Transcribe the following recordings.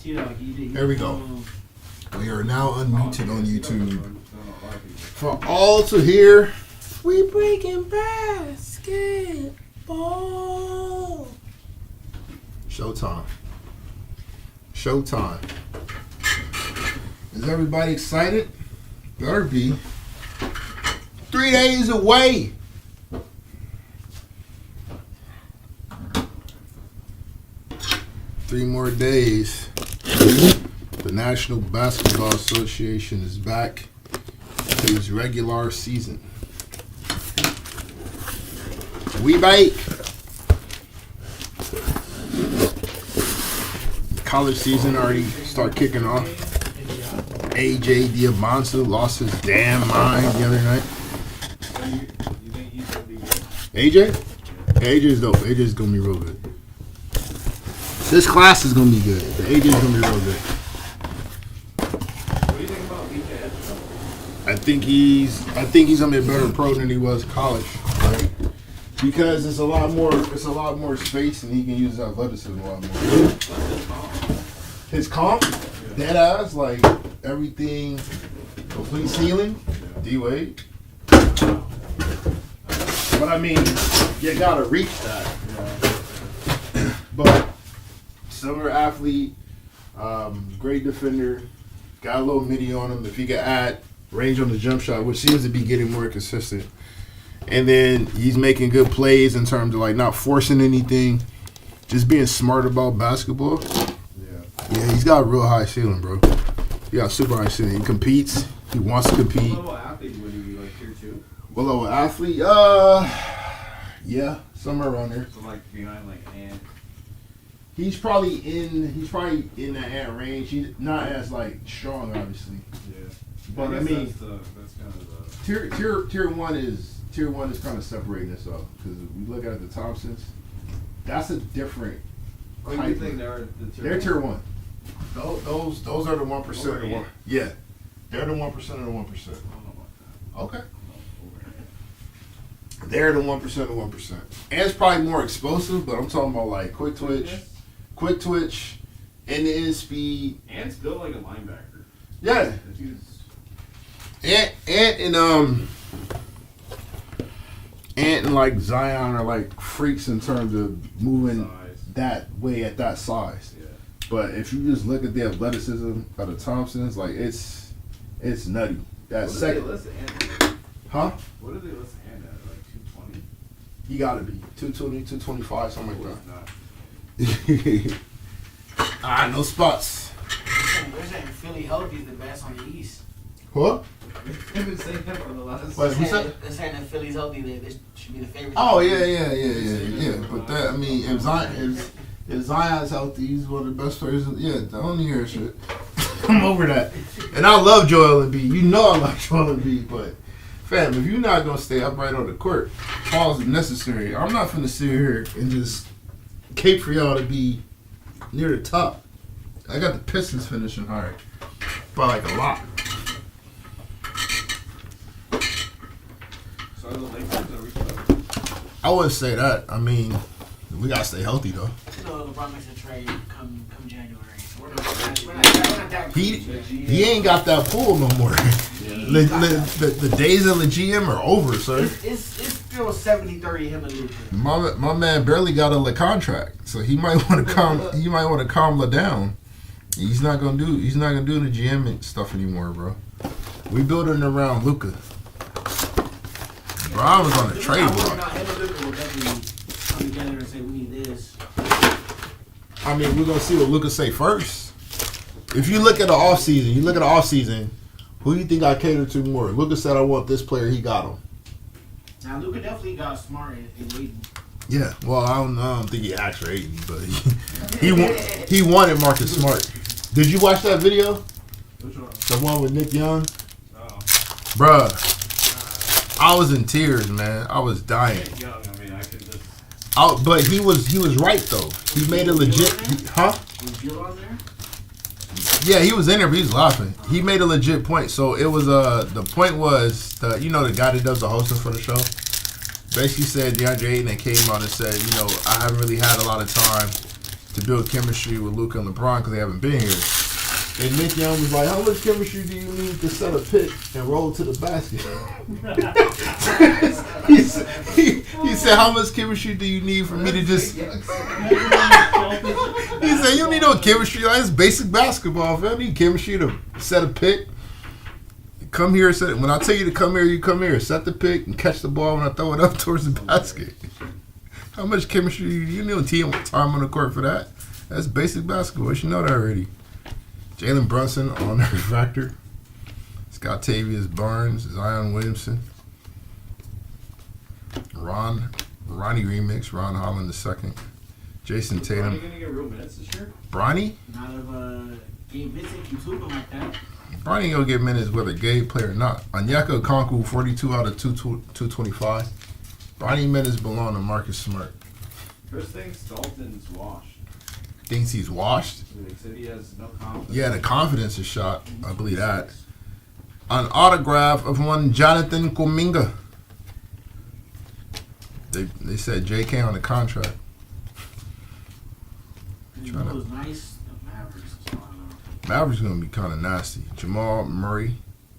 There we go. We are now unmuted on YouTube. For all to hear, we breaking basketball. Showtime. Showtime. Is everybody excited? Better be. 3 days away. Three more days. The National Basketball Association is back to its regular season. We bake. College season already start kicking off. AJ Diamanza lost his damn mind the other night. AJ? AJ's dope. AJ's gonna be real good. This class is gonna be good. The AJ's gonna be real good. What do you think about BJ? I think he's gonna be a better pro than he was in college, right? Because it's a lot more space and he can use his athleticism a lot more. His comp, dead ass, like everything, complete ceiling, D-Wade. But I mean, you gotta reach that. But similar athlete, great defender, got a little midi on him. If he could add range on the jump shot, which seems to be getting more consistent. And then he's making good plays in terms of like not forcing anything, just being smart about basketball. Yeah, he's got a real high ceiling, bro. He got super high ceiling. He competes. He wants to compete. What level athlete would he be, like tier 2? What level athlete? Yeah, somewhere around there. So like behind like Ant. He's probably in that Ant range. He's not as like strong, obviously. Yeah. But I mean, that's kind of the tier one is kind of separating us off because we look at the Thompsons. That's a different. Oh, you think they're They're tier 1. Those are the 1% of the one. Yeah, they're the 1% of the 1%. I don't know about that. Okay. They're the 1% of the 1%. And it's probably more explosive, but I'm talking about like quick twitch, end-to-end speed. Ant's built like a linebacker. Yeah. Ant and like Zion are like freaks in terms of moving that way at that size. Yeah. But if you just look at the athleticism of the Thompsons, like it's nutty. That second, What did they list Ant at? Like 220? he got to be 220, 225, something like that. No spots. They're saying Philly healthy is the best on the East. What? They've been saying that for the last. Wait, who's that? They're saying that Philly's healthy. They should be the favorite. Oh yeah. But that, I mean, if Zion's healthy, he's one of the best players. Yeah, I don't need to hear shit. I'm over that. And I love Joel Embiid. You know I love Joel Embiid, but fam, if you're not gonna stay upright on the court, pause if necessary. I'm not finna sit here and just cape for y'all to be near the top. I got the Pistons finishing higher by like a lot. So are the Lakers are we still? I wouldn't say that. I mean, we gotta stay healthy though. You know, LeBron makes a trade come January. So we're not that He ain't got that pull no more. The days of the GM are over, sir. It's still 70-30 him and Luka. My man barely got a contract, so he might want to calm La down. He's not gonna do the GM stuff anymore, bro. We building around Luka. Bro, I was on the trade block. Him and Luka will definitely come together and say we need this. I mean, we're gonna see what Luka say first. If you look at the offseason, who do you think I catered to more? Luka said, I want this player, he got him. Now, Luka definitely got smart in waiting. Yeah, well, I don't think he asked for Aiden, but he wanted Marcus Smart. Did you watch that video? Which one? The one with Nick Young? Oh. Bruh, I was in tears, man. I was dying. Young, I mean, I could just. But he was right though. He made a legit, huh? Was Jill on there? Yeah, he was in there, but he was laughing. He made a legit point. So it was the point was the guy that does the hosting for the show basically said DeAndre Ayton came out and said, I haven't really had a lot of time to build chemistry with Luka and LeBron because they haven't been here. And Nick Young was like, how much chemistry do you need to set a pick and roll to the basket? he said, how much chemistry do you need for me to just... He said, you don't need no chemistry. Like, it's basic basketball. If I need chemistry to set a pick, come here. When I tell you to come here, you come here. Set the pick and catch the ball when I throw it up towards the basket. How much chemistry do you need time on the court for that? That's basic basketball. You should know that already. Jalen Brunson on the refractor. Scottavius Barnes, Zion Williamson. Ronnie Remix, Ron Holland II. Jason Tatum. Are you going to get real minutes this year? Bronny? Not if Gabe Vincent keeps hooping like that. Bronny ain't going to get minutes whether Gabe play or not. Onyeka Okongwu, 42 out of 225. Bronny minutes belong to Marcus Smart. First thing, Dalton's washed. Thinks he's washed? They said he has no confidence. Yeah, the confidence is shot. I believe that. An autograph of one Jonathan Kuminga. They said JK on the contract. You know who's nice? The Mavericks. Mavericks going to be kind of nasty. Jamal Murray,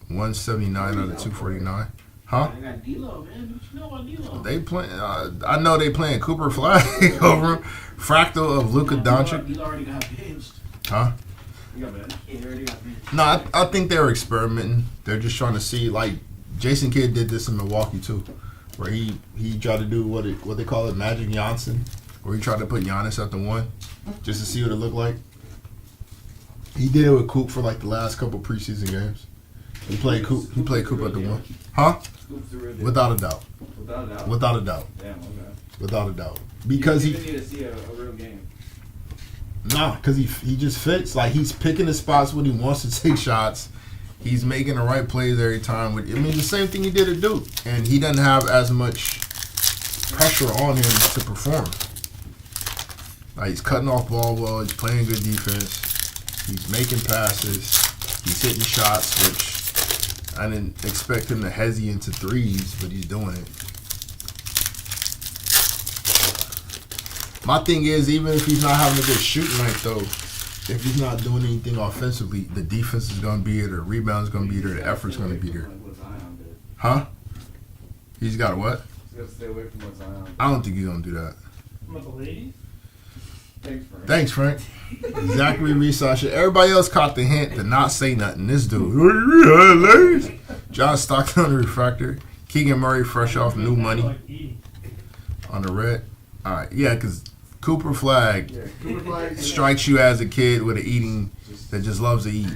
179 out of 249. Huh? They got D-Lo, man. What you know about D-Lo? They play. I know they playing Cooper Flag over him. Fractal of Luka Doncic. D-Lo already got benched. Huh? He got benched. Yeah, he already got benched. No, I think they were experimenting. They're just trying to see. Like Jason Kidd did this in Milwaukee too, where he tried to do what they call it, Magic Johnson, where he tried to put Giannis at the one, just to see what it looked like. He did it with Coop for like the last couple preseason games. He played Coop at the one. Huh? Without a doubt. Without a doubt? Without a doubt. Damn, okay. Without a doubt. Because you need to see a real game. Nah, because he just fits. Like, he's picking the spots when he wants to take shots. He's making the right plays every time. The same thing he did at Duke. And he doesn't have as much pressure on him to perform. Like, he's cutting off ball well. He's playing good defense. He's making passes. He's hitting shots, which I didn't expect him to hesitate into threes, but he's doing it. My thing is, even if he's not having a good shooting night, though, if he's not doing anything offensively, the defense is going to be there, the rebound is going to be there, the effort's going to be there. Huh? He's got what? He's got to stay away from what Zion did. I don't think he's going to do that. With the ladies? Thanks, Frank. Zachary Resaw. Everybody else caught the hint to not say nothing. This dude. John Stockton on the refractor. Keegan Murray fresh off new money on the red. All right, yeah, because Cooper Flag strikes you as a kid with an eating that just loves to eat.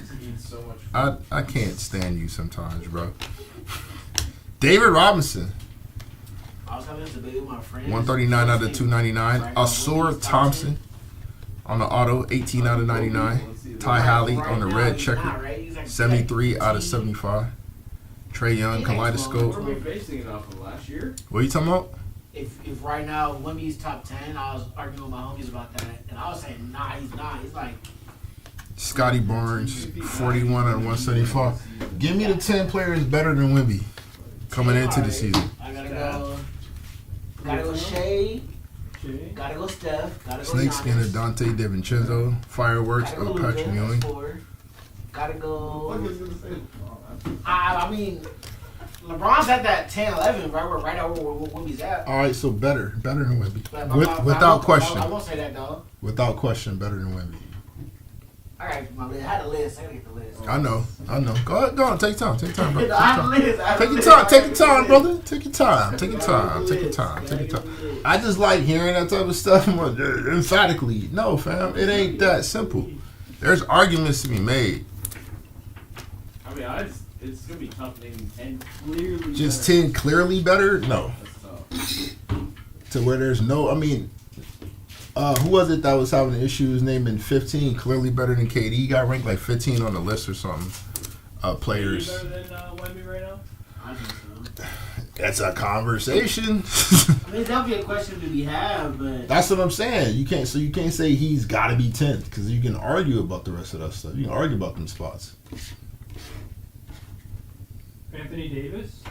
I can't stand you sometimes, bro. David Robinson. I was having this debate with my friends. 139 out of 299. Asur Thompson on the auto, 18 out of 99. Ty Halley on the red checker, 73 out of 75. Trey Young, Kaleidoscope. What are we basing it off of last year? What are you talking about? If right now Wemby's top 10, I was arguing with my homies about that, and I was saying, nah, he's not. He's like Scotty Barnes, 41 out of 175. Give me the 10 players better than Wemby coming into the season. I gotta go Shea, gotta go Steph, gotta go Snake Giannis, Skinner, Dante DiVincenzo, Fireworks gotta go of Patrick Luka, Ewing. that's 4. Gotta go. I mean, LeBron's at that 10-11, right out where Wemby's at. All right, so better than Wemby. But Without question. I won't say that though. Without question, better than Wemby. All right, my list. I had a list. I gotta get the list. I know. Go on. Take time, bro. I had a list. Take your time, brother. Take your time. I just like hearing that type of stuff emphatically. No, fam, it ain't that simple. There's arguments to be made. I mean, it's gonna be tough naming 10 clearly. Just better. 10 clearly better? No. That's tough. To where there's no. I mean, who was it that was having issues naming 15 clearly better than KD? He got ranked like 15 on the list or something. Players. Better than Wemby right now? I think so. That's a conversation. I mean, that'll be a question to be had, but That's what I'm saying. You can't say he's got to be 10th because you can argue about the rest of that stuff. You can argue about them spots. Anthony Davis?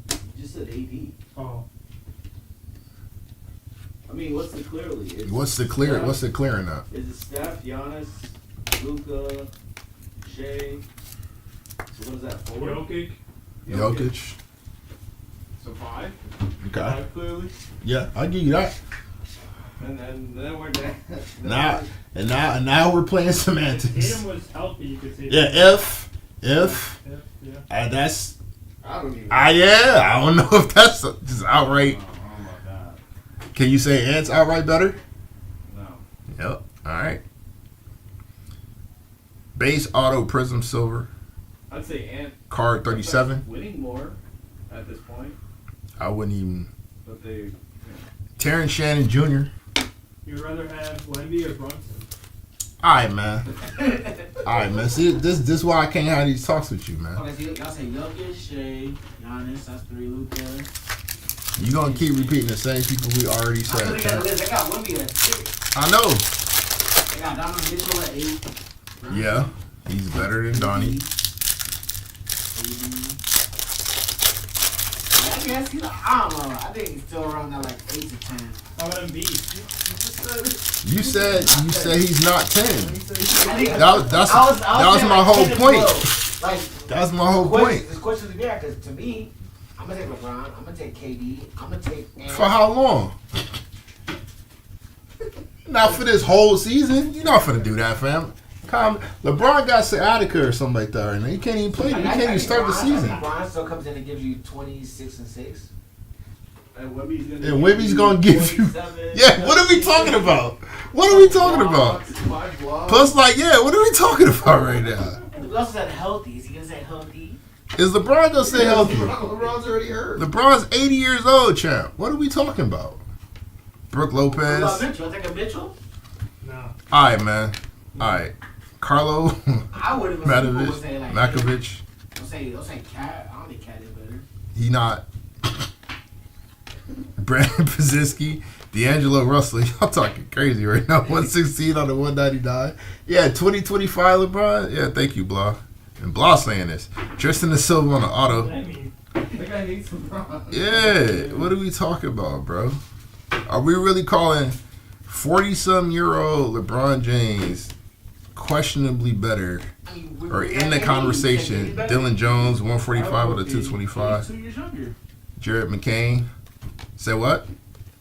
you just said AD. Oh. I mean, what's the clearly? It's What's the clear? Steph- What's the clearing up? Is it Steph, Giannis, Luka, Shea? So what is that? 4? Jokic. So 5. Okay. 5 clearly. Yeah, I'll give you that. And then we're down. Now we're playing semantics. Tatum was healthy, you could say. Yeah, if Yeah. that's I don't even. I don't know if that's just outright. I don't know about that. Can you say Ant's outright better? No. Yep. All right. Base auto Prism Silver I'd say Ant. card 37. Winning more at this point, I wouldn't even. but they. Terrence Shannon Jr. You'd rather have Wemby or Brunson? All right, man. All right, man. See, this is why I can't have these talks with you, man. Okay, so y'all say Jokic, Shea, Giannis, that's 3, Luka. You gonna keep repeating the same people we already I said. know they got Wemby at 6. I know. They got Donovan Mitchell at 8. Yeah, he's better than Donnie. I guess he's like, I don't know. I think he's still around that like 8 to 10. How about Embiid? You said he's not 10. I think That was my whole point. Like, That was my whole point. This question is there because to me, I'm gonna take LeBron. I'm gonna take KD. I'm gonna take. For how long? Not for this whole season. You're not finna do that, fam. LeBron got sciatica or something like that right now. He can't even play. He can't even start the season. LeBron still comes in and gives you 26 and 6. And Wemby's And Wemby's gonna give you. Yeah, what are we talking about? What are we talking about? 5 blocks. Plus, like, yeah, what are we talking about right now? We also said healthy. Is he gonna say healthy? Is LeBron gonna stay healthy? LeBron's already hurt. LeBron's 80 years old, champ. What are we talking about? Brooke What about Lopez. Mitchell? I take a Mitchell. No. All right, man. All right. Carlo I would have been Matovich. say like Makovich. Don't say Cat. I don't think Cat is better. He not. Brandon Pazisky. D'Angelo Russell. Y'all talking crazy right now. 116 on the 199. Yeah, 2025 LeBron. Yeah, thank you, Blah. And Blah saying this. Tristan da Silva on the auto. I mean, That guy hates LeBron. Yeah, what are we talking about, bro? Are we really calling 40-some-year-old LeBron James questionably better, I mean, or in the conversation? Dylan Jones, 145 with a 225. 2 years younger. Jared McCain. Say what?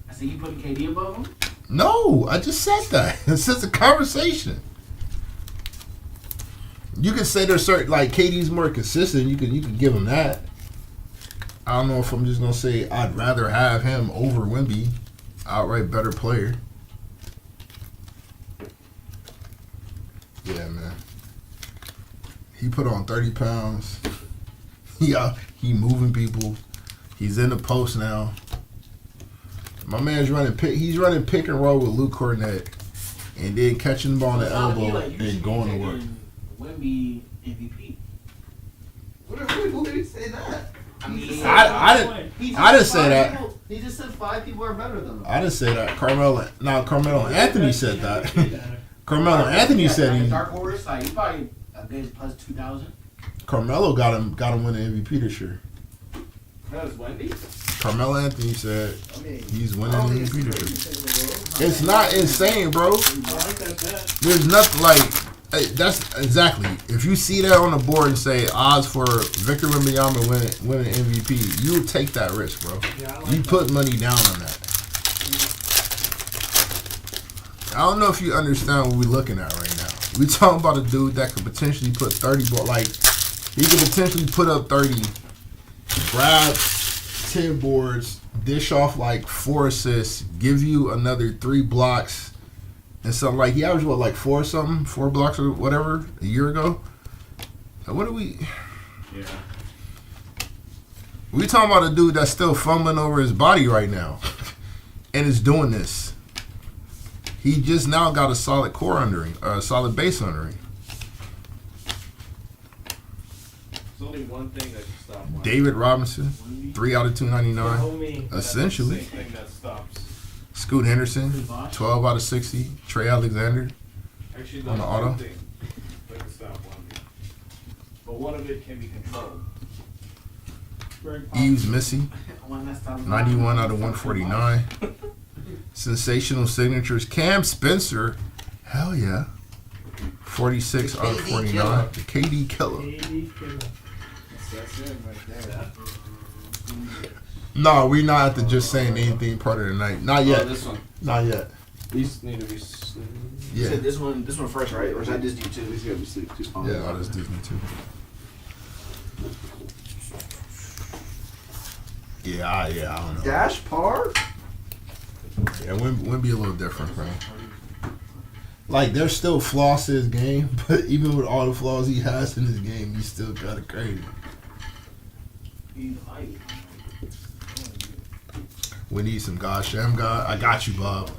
I said you putting KD above him. No, I just said that. It's just a conversation. You can say there's certain, like, KD's more consistent. You can give him that. I don't know if I'm just gonna say I'd rather have him over Wemby. Outright better player. Yeah, man. He put on 30 pounds. He moving people. He's in the post now. My man's running pick. He's running pick and roll with Luke Cornett, and then catching the ball on the elbow and going to work. Wemby MVP. Who did he say that? I mean, I didn't say that. He just said 5 people are better than him. I didn't say that. Carmelo Anthony said that. Carmelo Anthony said he. Dark horse, like he's probably a good plus 2,000. Carmelo got him winning MVP this year. That was Wendy? Carmelo Anthony said I mean, he's winning I don't MVP think this year. It's not insane, bro. I like that. There's nothing like. Hey, that's exactly. If you see that on the board and say odds for Victor Wembanyama winning MVP, you take that risk, bro. Yeah, I like You put money down on that. I don't know if you understand what we're looking at right now. We talking about a dude that could potentially put 30, but like he could potentially put up 30, grab 10 boards, dish off like 4 assists, give you another 3 blocks. And something like he averaged like 4 blocks or whatever a year ago. What are we? Yeah. We talking about a dude that's still fumbling over his body right now, and is doing this. He just now got a solid core under him, a solid base under him. There's only one thing that can stop one. David Robinson, 3 out of 299, Homie. essentially. That's the same thing that stops. Scoot Henderson, 12 out of 60. Trey Alexander. Actually, On the auto? one thing that can stop one. But one of it can be controlled. Eves Missy, 91 out of 149. Sensational signatures. Cam Spencer. Hell yeah. 46 out of 49. The KD killer. KD killer. That's it right there. No, we're not at the just saying anything part of the night. Not yet. Oh, this one. Not yet. These need to be. You Yeah. said this one first, right? Or is that Disney too? These gotta be sleep too. Yeah, all this Disney too. Yeah, I don't know. Dash par. Yeah, wouldn't be a little different, bro. Like, there's still flaws to his game, but even with all the flaws he has in his game, he's still kind of crazy. We need some God Shem God. I got you, Bob.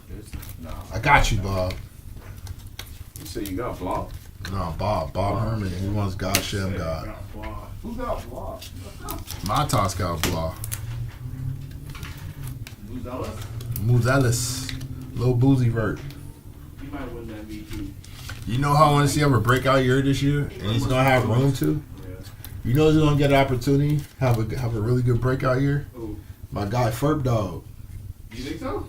I got you, Bob. You say you got block? No, Bob Herman. He wants God Shem God. Who got block? Matas got blah. Who's Ellis? Muzelis. Lil Boozy Vert. He might win that MVP. You know how I want to see him a breakout year this year? And he's going to have room to? Yeah. You know he's going to get an opportunity, have a really good breakout year? Who? My guy, Ferb Dog. You think so?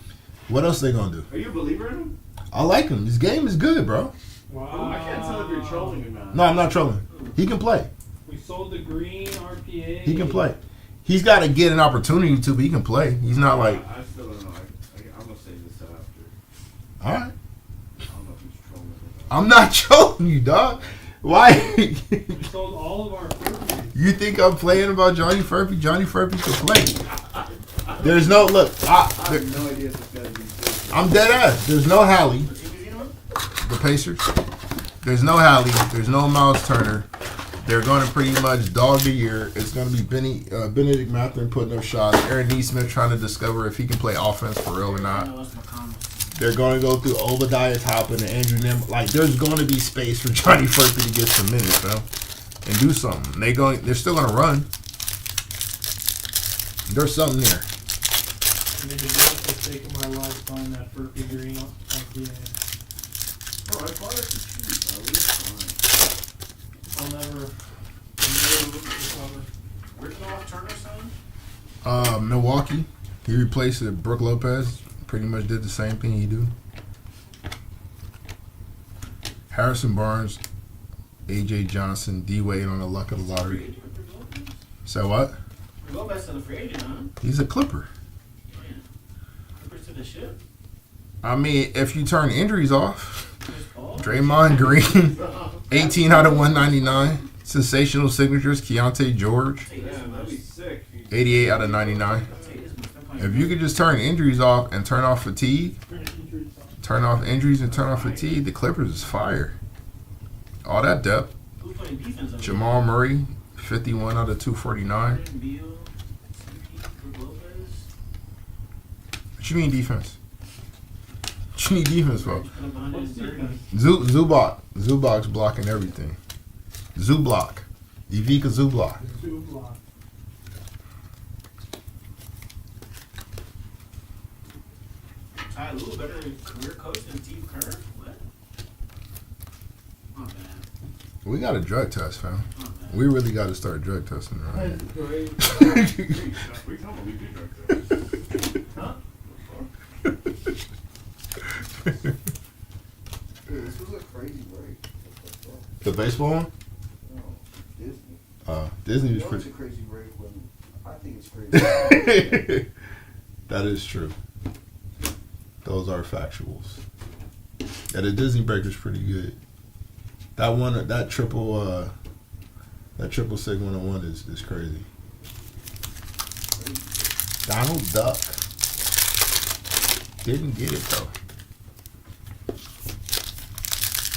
What else they going to do? Are you a believer in him? I like him. His game is good, bro. Wow. I can't tell if you're trolling or not. No, I'm not trolling. He can play. We sold the green RPA. He can play. He's got to get an opportunity to, but he can play. He's not like, I still don't know. I'm going to say this after. all right. I don't know if he's trolling or not. I'm not trolling you, dog. Why? We sold all of our Furbies. You think I'm playing about Johnny Furphy? Johnny Furphy can play. There's no, look, I have no idea if this guy's been I'm dead ass. There's no Hallie, the Pacers. There's no Hallie. There's no Miles Turner. They're going to pretty much dog the year. It's going to be Benedict Mathurin putting up shots. Aaron Neesmith trying to discover if he can play offense for real or not. They're going to go through Obadiah Toppin and Andrew Nim. Like, there's going to be space for Johnny Furphy to get some minutes, bro, and do something. They're still going to run. There's something there. I made the biggest mistake of my life buying that Furby green RPA. Oh, I bought it for cheap, bro. It's fine. I'll never recover. Where's Noah Turner son? Milwaukee. He replaced Brooke Lopez. Pretty much did the same thing he do. Harrison Barnes, AJ Johnson, D Wade on the luck of the lottery. So what? Lopez to the free agent, huh? He's a Clipper. Clippers to the ship. I mean, if you turn injuries off, Chris Paul. Draymond Green, 18 out of 199. Sensational signatures, Keontae George, Yeah, that'd be sick. 88 out of 99. If you could just turn injuries off and turn off fatigue, turn off injuries and turn off fatigue, the Clippers is fire. All that depth. Who's playing defense? over Jamal Murray, 51 out of 249. there? Beal, CP, Lopez. What you mean defense? What you need defense for? Put up 130. Zubac's blocking everything. Zublock. Ivica Zublock. Two block. Ty Lue, better career coach than Steve Kerr? What? Not bad. We got a drug test, fam. Not bad. We really got to start drug testing right. We come on, we do drug tests. Huh? Dude, this was a crazy break. The baseball one? No, Disney. Disney You was know it's pretty. a crazy break when I think it's crazy. That is true. Those are factuals. Yeah, the Disney break is pretty good. That triple sig 101 is crazy. Donald Duck didn't get it though.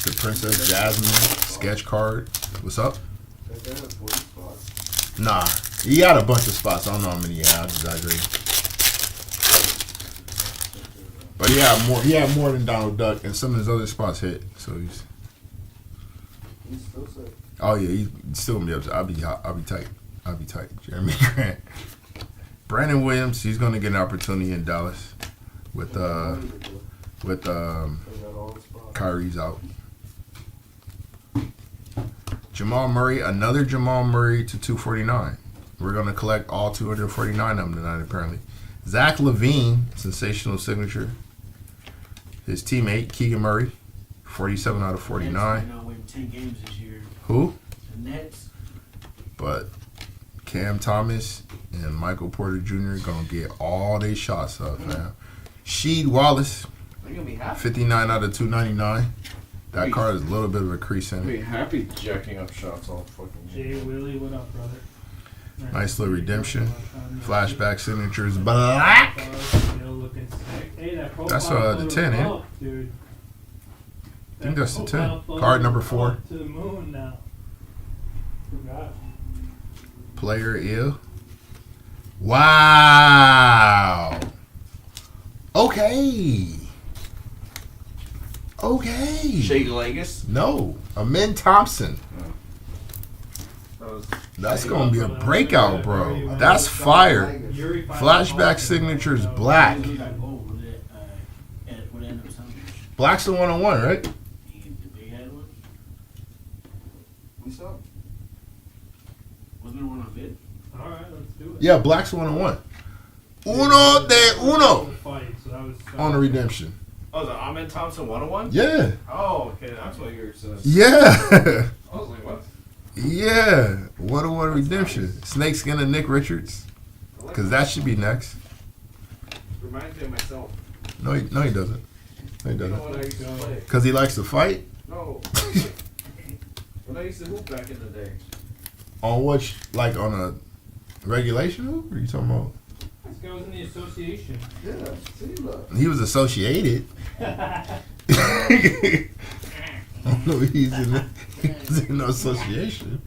The Princess Jasmine sketch card. What's up? That guy had 40 spots. Nah, he had a bunch of spots. I don't know how many he had. I'm exaggerating. But he had more than Donald Duck, and some of his other spots hit. So he's. He's still sick. Oh yeah, he's still gonna be upset. I'll be tight. I'll be tight. Jeremy Grant, Brandon Williams. He's gonna get an opportunity in Dallas with They got all the spots. Kyrie's out. Jamal Murray, another Jamal Murray to 249. We're gonna collect all 249 of them tonight apparently. Zach LaVine, sensational signature. His teammate, Keegan Murray, 47 out of 49. Nets might not win 10 games this year. Who? The Nets. But Cam Thomas and Michael Porter Jr. gonna get all their shots up, man. Sheed Wallace, They're gonna be happy. 59 out of 299. That card is a little bit of a crease in Be it. happy jacking up shots all fucking. Jay Willie, what up, brother? Nice little redemption. Flashback signatures black. Still looking sick. Hey, that That's, profile the photo 10, ain't it? up, dude. I think that's the 10. profile photo Card number up 4. To the moon now. Forgot. Player ill. Wow. Okay. Okay. Shake Legus. No. Amin Thompson. That's going to be a breakout, bro. That's fire. Yuri Flashback signatures black. Usually got gold with it. Would end up something. Black's the 101, right? The big head one. We saw. Wasn't there one on bid? All right, let's do it. Yeah, Black's the 101. Uno de uno Fight, so that was, on the redemption. Oh, the Ahmed Thompson 101? Yeah. Oh, okay. That's what you were saying. Yeah. I was like, what? Yeah. 101 redemption. Snakeskin and Nick Richards. Because that should be next. Reminds me of myself. No, he doesn't. No, he You know doesn't. what I used to play? Because he likes to fight? No. When I used to hoop back in the day. On which, like on a regulation hoop? Or are you talking about? This guy was in the association. Yeah. See, look. He was associated. I don't know if he's in no association.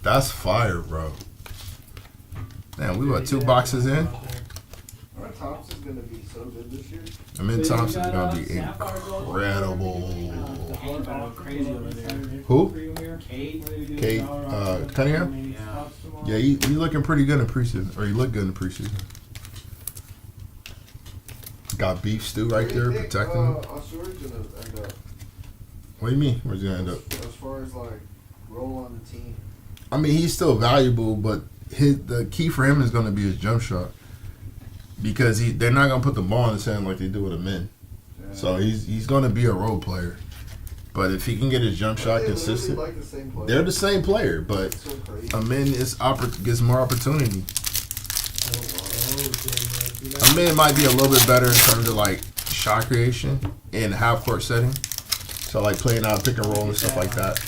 That's fire, bro. Damn, we got 2 boxes in. Our Thompson's going to be so good this year. I mean, Thompson's gonna be incredible. Cade's going crazy over there. Who? Cade. Cade, Cunningham? Yeah, he looking pretty good in preseason, or he looked good in preseason. Got beef stew right there protecting him. Osuri's going to end up, What do you mean? Where's he gonna end up? as far as like role on the team. I mean, he's still valuable, but the key for him is gonna be his jump shot. Because they're not gonna put the ball in his hand like they do with a men. Yeah. So he's gonna be a role player. But if he can get his jump shot They literally consistent, like the same player. they're the same player. But It's so crazy. Amin gets more opportunity. Amin might be a little bit better in terms of like shot creation in half court setting. So like playing out pick and roll and stuff like that,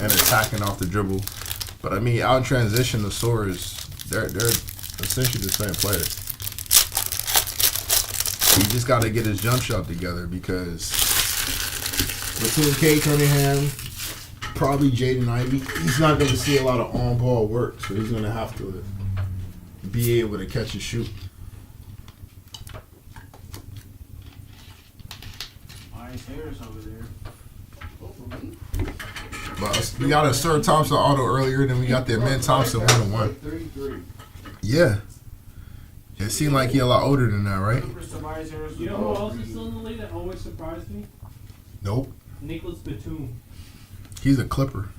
and attacking off the dribble. But I mean, out in transition, the Soars, they're essentially the same player. He just got to get his jump shot together because between Cade Cunningham, probably Jaden Ivey, he's not going to see a lot of on-ball work, so he's going to have to be able to catch and shoot. Myers Harris over there. But we got a Sir Thompson auto earlier, then we got the Amin Thompson 101. 33. Yeah. It seemed like he's a lot older than that, right? Myers Harris. You know who else is still in the league that always surprised me? Nope. Nicholas Batum. He's a Clipper.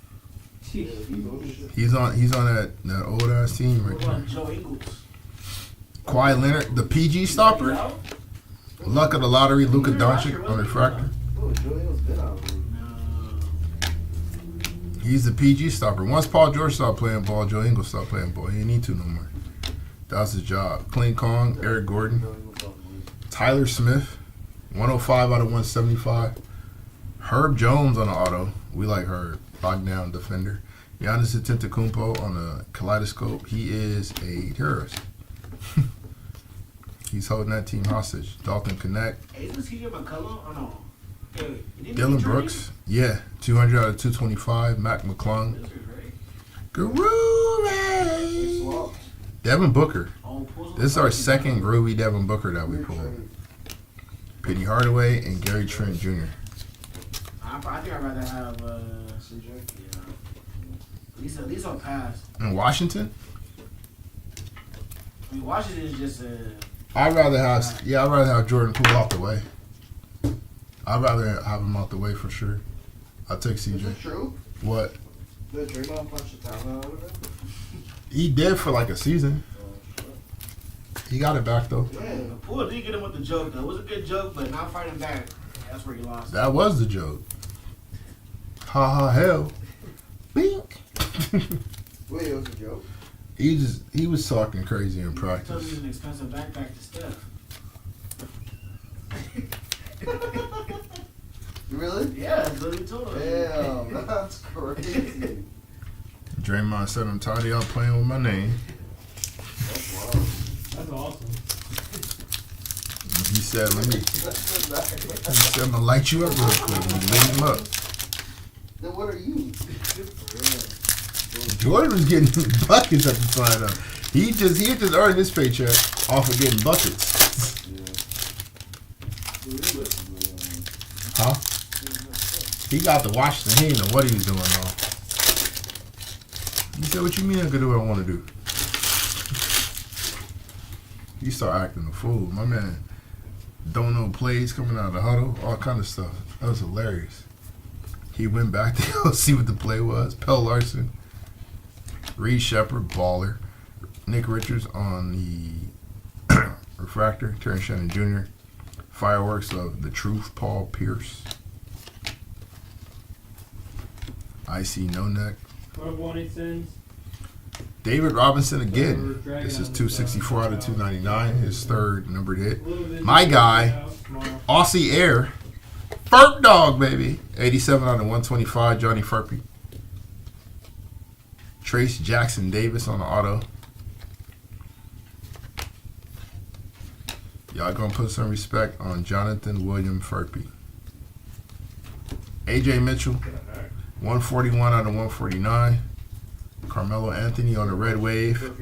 Yeah, he knows shit. He's on that old ass team right What there. about Joe Ingles? Kawhi Leonard, the PG stopper. Luck of the lottery, Luka Doncic on refractor. Oh, Julian's been out of the league. No. He's the PG stopper. Once Paul George stopped playing ball, Joe Ingles stopped playing ball. He didn't need to no more. That was his job. Clean Kong, Eric Gordon, Julian was out of the league. Tyler Smith, 105 out of 175. Herb Jones on the auto. We like Herb. Lockdown defender. Giannis Antetokounmpo on the kaleidoscope. He is a terrorist. He's holding that team hostage. Dalton Connect. Hey, is this CJ McCollum or no? Hey, didn't he Dylan trade? Brooks. Yeah. 200 out of 225. Mac McClung. This is great. Groovy. Swap. Devin Booker. Oh, Post This is our second groovy Devin Booker that we Weird pulled. trade. Penny Hardaway and Gary Trent Jr. I think I'd rather have CJ. yeah. At least on pass. In Washington? I mean, Washington is just I'd rather have Jordan Poole out the way. I'd rather have him out the way for sure. I'll take Is CJ. it true? What? Did Draymond punch the town out of him? He did for like a season. Oh, shit. He got it back though. Yeah, Poole did get him with the joke though. It was a good joke, but not fighting back. That's where he lost. That was the joke. Ha ha hell. Bink. Wait, it was a joke? He was talking crazy in He told me practice. an expensive backpack to Steph. Really? Yeah, that's what he told him. Damn, that's crazy. Draymond said, I'm tired of y'all playing with my name. That's wild. That's awesome. And he said, That's he said, I'm going to light you up real quick. And he lit him up. Then what are you? Jordan was getting buckets at the time though. He just earned his paycheck off of getting buckets. Huh? He got to Washington. He didn't know what he was doing though. He said, what you mean I can do what I want to do? He started acting a fool. My man don't know plays coming out of the huddle, all kind of stuff. That was hilarious. He went back to go see what the play was. Pell Larson, Reed Shepard, baller. Nick Richards on the refractor. Terrence Shannon Jr. Fireworks of the Truth, Paul Pierce. Icy No Neck. What have one he sends? David Robinson again. This is 264 out of 299. His third numbered hit. My guy, Aussie Air. Furp Dog, baby. 87 out of 125. Johnny Furpy. Trace Jackson Davis on the auto. Y'all gonna put some respect on Jonathan William Furpy. AJ Mitchell. 141 out of 149. Carmelo Anthony on the red wave.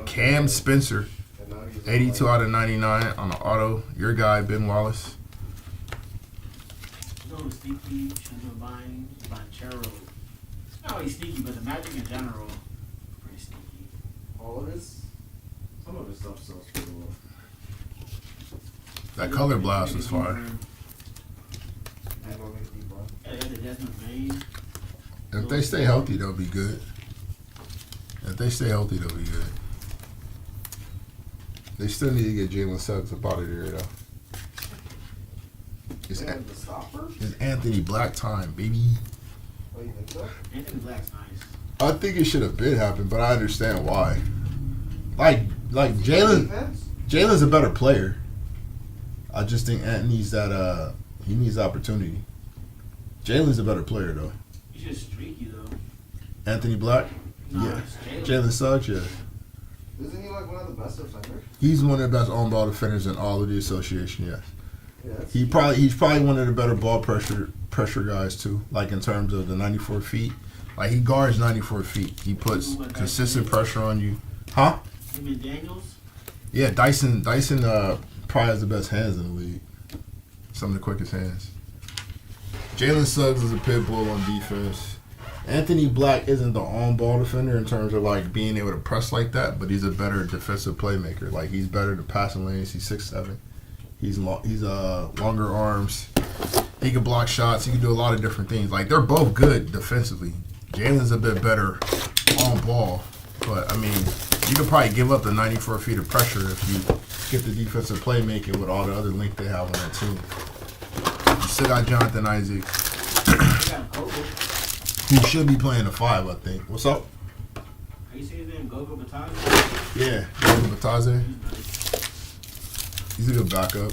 Cam Spencer. 82 out of 99 on the auto. Your guy, Ben Wallace. No, Sneaky, Vine, Banchero. It's not always sneaky, but the Magic in general, pretty sneaky. All of this? Some of his stuff sells pretty well. That color blast was fire. Yeah, the Desmond Bain. If they stay healthy, they'll be good. If they stay healthy, they'll be good. They still need to get Jalen Suggs up out of there, though. It's, And the stopper? it's Anthony Black time, baby. Oh, you think so? Anthony Black's nice. I think it should have been happened, but I understand why. Like Jalen. Defense? Jalen's a better player. I just think Ant needs that. He needs opportunity. Jalen's a better player though. He's just streaky though. Anthony Black. Nah, Yeah. it's Jalen. Jalen Suggs. Yeah. Isn't he like one of the best defenders? He's one of the best on-ball defenders in all of the association. Yes. Yeah. He's probably one of the better ball pressure guys too. Like in terms of the 94 feet. Like he guards 94 feet. He puts consistent pressure on you. Huh? Him and Daniels. Yeah, Dyson probably has the best hands in the league. Some of the quickest hands. Jalen Suggs is a pit bull on defense. Anthony Black isn't the on-ball defender in terms of like being able to press like that, but he's a better defensive playmaker. Like he's better to passing lanes. He's 6'7". He's longer arms. He can block shots. He can do a lot of different things. Like they're both good defensively. Jalen's a bit better on ball, but I mean, you could probably give up the 94 feet of pressure if you get the defensive playmaking with all the other length they have on that team. You still got Jonathan Isaac, They got Gogo. who should be playing the 5, I think. What's up? How you say his name? Gogo Batali? Yeah, Jordan Bataze. He's nice. He's a good backup.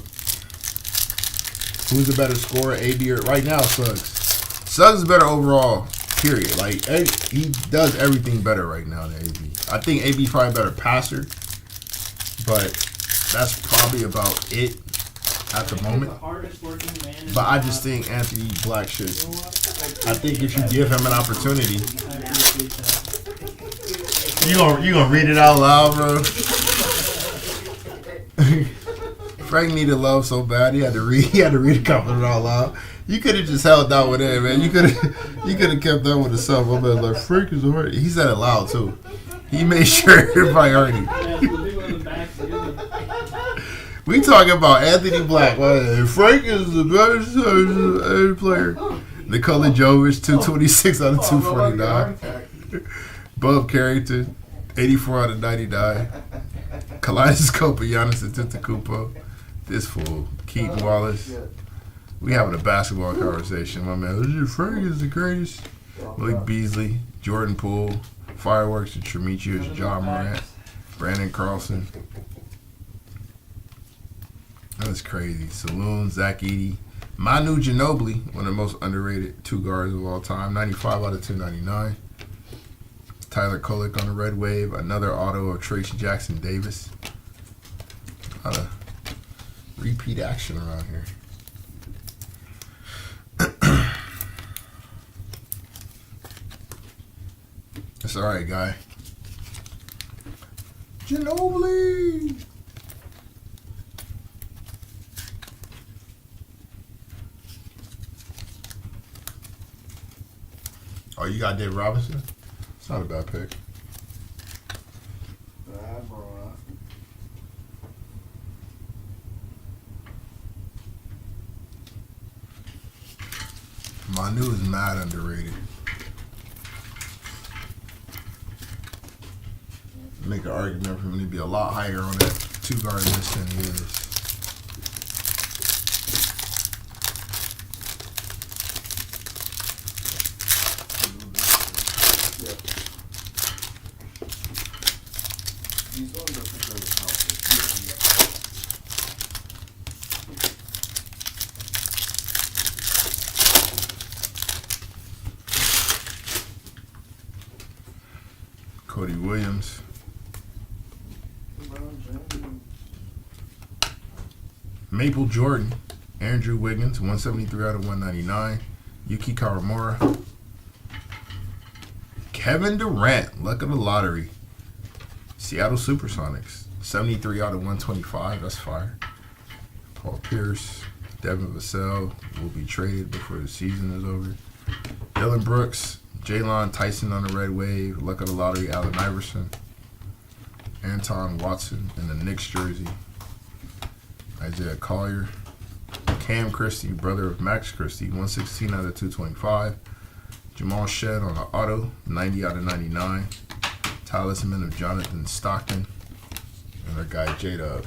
Who's the better scorer, AB or right now? Suggs. Suggs is better overall. Period. Like he does everything better right now than AB. I think AB probably a better passer, but that's probably about it at the moment. The hardest working man in But I the just world. think Anthony Black should. You know what? I think if you give him an opportunity, I appreciate that. you gonna read it out loud, bro. Frank needed love so bad he had to read a compliment out loud. You could have just held that one in, man. You could have kept that one to yourself. My man, like Frank is alright. He said it loud too. He made sure everybody heard him. Yeah, so the big one in the back. We talking about Anthony Black. Frank is the best player. Nikola Jovic, 226 out of 249. Bub Carrington, 84 out of 99. Kaleidoscope of Giannis Antetokounmpo. This fool, Keaton Wallace. We having a basketball conversation, my man. Frank is the greatest. Malik Beasley, Jordan Poole, Fireworks, and Tremichius, John Morant, Brandon Carlson. That was crazy. Saloon, Zach Edey, Manu Ginobili, one of the most underrated two guards of all time. 95 out of 299. Tyler Kolek on the red wave. Another auto of Tracy Jackson Davis. A lot of repeat action around here. That's alright, guy. Ginobili! Oh, you got Dave Robinson? It's not a bad pick. Manu is mad underrated. Make an argument for him to be a lot higher on that two guard list than he is. Cody Williams. Maple Jordan. Andrew Wiggins, 173 out of 199. Yuki Karamura. Kevin Durant, luck of the lottery. Seattle Supersonics, 73 out of 125. That's fire. Paul Pierce. Devin Vassell will be traded before the season is over. Dylan Brooks. Jalen Tyson on the red wave. Luck of the lottery, Allen Iverson. Anton Watson in the Knicks jersey. Isaiah Collier. Cam Christie, brother of Max Christie, 116 out of 225. Jamal Shed on the auto, 90 out of 99. Talisman of Jonathan Stockton. And our guy J-Dub.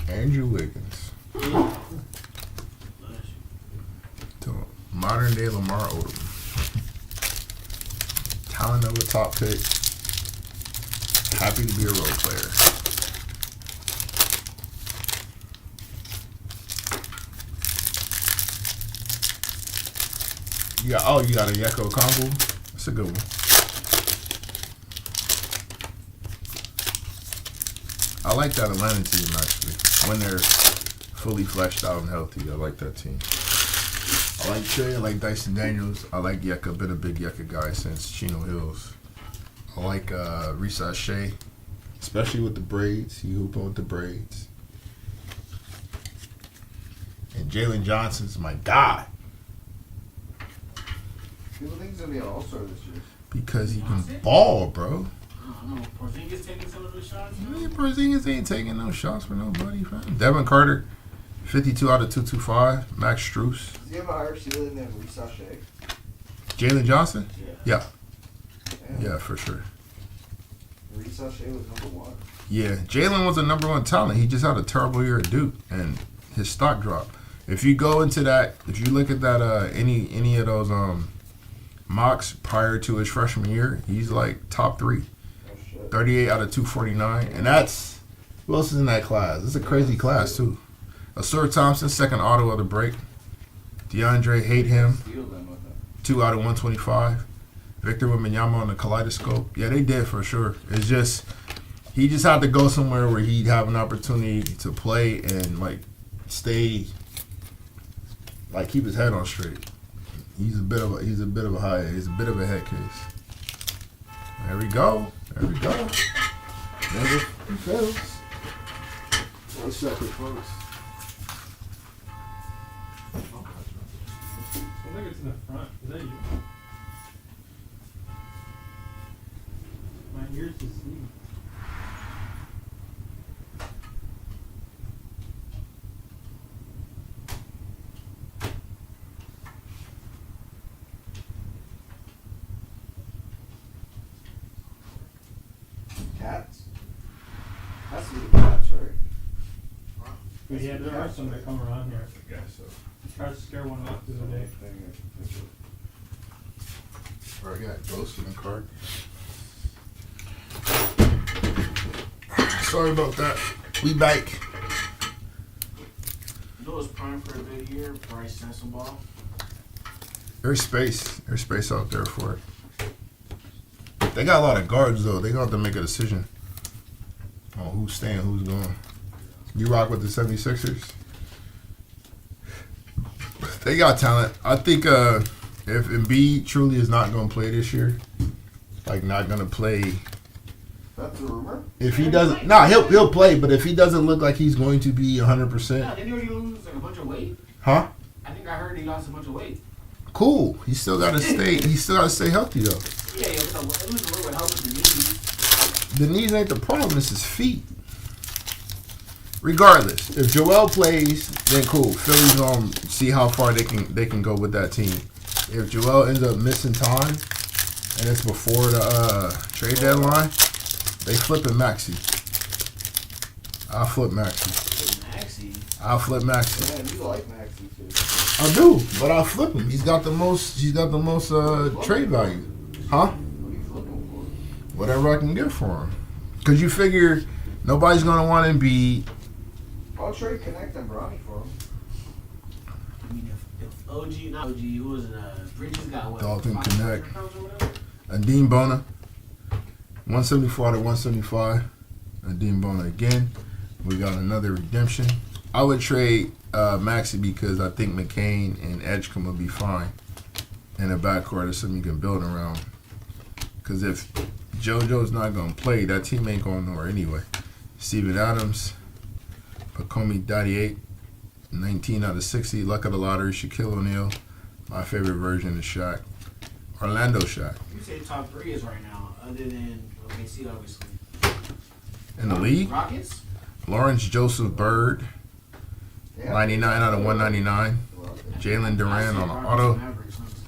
Andrew Wiggins. Modern day Lamar Odom. Talent of a top pick. Happy to be a role player. You got a Yeko combo? That's a good one. I like that Atlanta team, actually. When they're fully fleshed out and healthy, I like that team. I like Trey, I like Dyson Daniels, I like Yeka, been a big Yeka guy since Chino Hills. I like Risa Shea, especially with the braids. He hooping with the braids. And Jalen Johnson's my guy. People think he's going to be an all-star this year. Because he can ball, bro. I don't know. Porzingis taking some of those shots? Porzingis ain't taking no shots for nobody, fam. Devin Carter, 52 out of 225. Max Strus. Does he have a higher ceiling than Risa Shea? Jalen Johnson? Yeah. Damn. Yeah, for sure. Risa Shea was #1. Yeah, Jalen was a #1 talent. He just had a terrible year at Duke, and his stock dropped. If you go into that, if you look at that, any of those mocks prior to his freshman year, he's like top 3. 38 out of 249. And that's, who else is in that class? It's a crazy class, too. Asur Thompson, second auto of the break. DeAndre Hate him, 2 out of 125. Victor Wembanyama on the Kaleidoscope. Yeah, they did for sure. It's just, he just had to go somewhere where he'd have an opportunity to play and, like, stay, like, keep his head on straight. He's a bit of a head case. There we go. Never fails. 1 second, folks. in the front. Is that you? My ears to see. Cats? That's the cats, right? Yeah, there are some that come around here. I guess so. Tried to scare one off the other day. Alright, got ghost in the card. Sorry about that. We back. You know it's prime for a good year. Bryce Sensen ball. There's space. There's space out there for it. They got a lot of guards though. They gonna have to make a decision on who's staying, who's going. You rock with the 76ers? They got talent. I think if Embiid truly is not gonna play this year, like not gonna play. That's a rumor? If he doesn't, he'll play. But if he doesn't look like he's going to be 100%, Yeah, didn't he already lose like a bunch of weight? huh? I think I heard he lost a bunch of weight. Cool. He still gotta stay. He still gotta stay healthy though. Yeah, it was a little bit help with the knees. The knees ain't the problem. It's his feet. Regardless, if Joel plays, then cool. Philly's gonna see how far they can go with that team. If Joel ends up missing time, and it's before the trade deadline, they flipping Maxey. I'll flip Maxey. Maxey. I'll flip Maxey. Man, you like Maxey too. I do, but I'll flip him. He's got the most trade value, huh? What are you looking for? Whatever I can get for him. Cause you figure nobody's gonna want Embiid. I'll trade Connect and Bronny for him. I mean, if OG, not OG, who was it? Bridges got what? Dalton 5 Connect. first rounds or whatever? And Dean Bona, 174 to 175. And Dean Bona again. We got another redemption. I would trade Maxey because I think McCain and Edgecombe will be fine in the backcourt. It's something you can build around. Because if JoJo's not going to play, that team ain't going nowhere anyway. Steven Adams, Pacomi 38, 19 out of 60. Luck of the lottery, Shaquille O'Neal. My favorite version is Shaq. Orlando Shaq. You say top 3 is right now, other than OKC, obviously. In the league, Rockets? Lawrence Joseph Bird, Yeah. 99 out of 199. Jalen Duran on the auto. Mavericks, honestly.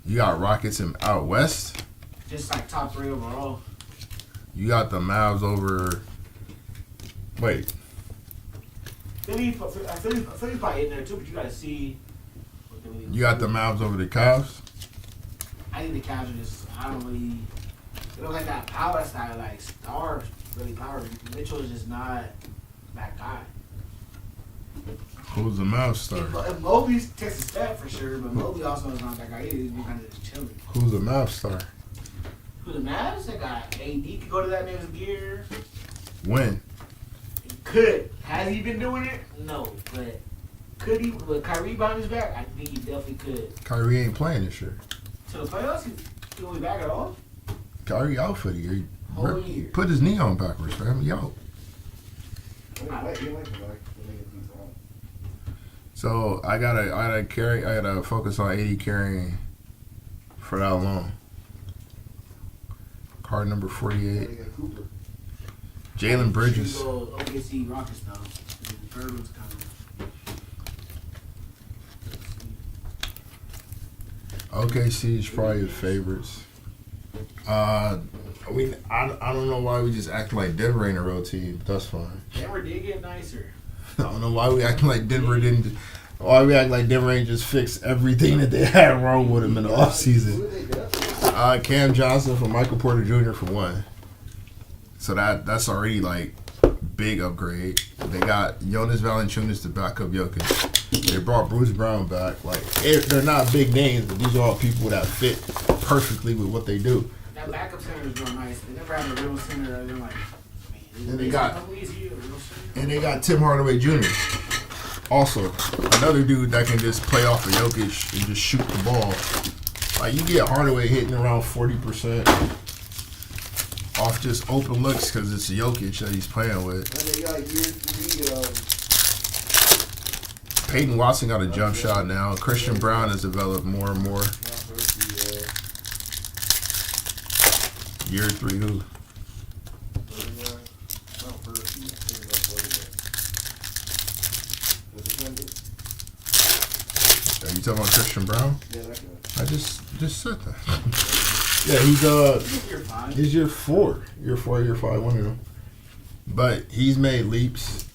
You got Rockets out west. Just like top 3 overall. You got the Mavs over. Wait, Philly probably in there too, but you gotta see what they really. you got the Mavs over the Cavs. I think the Cavs are just. I don't really. They don't like that power style, like stars really power. Mitchell is just not that guy. Who's the Mavs star? If Mobley takes a step for sure, but Mobley also is not that guy either. He's kind of just chilling. Who's the Mavs star? Who the Mavs? They got AD could go to that man's gear. When? Could. Has he been doing it? No, but could he? With Kyrie behind his back, I think he definitely could. Kyrie ain't playing this year. To the playoffs, he won't be back at all. Kyrie out for the year. Whole year. Put his knee on backwards, fam. He out. He might be back. He's wrong. So I gotta focus on 80 carrying for that long. Card number 48. Gotta get Cooper. Jalen Bridges. Go OKC Rockets though. The third one's coming. OKC is probably your favorites. I don't know why we just act like Denver ain't a real team, but that's fine. Denver did get nicer. I don't know why we acting like Denver didn't. Why we act like Denver ain't just fix everything that they had wrong with them in the offseason. Who did they get? Cam Johnson for Michael Porter Jr. for one. So that's already like big upgrade. They got Jonas Valanciunas to back up Jokic. They brought Bruce Brown back. Like they're not big names, but these are all people that fit perfectly with what they do. That backup center is real nice. They never had a real center. They're like, And they got Tim Hardaway Jr. Also, another dude that can just play off of Jokic and just shoot the ball. Like you get Hardaway hitting around 40% off just open looks because it's Jokic that he's playing with. And they got year 3 Peyton Watson got a jump shot now. Christian Brown has developed more and more. Year 3 who? Are you talking about Christian Brown? Yeah, that guy. I just said that. Yeah, he's year 4. Year 4, year 5, one of them. But he's made leaps.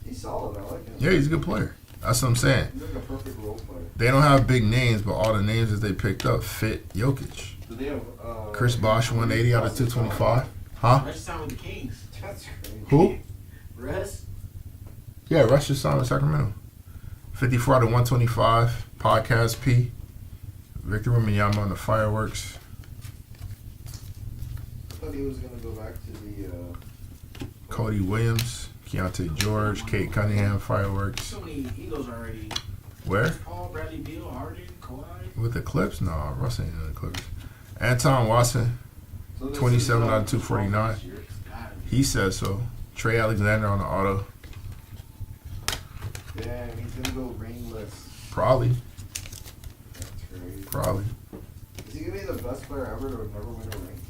He's solid. I like him. Yeah, he's a good player. That's what I'm saying. He's like a perfect role player. They don't have big names, but all the names that they picked up fit Jokic. Do they have Chris Bosh, 180 out of 225. Huh? Rush signed with the Kings. That's crazy. Who? Russ? Yeah, Rush just signed with Sacramento. 54 out of 125. Podcast P. Victor Wembanyama on the fireworks. I thought he was going to go back to the... Cody Williams. Keontae George. Kate Cunningham, fireworks. So many Eagles already. Where? Paul, Bradley Beal, Harden, Kawhi. With the Clips? No, Russ ain't in the Clips. Anton Watson. So this 27 is, out of 249. Gotta be. He says so. Trey Alexander on the auto. Damn, he's going to go ringless. Probably. That's crazy. Probably. Is he going to be the best player ever to never win a ring?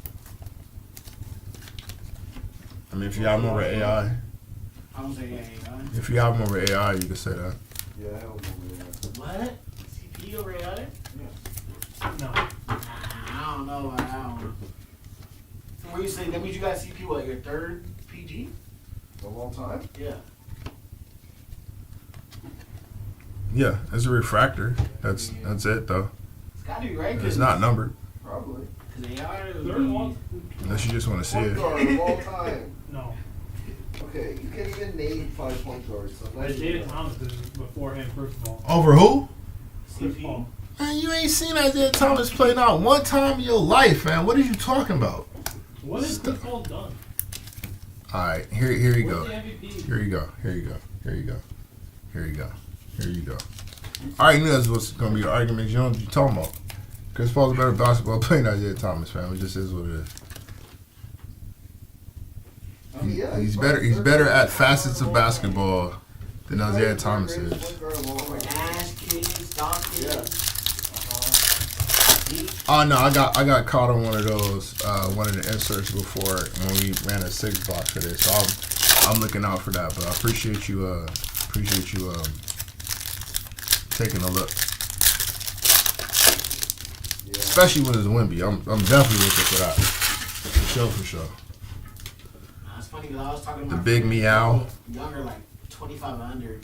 I mean, if you have him over AI. I don't say yeah. If you have him over AI, you can say that. Yeah, I don't know. What? CP over AI? No. I don't know. So what you saying? That means you got CP what? Your third PG? Of all time? Yeah. Yeah, it's a refractor. That's it though. It's gotta be right. It's not numbered. Probably. Because AI is Third one? Unless you just want to see Point it. guard of all time. No. Okay, you can't even name 5 point guards. So let's Isaiah Thomas is before him, first of all. Over who? Chris CP. Paul. Man, you ain't seen Isaiah Thomas play not one time in your life, man. What are you talking about? What has Chris Paul done? All right, here you Where's go. the MVP? Here you go. Here you go. Here you go. Here you go. Here you go. I already knew that's what's going to be your argument. You know what you're talking about. Chris Paul's a better basketball player than Isaiah Thomas, fam. It just is what it is. I mean, yeah, He's probably better. He's third better guy. at facets of basketball than He's Isaiah probably the Thomas greatest is. point guard of all time. Nash, King, Stockton. Yeah. Oh no, I got caught on one of those, one of the inserts before when we ran a 6 box for this. So I'm looking out for that. But I appreciate you taking a look, Yeah. especially when it's Wemby. I'm definitely looking for that. For sure. It's funny because I was talking to The my big friends meow. Younger, like 25 and under.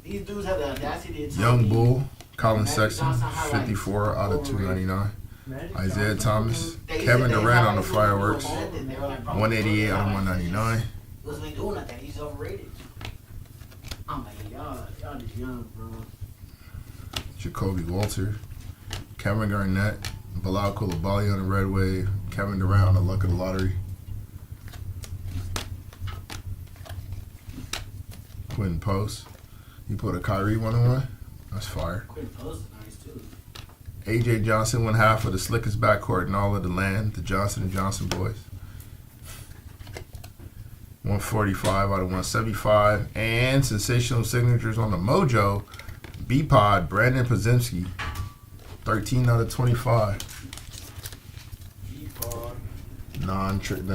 These dudes have the audacity to tell Young me Bull, Colin Magic Sexton, Johnson highlights 54 out of 299. Magic Isaiah Johnson. Thomas, they said Kevin they Durant on the highlights fireworks, were good, and they were like, bro, 188 out of 199. He wasn't doing nothing. He's overrated. I'm like, y'all just young, bro. Jacoby Walter, Kevin Garnett, Bilal Coulibaly on the Red Wave, Kevin Durant on the Luck of the Lottery. Quentin Post. You put a Kyrie 1-on-1. That's fire. Quick post is nice too. AJ Johnson, 1/2 of the slickest backcourt in all of the land, the Johnson & Johnson boys. 145 out of 175. And sensational signatures on the Mojo. B-Pod, Brandon Podziemski. 13 out of 25. The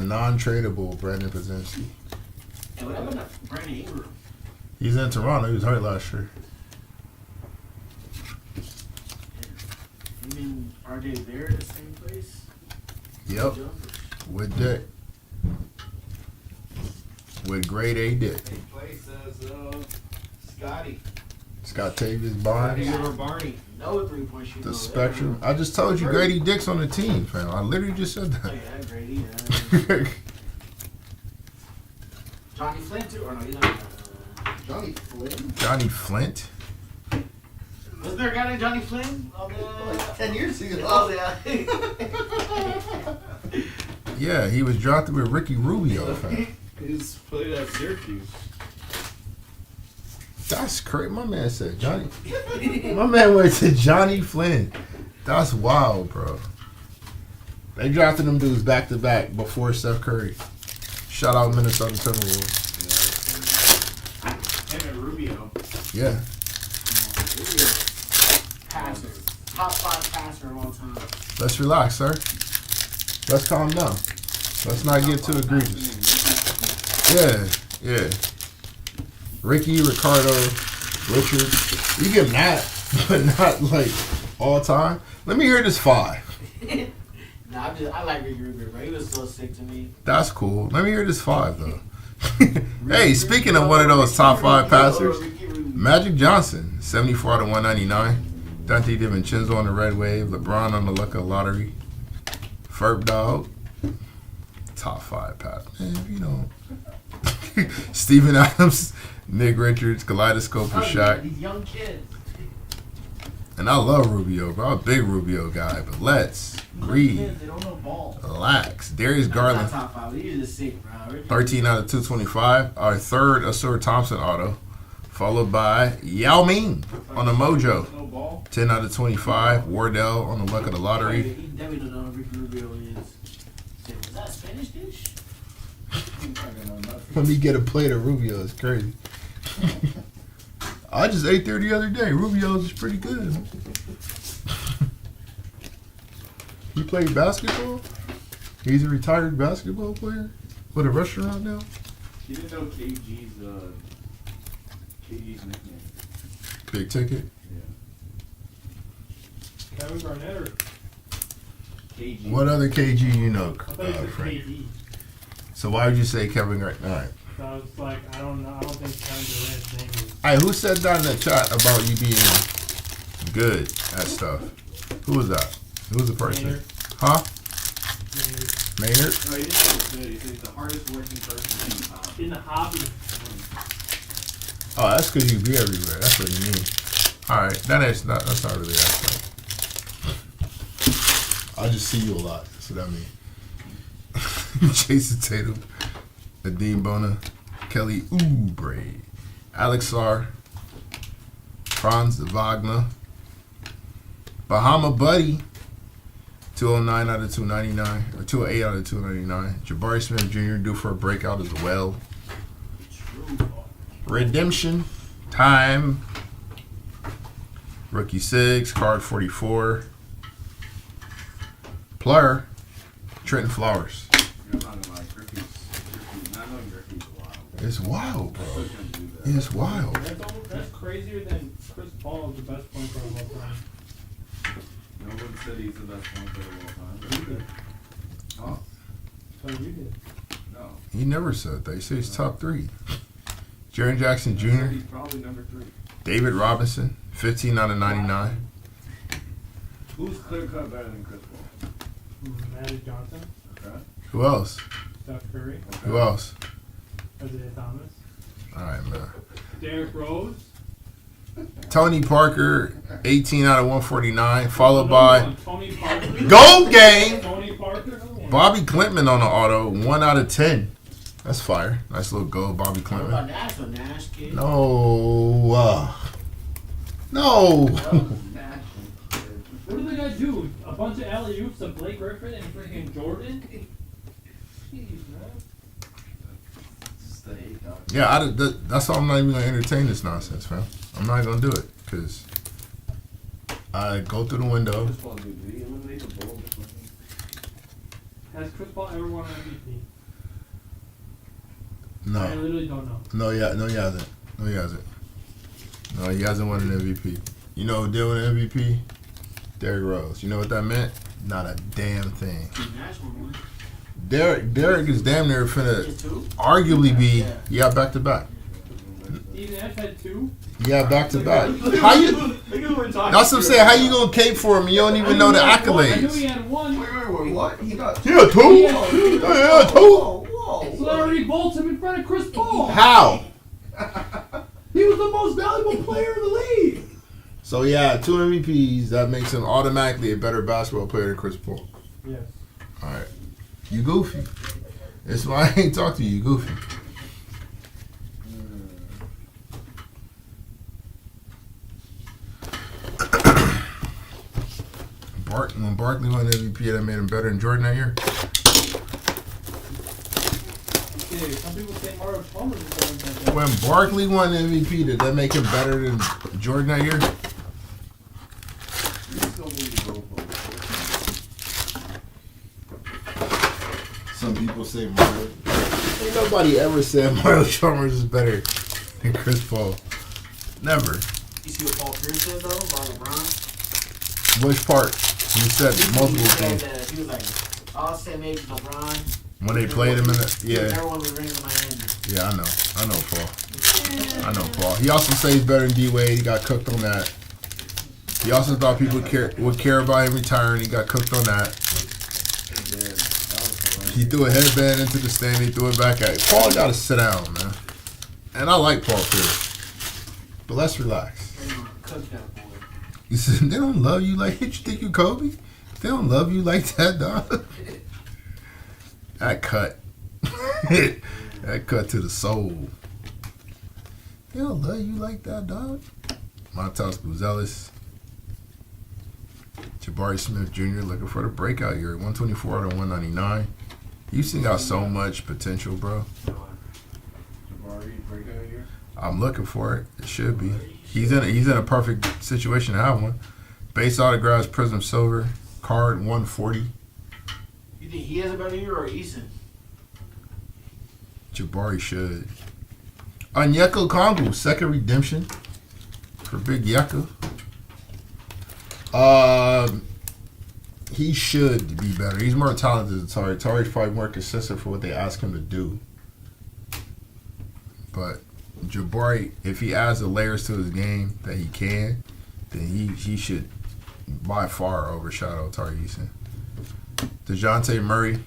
non-tradable Brandon Podziemski. And what happened to Brandon Ingram? He's in Toronto. He was hurt last year. Him and RJ there at the same place? Yep. With Dick. With grade A Dick. Same place as Scotty. Scott Tavius Barnes. Scotty or Barney. No 3-point shooting. The over Spectrum. I just told you Grady Dick's on the team, fam. I literally just said there. Oh that. yeah, Grady. Johnny Flint too? Or no, he's not. Johnny Flynn? Johnny Flint. Wasn't there a guy named Johnny Flynn? Like 10 years ago. Oh yeah. Yeah, he was drafted with Ricky Rubio, fam. He's played at Syracuse. That's crazy. My man said Johnny. My man went to Johnny Flynn. That's wild, bro. They drafted them dudes back to back before Steph Curry. Shout out Minnesota Timberwolves. Him and Rubio. Yeah. Passer. Top 5 passer of all time. Let's relax, sir. Let's calm down. Let's not get too egregious. Yeah. Ricky, Ricardo, Richard. You give him that, but not like all time. Let me hear this 5. Nah, I like Ricky Rubio, bro. He was so sick to me. That's cool. Let me hear this 5 though. Hey, speaking of one of those top 5 passers, Magic Johnson, 74 out of 199. Dante DiVincenzo on the red wave. LeBron on the luck of lottery. Ferb Dog. Top 5 pass. Man, you know. Steven Adams, Nick Richards, Kaleidoscope for Shaq. These young kids. And I love Rubio, bro. I'm a big Rubio guy, but let's read. They don't know ball. Relax. Darius Garland, Top 5. He's just sick, bro. 13 out of 225. Our third Asur Thompson auto, followed by Yao Ming on the Mojo. 10 out of 25. Wardell on the luck of the lottery. He definitely don't know who Ricky Rubio is. Was that Spanish dish? Let me get a plate of Rubio. It's crazy. I just ate there the other day. Rubio's is pretty good. He played basketball? He's a retired basketball player with a restaurant now? You didn't know KG's nickname. Big ticket? Kevin Garnett or KG. What other KG you know, I thought it was Frank? KD. So why would you say Kevin Garnett? All right. So I was like, I don't know. I don't think Kevin Durant's name is. All right, who said that in the chat about you being good at stuff? Who was that? Who was the person? Maynard. Huh? Maynard. Maynard? No, he didn't say it's good. He said he's the hardest working person in the house. In the hobby. Oh, that's because you be everywhere. That's what you mean. All right, that's not really that thing. I just see you a lot. That's what I mean. Jason Tatum, Nadeem Bona, Kelly Oubre, Alex Sarr, Franz Wagner, Bahama Buddy, 209 out of 299, or 208 out of 299. Jabari Smith Jr. due for a breakout as well. Redemption time. Rookie 6, card 44. Player, Trenton Flowers. I'm not gonna lie, Griffey's not knowing Griffey's wild. It's wild, I bro. still can't do that. It's wild. That's crazier than Chris Paul is the best point guard of all time. No one said he's the best point player of all time. You did. Huh? So you did. No. He never said that. He said he's top 3. Jaren Jackson I said Jr., he's probably number 3. David Robinson, 15 out of 99. Who's clear cut better than Chris Paul? Magic Johnson, Okay. Who else? Steph Curry, Who else? Isaiah Thomas, All right, man. Derrick Rose. Tony Parker, 18 out of 149, followed by Tony Parker. Gold Game. Tony Parker. Another one. Bobby Clintman on the auto, 1 out of 10. That's fire. Nice little gold, Bobby What about Clintman. Nash? A Nash kid? No. No. What did the guy do? A bunch of alley-oops of Blake Griffin and freaking Jordan? Jeez, man. Just the hate dog. Yeah, that's why I'm not even going to entertain this nonsense, fam. I'm not going to do it because I go through the window. Chris Paul, dude, did he eliminate the bull? Has Chris Paul ever won an MVP? I No. literally don't know. No, he hasn't. No, he hasn't won an MVP. You know who did win an MVP? Derrick Rose. You know what that meant? Not a damn thing. Nash won one. Derrick is damn near finna Just 2? arguably be back to back. Steve Nash had 2. Yeah, back to back. How you? That's what I'm saying. How you gonna cape for him? You don't even know the I knew he accolades. had 1. Wait, what? He got Yeah, 2. Yeah, 2. Whoa. So that already bolts him in front of Chris Paul. How? He was the most valuable player in the league. So yeah, 2 MVPs. That makes him automatically a better basketball player than Chris Paul. Yes. All right, you goofy. That's why I ain't talk to you. You goofy. When Barkley won MVP, that made him better than Jordan that year. Okay, some people say Mario Chalmers is better than that. When Barkley won MVP, did that make him better than Jordan that year? say Mario. Ain't nobody ever said Mario Chalmers is better than Chris Paul. Never. You see what Paul Pierce said though about LeBron? Which part? You said multiple He said things. that he was like, I'll say maybe LeBron. When they played him in the Everyone was ringing Miami. yeah, I know Paul. I know Paul. He also said he's better than D Wade. He got cooked on that. He also thought people would care about him retiring. He got cooked on that. He threw a headband into the stand. He threw it back at him. Paul got to sit down, man. And I like Paul Pierce, but let's relax. Cook that boy. He said they don't love you like you think you Kobe. They don't love you like that, dog. That cut. That cut to the soul. They don't love you like that, dog. Montas Buzelis. Jabari Smith Jr. looking for the breakout year. 124 out of 199. Houston got so much potential, bro. Breakout year. I'm looking for it. It should be. He's in a perfect situation to have one. Base autographs, Prizm Silver. Card 140. You think he has a better year or Eason? Jabari should. Onyeka Okongwu, second redemption for Big Yeka. He should be better. He's more talented than Tari. Tari's probably more consistent for what they ask him to do. But Jabari, if he adds the layers to his game that he can, then he should by far overshadow Tari Eason. DeJounte Murray,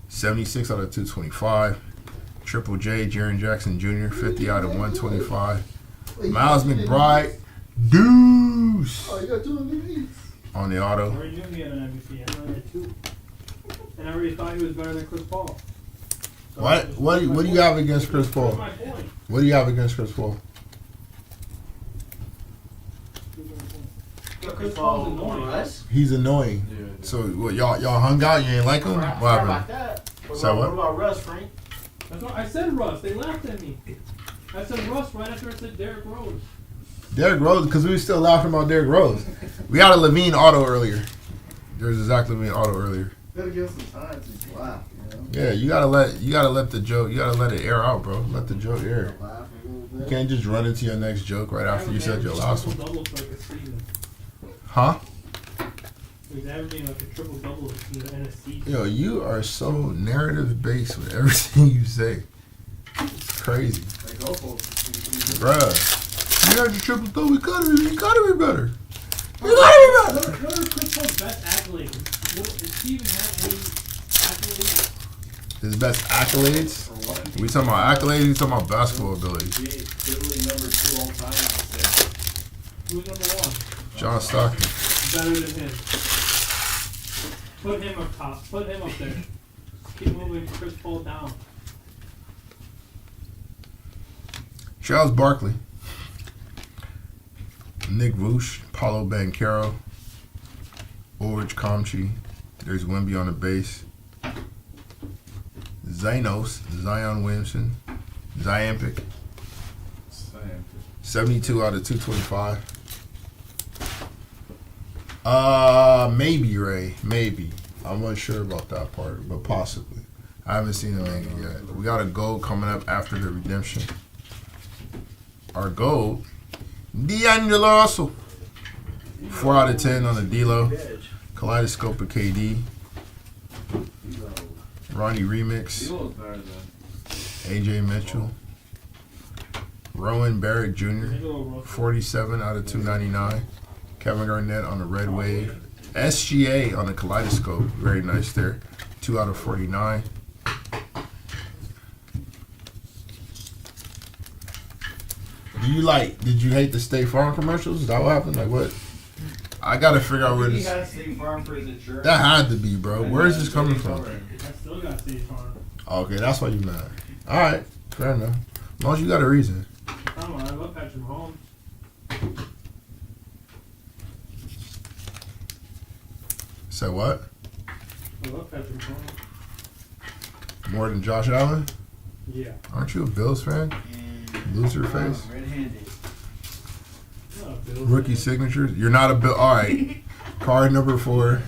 76 out of 225. Triple J, Jaren Jackson Jr., 50 out of 125. Miles McBride, deuce Oh, you got 2 MVPs. on the I auto. already knew he had an MVP. I already had 2. And I already thought he was better than Chris Paul. So What do you have against Chris That's Paul? my point. What do you have against Chris Paul? Chris Paul's annoying. Us? He's annoying. Yeah. So what, y'all hung out? You ain't like him? I What forgot about happened? that. So what? What about Russ, Frank? That's what I said. Russ. They laughed at me. I said Russ right after I said Derrick Rose. Derrick Rose, because we were still laughing about Derrick Rose. We had a Levine auto earlier. There was a Zach Levine auto earlier. Gotta give some time to laugh, you know? Yeah, you gotta let the joke, you gotta let it air out, bro. Let the joke air. Laugh a little You bit. can't just run into your next joke right after you said your last one. Double for like a season. Huh? He was averaging like a triple double in a season. Yo, you are so narrative based with everything you say. It's crazy. Like, go for it. Bruh. You had your triple double, you gotta be better. You gotta be better. What are Chris Paul's best accolades? Does he even have any accolades? His best accolades? We talking about accolades, we talking about basketball ability. Literally number 2 all time. Who's number 1? John Stockton. Better than him. Put him up top. Put him up there. Keep moving Chris Paul down. Charles Barkley. Nick Vooch, Paulo Banchero, Ulrich Comchi. There's Wemby on the base. Zanos, Zion Williamson, Ziampic, 72 out of 225. Maybe Ray, maybe. I'm not sure about that part, but possibly. I haven't seen him make it yet. We got a gold coming up after the redemption. Our gold, D'Angelo Russell, 4 out of 10 on the D-Lo. Kaleidoscope of KD. Ronnie Remix. AJ Mitchell. Rowan Barrett Jr. 47 out of 299. Kevin Garnett on the Red Wave. SGA on the Kaleidoscope. Very nice there. 2 out of 49. Did you hate the State Farm commercials? Is that what happened? Like what? I gotta figure out where He this. got State Farm for his insurance. That had to be, bro. Where is this coming from? I still got State Farm. Okay, that's why you mad. All right, fair enough. As long as you got a reason. Come on, I love Patrick Mahomes. Say what? I love Patrick Mahomes. More than Josh Allen? Yeah. Aren't you a Bills fan? Loser face. Red-handed. Not a Bills Rookie fan. signatures. You're not a Bill. All right. Card number 4.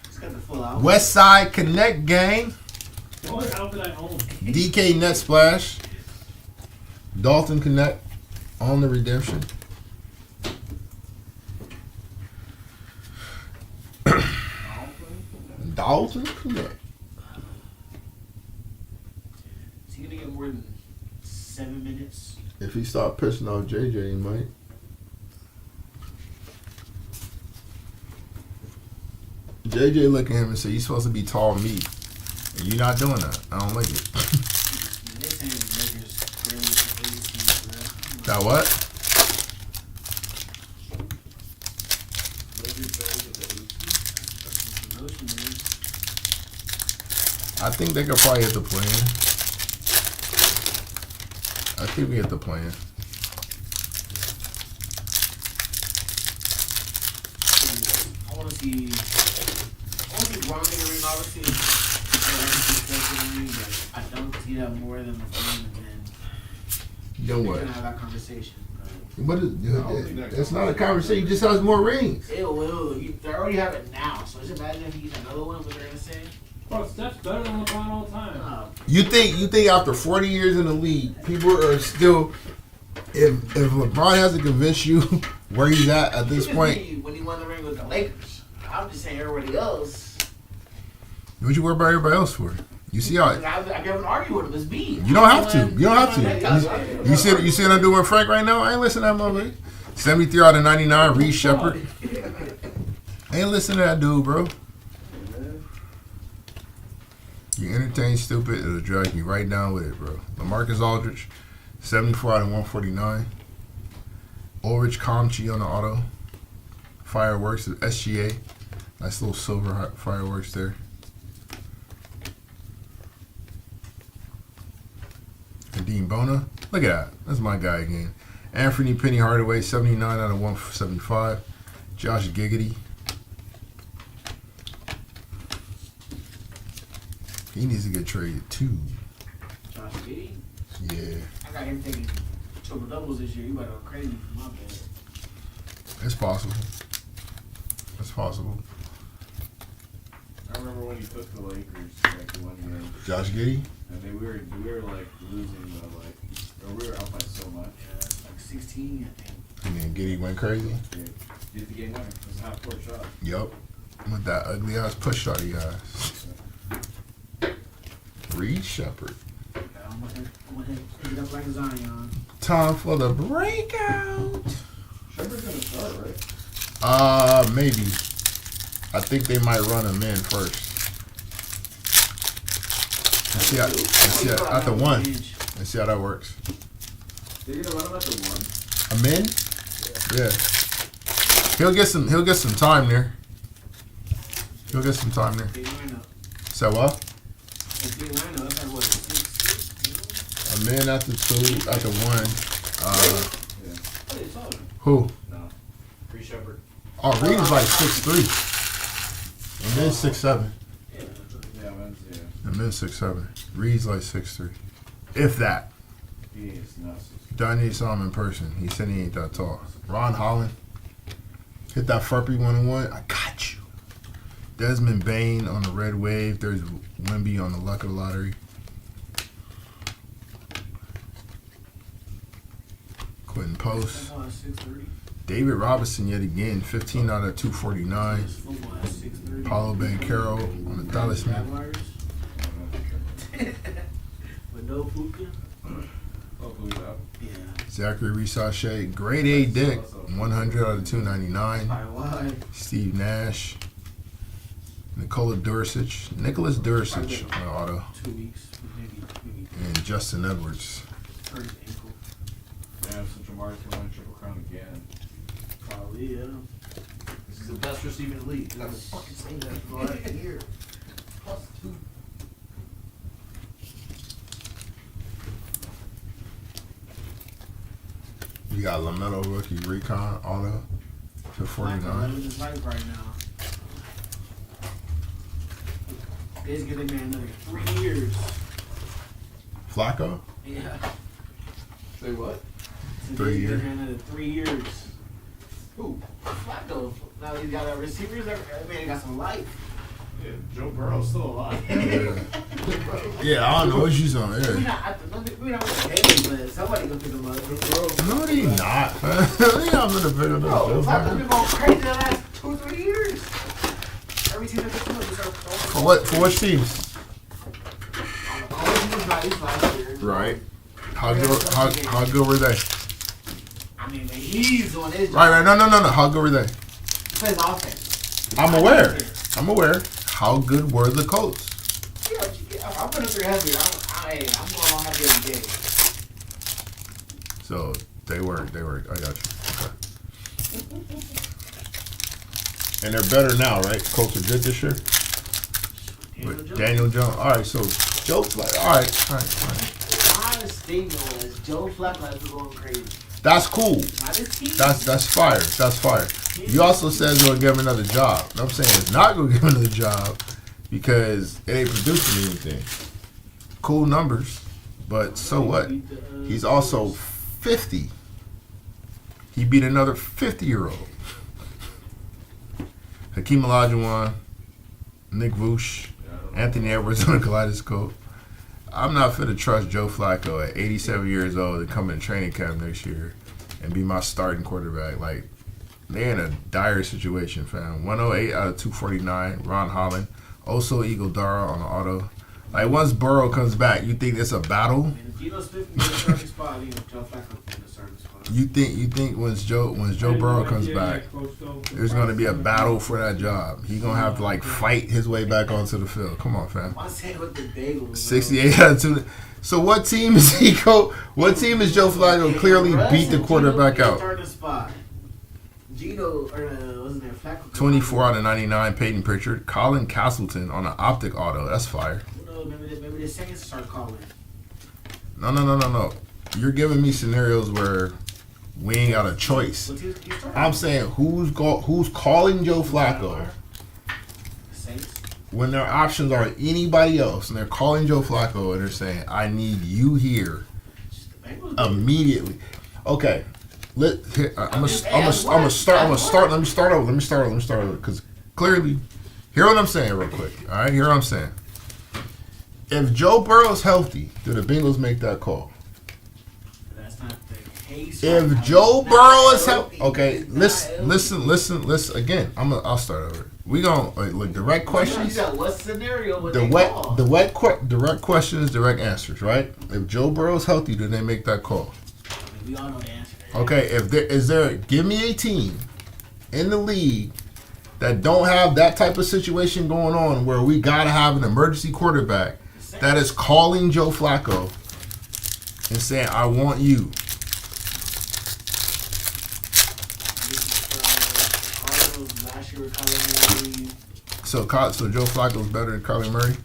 It's got the full out. West Side Connect gang. What outfit I own? DK Net Splash. Dalton Connect on the redemption. Dalton Connect. Is he gonna get more than 7 minutes? If he start pissing off JJ, he might. JJ look at him and say, "You supposed to be tall meat, and you're not doing that. I don't like it." That what? I think they could probably hit the plan. I think we hit the plan. I want to see Ron in the ring, obviously. But I don't see that more than the phone, and then Then we're what? gonna have that conversation. What is? It's not a conversation. He just has more rings. It will. They already have it now, so just imagine if he gets another one. What they're gonna say? Bro, Steph's better than LeBron all the time. You think after 40 years in the league, people are still? If LeBron has to convince you where he's at this point, When he won the ring with the Lakers, I'm just saying everybody else. what you worry about everybody else for? You see how I can't argue with him. It's B. you don't have to. You don't have to. You see what I'm doing with Frank right now? I ain't listening to that motherfucker. 73 out of 99, Reed Shepard. I ain't listening to that dude, bro. You entertain stupid, it'll drag you right down with it, bro. LaMarcus Aldridge, 74 out of 149. Ulrich Comchi on the auto. Fireworks, SGA. Nice little silver fireworks there. Dean Bona. Look at that. That's my guy again. Anthony Penny Hardaway, 79 out of 175. Josh Giggity. He needs to get traded too. Josh Giddey? Yeah. I got him taking triple doubles this year. You better go crazy for my bad. It's possible. It's possible. I remember when he took the Lakers like 1 year, Josh Giddey? and we were like losing, or we were up by so much. Yeah, like 16, I think. And then Giddey went crazy? Yeah. Did the game winner? It was a half court shot. Yup. With that ugly ass push shot he has. Reed Shepard. I'm gonna pick it up like a Zion. Time for the breakout. Shepard's gonna start, right? Maybe. I think they might run him in first. Let's see how, at the one. Let's see how that works. They're gonna run him at the 1. I'm in? Yeah. He'll get some time there. He'll get some time there. Big lineup. So what? It's big lineup. That's like what, 6? I'm in at the 2, at the 1. Yeah. Oh, it's all. Who? No. Free Shepard. Oh, Reed is like 6'3". And then 6'7". Yeah. Yeah, man's, yeah. And then 6'7". Reed's like 6'3". If that. He is nuts. Donnie saw him in person. He said he ain't that tall. Ron Holland. Hit that Furpy 1-on-1. I got you. Desmond Bain on the Red Wave. There's Wemby on the Luck of the Lottery. Quentin Post. Football at 6:30. David Robinson yet again. 15 out of 249. Football at 6:30. Paulo Banchero on the Talisman. Jaguars. With no Puka. Hopefully that. Yeah. Zachary Risachet. Grade A Dick. 100 out of 299. Why? Steve Nash. Nicholas Dursic on the auto. 2 weeks. Maybe. And Justin Edwards. Hurt his ankle. Damn, Central Mark can win Triple Crown again. Probably, yeah. This is the best receiver in the league. I was fucking saying that right here. +2. You got LaMelo rookie recon auto to 49. Living his life right now. They just give that man another 3 years. Flacco? Yeah. Say what? 3 years. Another 3 years. Who? Flacco. Now he's got receivers. That man got some life. Yeah, Joe Burrow's still alive. Yeah. Yeah, I don't know what she's on. We Yeah. not with the game, but somebody gonna pick him up. No, they not. They not gonna pick it Bro, up. Flacco's been going crazy the last 2-3 years. Every team that picks him up, they start throwing. For what teams? He was nice last year. Right. How good were they? I mean, he's doing his job. Right. No. How good were they? He plays offense. I'm aware. How good were the Colts? Yeah, I'm putting 300. I'm going on happy every day. So they were. I got you. Okay. And they're better now, right? Colts are good this year. With Daniel Jones. All right. So Joe Flacco. All right. My statement was Joe Flacco is going crazy. That's cool. Not his team. That's fire. That's fire. You also said it's gonna give him another job. I'm saying it's not gonna give him another job because it ain't producing anything. Cool numbers, but so what? He's also 50. He beat another 50-year-old. Hakeem Olajuwon, Nick Vooch, Anthony Edwards on the kaleidoscope. I'm not fit to trust Joe Flacco at 87 years old to come in training camp next year and be my starting quarterback. Like, they're in a dire situation, fam. 108 out of 249, Ron Holland. Also Eagle Dara on the auto. Like, once Burrow comes back, you think it's a battle? I mean, if Geno Smith can get a starting spot, I mean, Joe Flacco can get a starting spot. You think once Joe Burrow comes back, there's gonna be a battle for that job. He's gonna have to like fight his way back onto the field. Come on, fam. I'm saying with the Bengals. 68 out of 2. So what team is he go? What team is Joe Flacco clearly beat the quarterback out? Starting spot. Geno or wasn't there Flacco? 24 out of 99. Peyton Pritchard, Colin Castleton on an optic auto. That's fire. Maybe the seconds start calling. No. You're giving me scenarios where we ain't got a choice. I'm saying who's calling Joe Flacco when their options are anybody else, and they're calling Joe Flacco and they're saying, "I need you here immediately." Okay, I'm gonna start. Let me start over because clearly, hear what I'm saying real quick. All right, hear what I'm saying. If Joe Burrow's healthy, do the Bengals make that call? That's not the case. If Joe Burrow is healthy, okay, listen again. I'll start over. We gonna look direct questions. You got what scenario? Direct questions, direct answers. Right? If Joe Burrow's healthy, do they make that call? I mean, we all know the answer. Okay, give me a team in the league that don't have that type of situation going on where we gotta have an emergency quarterback that is calling Joe Flacco and saying, "I want you." So Joe Flacco's better than Kyler Murray?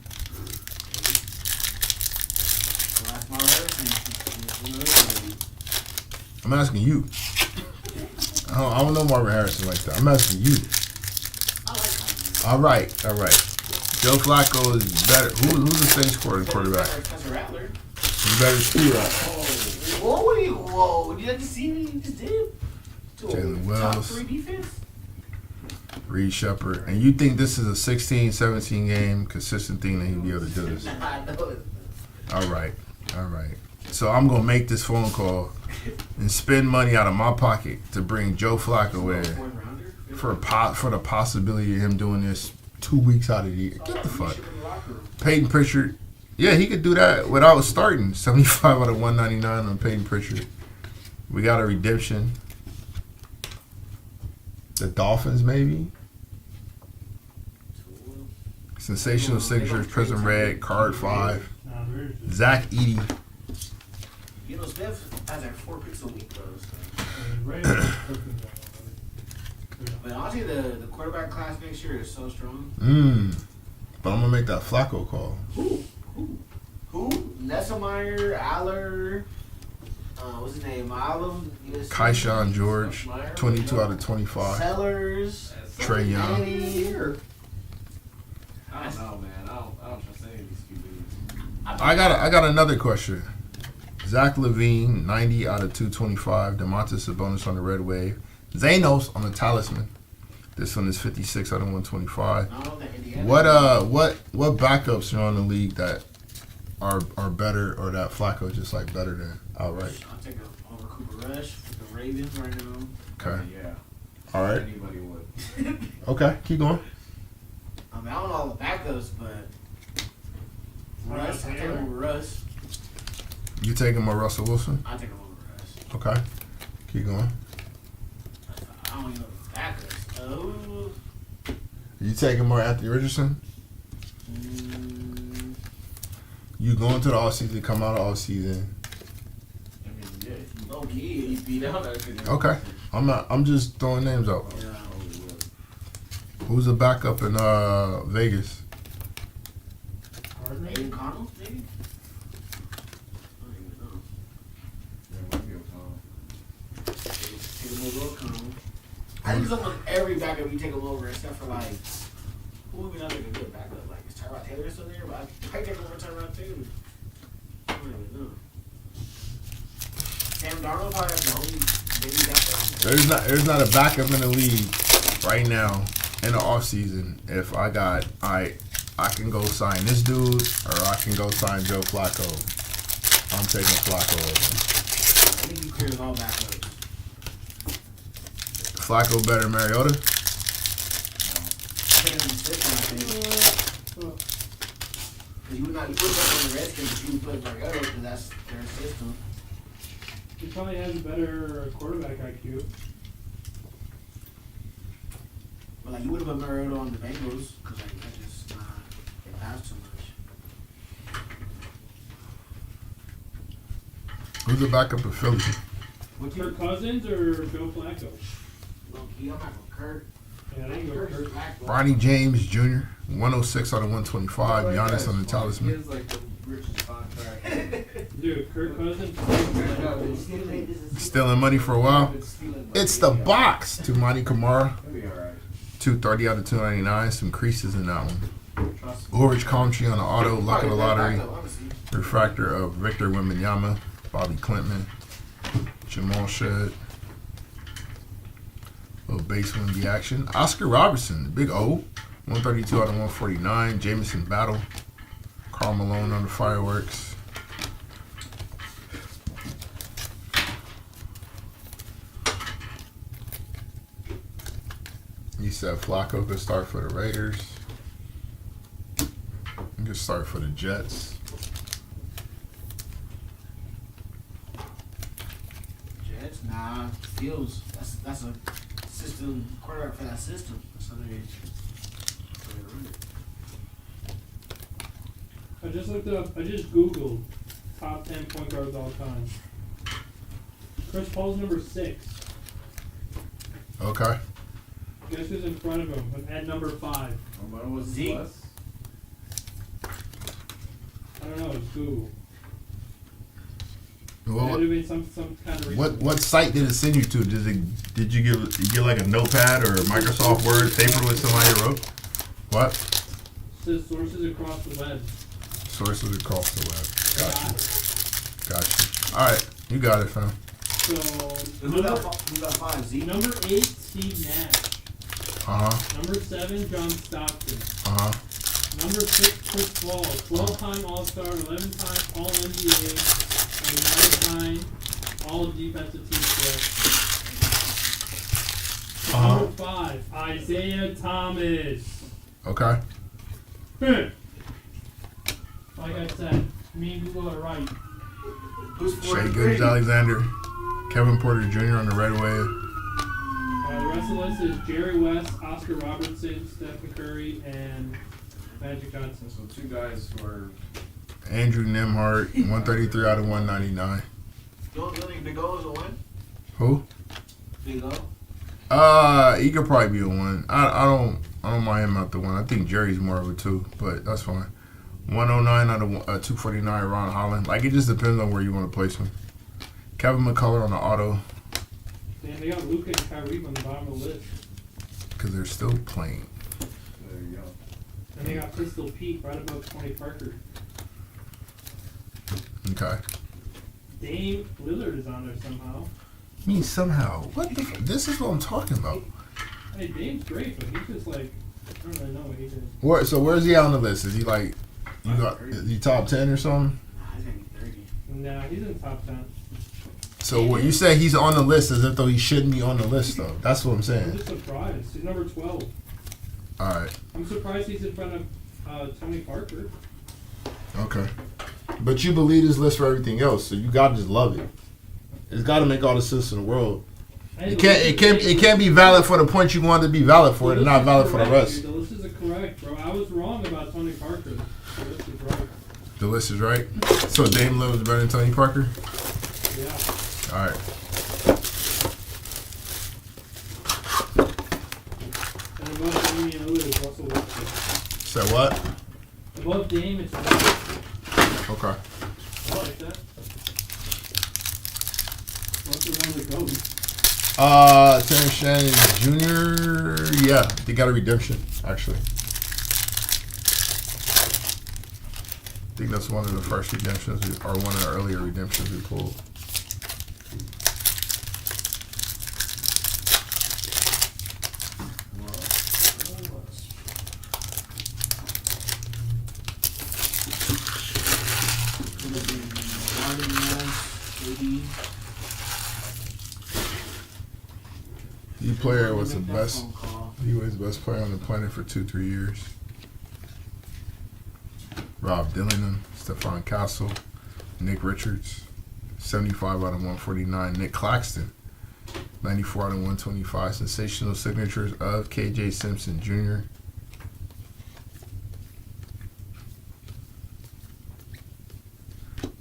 I'm asking you. I don't know Marvin Harrison like that. I'm asking you. All right. Joe Flacco is better. Who's the Saints quarterback? He's better than Steve. Whoa! Did you just see me? You just did. Jalen Top Wells. 3 defense. Reed Shepard. And you think this is a 16, 17 game consistent thing that he'll be able to do this? I know it. All right. So I'm going to make this phone call and spend money out of my pocket to bring Joe Flacco in for the possibility of him doing this 2 weeks out of the year. Get the fuck. Peyton Pritchard. Yeah, he could do that without starting. 75 out of 199 on Peyton Pritchard. We got a redemption. The Dolphins, maybe. Sensational signatures, Prism Red, Card 5. Zach Edey. You know, Smith has like 4 picks a week, bro. But honestly, the quarterback class next year is so strong. But I'm going to make that Flacco call. Who? Nesselmeyer, Aller, what's his name? Allen, Keyshawn George, 22 out of 25. Sellers, Trey Young. I don't know, man. I don't trust any of these QBs. I got another question. Zach Levine, 90 out of 225. DeMontis Sabonis on the Red Wave. Zanos on the Talisman. This one is 56 out of 125. What backups are on the league that are better, or that Flacco just like better than outright? I'll take a over Cooper Rush with the Ravens right now. Okay. Yeah. All right. Anybody would. Okay. Keep going. I mean, I don't know all the backups, but Russ, I take him over Russ. You taking more Russell Wilson? I take him over Russ. Okay. Keep going. I don't even know the backups. Oh. You taking more Anthony Richardson? Mm, You going to the offseason, come out of offseason. I mean, yeah. low key, he beat out. Okay. I'm just throwing names out. Yeah. Who's the backup in Vegas? Aiden Connell, maybe? I don't even know. Yeah, might be O'Connell. Take him over O'Connell. I think almost every backup you take him over except for like, who would be not like a good backup? Like, is Tyrod Taylor still there? But I might take him over Tyrod Taylor. I don't even know. Sam Darnold probably has the only baby backup. There's not a backup in the league right now in the offseason. If I can go sign this dude, or I can go sign Joe Flacco. I'm taking Flacco over. I think he clears all backups. Flacco better than Mariota? I think you would put that on the Redskins, but you would put Mariota because that's their system. He probably has a better quarterback IQ. But like you would have put Mariota on the Bengals because like that just they pass too much. Who's the backup in Philly? Kirk Cousins or Joe Flacco? Low key, I'm not going Kurt. Yeah, I think go Kurt's Kirk. Flacco. Ronnie James Jr. 106 out of 125. Giannis on the talisman. He has like the richest contract. Dude, Kirk Cousins. Stealing money for a while. It's the box to Monty Kamara. He'll be alright. 230 out of 299. Some creases in that one. Trust me. Ulrich Comtree on the auto. Luck of the lottery. Backup, honestly. Refractor of Victor Wembanyama. Bobby Clinton. Jamal Shedd. Little base one the action. Oscar Robertson, big O. 132 out of 149. Jamison Battle. Karl Malone on the fireworks. You said Flacco could start for the Raiders. You could start for the Jets. Jets, nah. Fields, that's a system quarterback for that system. That's how they run it. I just looked up. I just Googled top 10 point guards all time. Chris Paul's number 6. Okay. Guess who's in front of him at number 5? What was Zeke. less? I don't know. It's Google. Well, Had to be some kind of what site did it send you to? Did you get like a notepad or Microsoft Word paper with somebody wrote? What? Says sources across the web. Sources across the web. Gotcha. All right, you got it, fam. So Who got five? Zeke? number 8, Steve Nash. Number 7, John Stockton. Number 6, Chris Paul. 12-time All-Star, 11-time All-NBA, and 9-time All-Defensive Team Select. Number 5, Isaiah Thomas. Okay. Like I said, me and Google are right. Who's Shea 43? Gilgeous Alexander, Kevin Porter Jr. on the red wave. The rest of the list is Jerry West, Oscar Robertson, Stephen Curry, and Magic Johnson. So two guys who are Andrew Nemhart, 133 out of 199. You don't think Big O is a win? Who? Big O? He could probably be a 1. I don't mind him out the 1. I think Jerry's more of a 2, but that's fine. 109 out of 249, Ron Holland. Like, it just depends on where you want to place him. Kevin McCullough on the auto, Man, they got Luka and Kyrie on the bottom of the list. because they're still playing. there you go. And they got Pistol Pete right above Tony Parker. Okay. Dame Lillard is on there somehow. I mean, somehow. What the this is what I'm talking about. Hey, Dame's great, but he's just like, I don't really know what he did. So where's he on the list? Is he like You got you top 10 or something? He's gonna be 30. Nah, he's in top 10. So what you say he's on the list as if though he shouldn't be on the list though. That's what I'm I'm saying. just surprised. He's number 12. All right. I'm surprised he's in front of Tony Parker. Okay. But you believe this list for everything else, so you gotta just love it. It's gotta make all the sense in the world. Hey, It can't be valid for the point you want it to be valid for it and not valid for the rest. The list is correct, bro. I was wrong about Tony Parker. The list is right. The list is right. So Dame Lillard is better than Tony Parker? Yeah. All right. And above Damian Lillard is Russell Westbrook. So what? Above Dame, it's Russell. Okay. I like that. Russell one of the GOATs. Terrence Shannon Jr. Yeah, they got a redemption, actually. I think that's one of the first redemptions, or one of the earlier redemptions we pulled. D-Player was the best. He was the best player on the planet for 2-3 years. Rob Dillingham, Stephon Castle, Nick Richards, 75 out of 149. Nick Claxton, 94 out of 125. Sensational signatures of KJ Simpson Jr.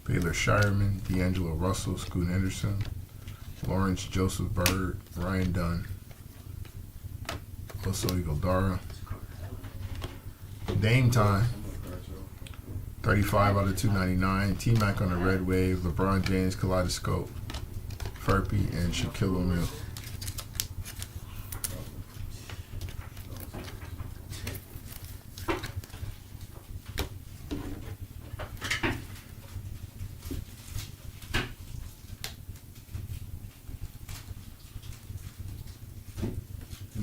Baylor Shireman, D'Angelo Russell, Scoot Henderson, Lawrence Joseph Bird, Ryan Dunn, Oso Iguodala. Dame time, 35 out of 299. T-Mac on the Red Wave, LeBron James Kaleidoscope, Furpy, and Shaquille O'Neal.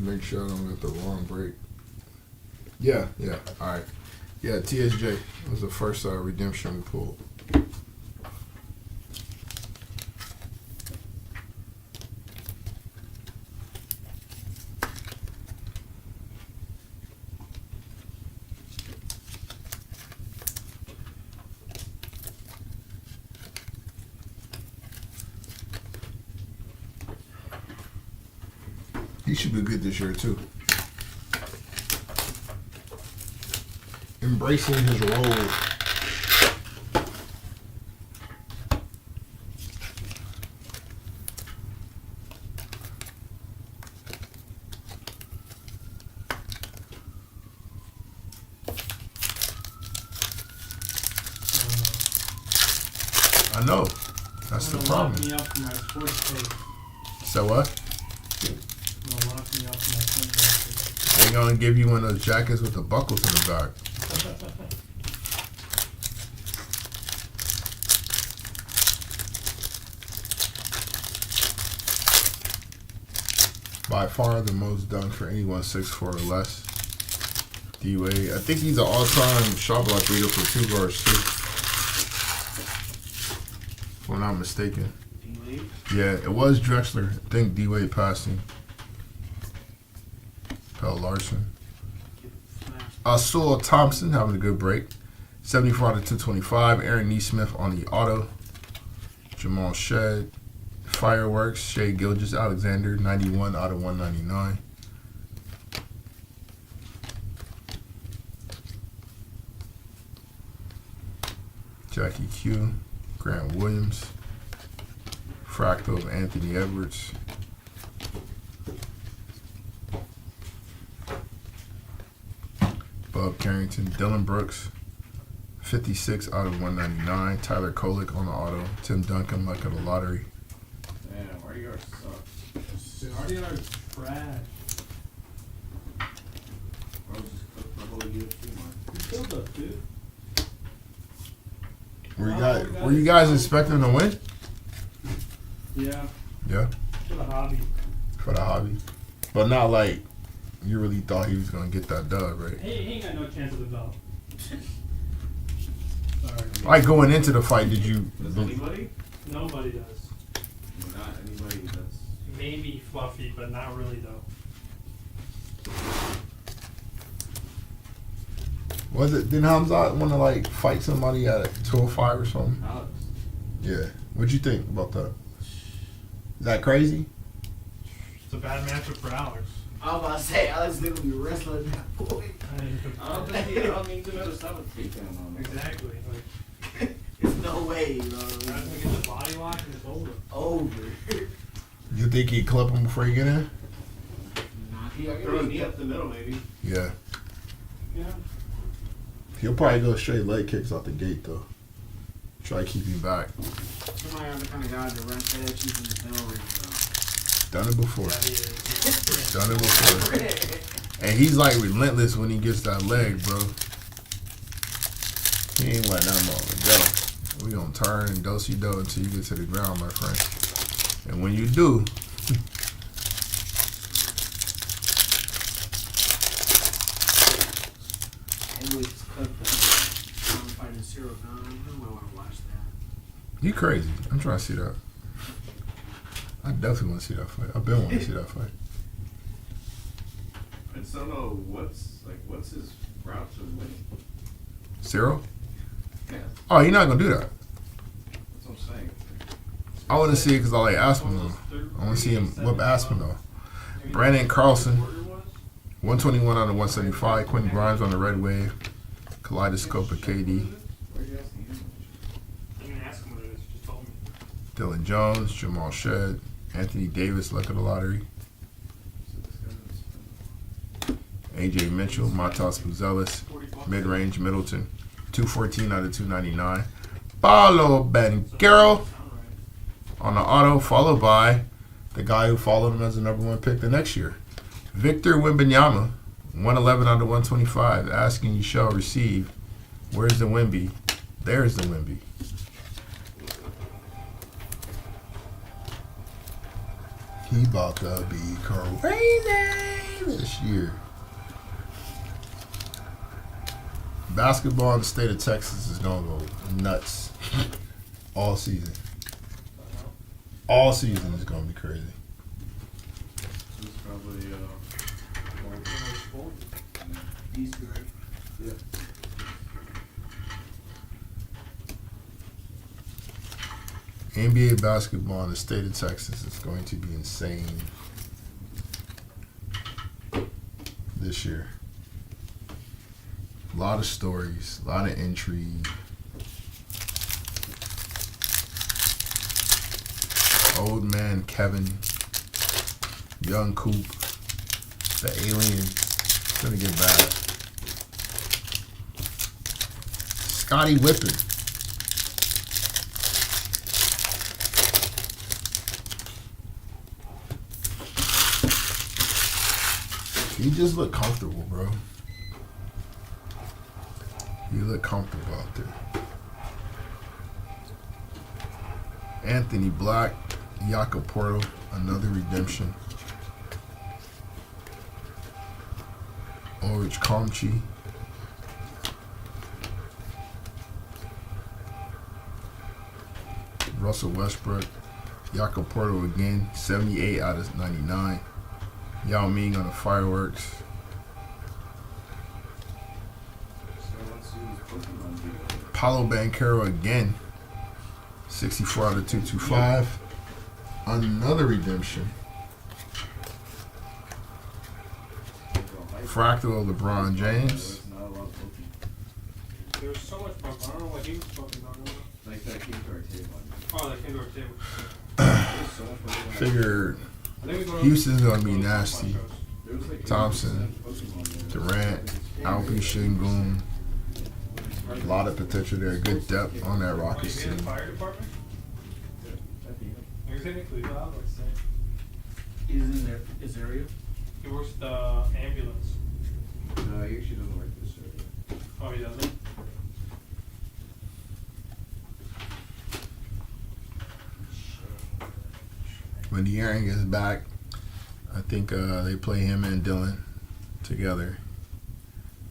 Make sure I don't get the wrong break. Yeah, all right. Yeah, TSJ was the first redemption we pulled. He should be good this year too. Embracing his role. I know. That's the problem. Lock me up for my sports take. So what? Gonna lock me up for my sports take. They're gonna give you one of those jackets with the buckles in the back. By far the most done for anyone 6'4" or less. D-Wade. I think he's an all-time shot block leader for 2 guards too. If I'm not mistaken. D-Wade? Yeah, it was Drexler. I think D-Wade passed him. Pell Larson. Sewell Thompson having a good break. 74 out of 225. Aaron Neesmith on the auto. Jamal Shed. Fireworks. Shea Gilgeous Alexander. 91 out of 199. Jackie Q. Grant Williams. Fractal of Anthony Edwards. Bob Carrington. Dylan Brooks. 56 out of 199. Tyler Kolek on the auto. Tim Duncan, luck of the lottery. Damn, RDR sucks. Dude, RDR is trash. Bro, just cooked the whole UFC mark. You killed us, dude. Were you guys expecting to win? Yeah. Yeah, For the hobby. for the hobby. But not like you really thought he was going to get that dub, right? He ain't got no chance of the belt. Sorry. Like going into the fight, did you? Does anybody? Nobody does. Not anybody that's. Maybe Fluffy, but not really though. Was it? Didn't Hamzat want to like fight somebody at 205 or something? Alex. Yeah. What'd you think about that? Is that crazy? It's a bad matchup for Alex. I was about to say, Alex Nick will be wrestling that boy. I don't need to know the stuff with takedown on him. Exactly. Like, There's no way, bro. I'm gonna get the body lock and it's over. Over. You think he'd clip him before you get in? Nah, Throw a knee up the middle, maybe. Yeah. Yeah. He'll probably go straight leg kicks out the gate though. Try to keep you back. Somebody on the kind of guy to run to that chief in the bell ring, Done it before. Yeah, he is. Done it before. And he's like relentless when he gets that leg, bro. He ain't letting that moment go. We gonna turn and do-si-do until you get to the ground, my friend. And when you do, And we just cut the fighting Cyril Gunn. Who might want to watch that? you crazy. I'm trying to see that. I definitely want to see that fight. I've been wanting to see that fight. I just don't know what's his route to winning. Cyril? Yeah, Oh, you're not gonna do that. that's what I'm saying. I want to see it because I like Aspinall. I want to see him whip Aspinall. Brandon Carlson, 121 on the 175. Quentin Grimes on the red wave. Kaleidoscope of KD. Where are you asking him? I'm gonna ask him what it is. Just told me. Dylan Jones, Jamal Shed, Anthony Davis, luck of the lottery. AJ Mitchell, Matas Buzelis, mid-range Middleton, 214 out of 299. Paulo Banchero on the auto, followed by the guy who followed him as the number one pick the next year. Victor Wembanyama, 111 out of 125. Asking you shall receive. Where's the Wemby? There's the Wemby. He about to be crazy this year. Basketball in the state of Texas is gonna go nuts all season. All season is gonna be crazy. This is probably These two, right? yeah. NBA basketball in the state of Texas is going to be insane this year. A lot of stories, a lot of intrigue. Old man Kevin, young Coop, the alien, it's gonna get bad. Scotty Whippen. He just look comfortable, bro. You look comfortable out there. Anthony Black, Jacoporto, another redemption. Ulrich Comchi. Russell Westbrook, Jacoporto again, 78 out of 99. Yao Ming on the fireworks. So let's see his Pokemon video. Paulo Banchero again, 64 out of 225. Another redemption. Fractal LeBron James. Not a lot of Pokemon. There was so much fun. I don't know what he was talking about. Like that came to our table. Oh, that came to our table. There's so much Pokemon. Figure I think we go Houston's gonna be nasty. There was like Thompson, 80% Pokemon there. Durant, Alpi Shingun. A lot of potential there. Good depth on that Rockets Is he in team. the fire department? That'd be him. He's technically not, let's say. He's in there. His area. He works the ambulance. No, he actually doesn't work this area. Oh, he doesn't? When De'Aaron gets back, I think they play him and Dylan together.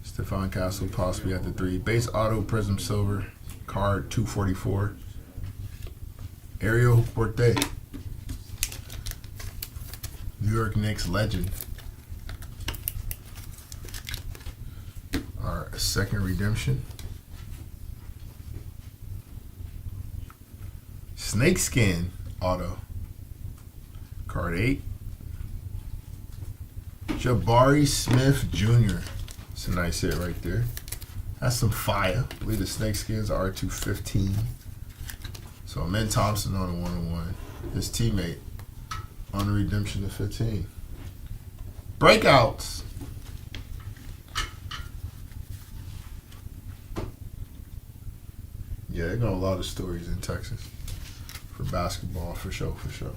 It's Stephon Castle possibly at the 3. Base auto Prizm Silver. Card 244. Ariel Forte. New York Knicks legend. Our second redemption. Snakeskin auto. Card 8. Jabari Smith Jr. It's a nice hit right there. That's some fire. I believe the Snakeskins are 215. So Amen Thompson on a 1-on-1. His teammate on the redemption of 15. Breakouts. Yeah, they got a lot of stories in Texas for basketball, for sure, for sure.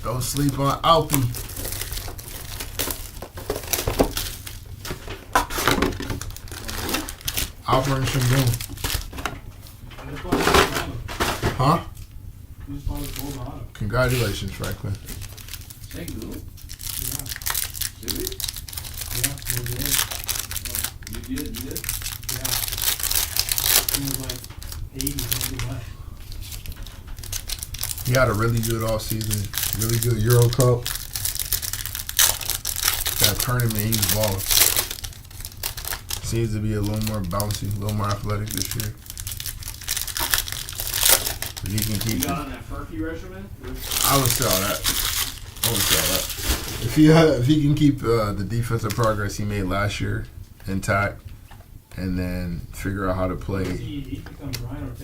Don't sleep on Alfie. Alfred and Shangoon. Huh? Congratulations, Franklin. Thank you. Yeah. Serious? Yeah, we're good. You did? Yeah. It was like 80 something left. He had a really good offseason, really good Euro Cup. That tournament, he was balling. Seems to be a little more bouncy, a little more athletic this year. If he can keep You got on that Furphy regimen? I would sell that. If he can keep the defensive progress he made last year intact, and then figure out how to play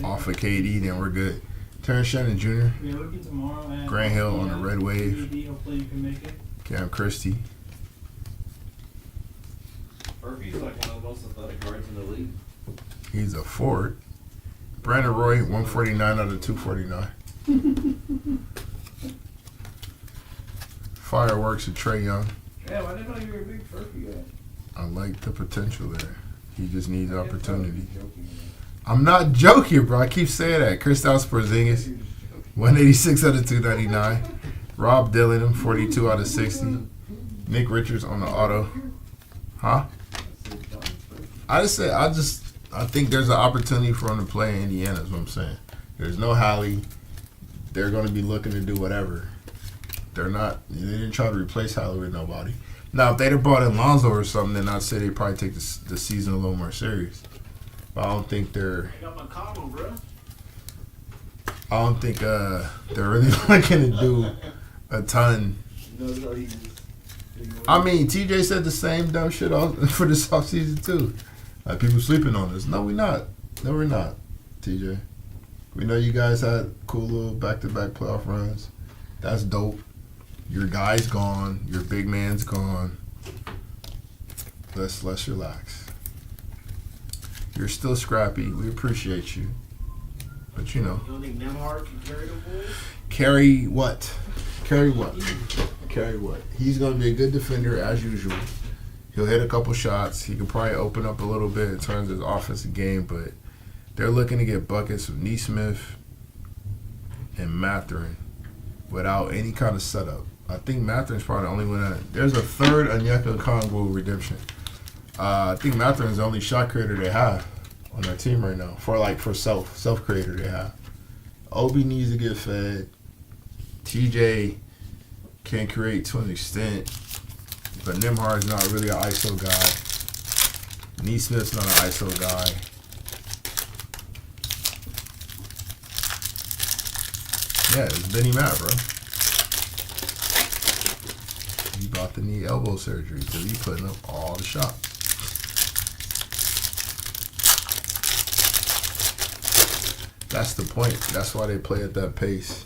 off of KD, then we're good. Terrence Shannon Jr. We are looking tomorrow at Grant Hill on the red wave. Hopefully you can make it. Cam Christie. Furphy's like one of the most athletic guards in the league. He's a forward. Brandon Roy, 149 out of 249. Fireworks of Trae Young. Yeah, why didn't I know you were a big Furphy guy? I like the potential there. He just needs opportunity. Joking. I'm not joking, bro. I keep saying that. Kristaps Porzingis, 186 out of 299. Rob Dillingham, 42 out of 60. Nick Richards on the auto. Huh? I think there's an opportunity for him to play in Indiana, is what I'm saying. There's no Hallie. They're going to be looking to do whatever. They didn't try to replace Hallie with nobody. Now, if they'd have brought in Lonzo or something, then I'd say they'd probably take the season a little more serious. But I don't think they're really looking to do a ton. I mean, TJ said the same dumb shit for this offseason, too. Like, people sleeping on us. No, we're not. No, we're not, TJ. We know you guys had cool little back-to-back playoff runs. That's dope. Your guy's gone. Your big man's gone. Let's relax. You're still scrappy. We appreciate you. But, you know. You don't think Nemhard can carry the Bulls? Carry what? Carry what? Carry what? He's going to be a good defender as usual. He'll hit a couple shots. He can probably open up a little bit in terms of his offensive game, but they're looking to get buckets with Nesmith and Mathurin without any kind of setup. I think Mathurin's probably the only one. There's a third Onyeka Okongwu redemption. I think Mathurin's the only shot creator they have on their team right now. For self creator they have. Obi needs to get fed. TJ can create to an extent, but Nemhard's not really an ISO guy. Nesmith's not an ISO guy. Yeah, it's Benny Matt, bro. He about to need elbow surgery because he's putting up all the shots. That's the point. That's why they play at that pace.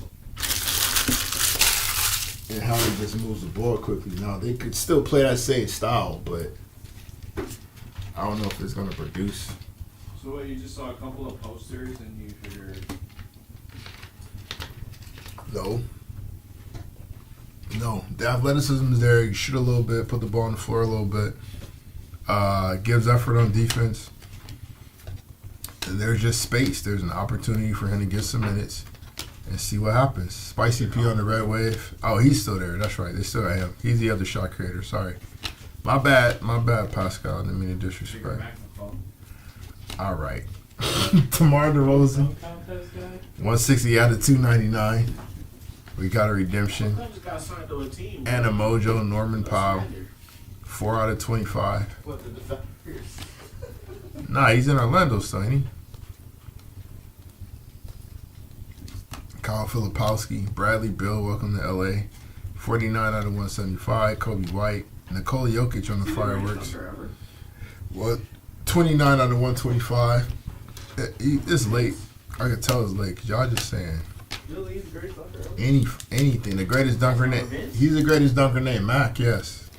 And how he just moves the ball quickly. Now, they could still play that same style, but I don't know if it's going to produce. So what, you just saw a couple of posters and you figured... No. The athleticism is there. You shoot a little bit, put the ball on the floor a little bit. Gives effort on defense. And there's just space. There's an opportunity for him to get some minutes. and see what happens. Spicy P on the red wave. Oh, he's still there. That's right. They still got him. He's the other shot creator. Sorry. My bad, Pascal. I didn't mean to disrespect. All right. DeMar DeRozan. 160 out of 299. We got a redemption. And a Mojo, Norman Powell. 4 out of 25. What the defenders? Nah, he's in Orlando still, ain't he? Kyle Filipowski, Bradley Bill, welcome to LA. 49 out of 175. Kobe White, Nikola Jokic on the fireworks. What? 29 out of 125. It's late. I can tell it's late because y'all just saying anything. The greatest dunker name. He's the greatest dunker name. Mac, yes.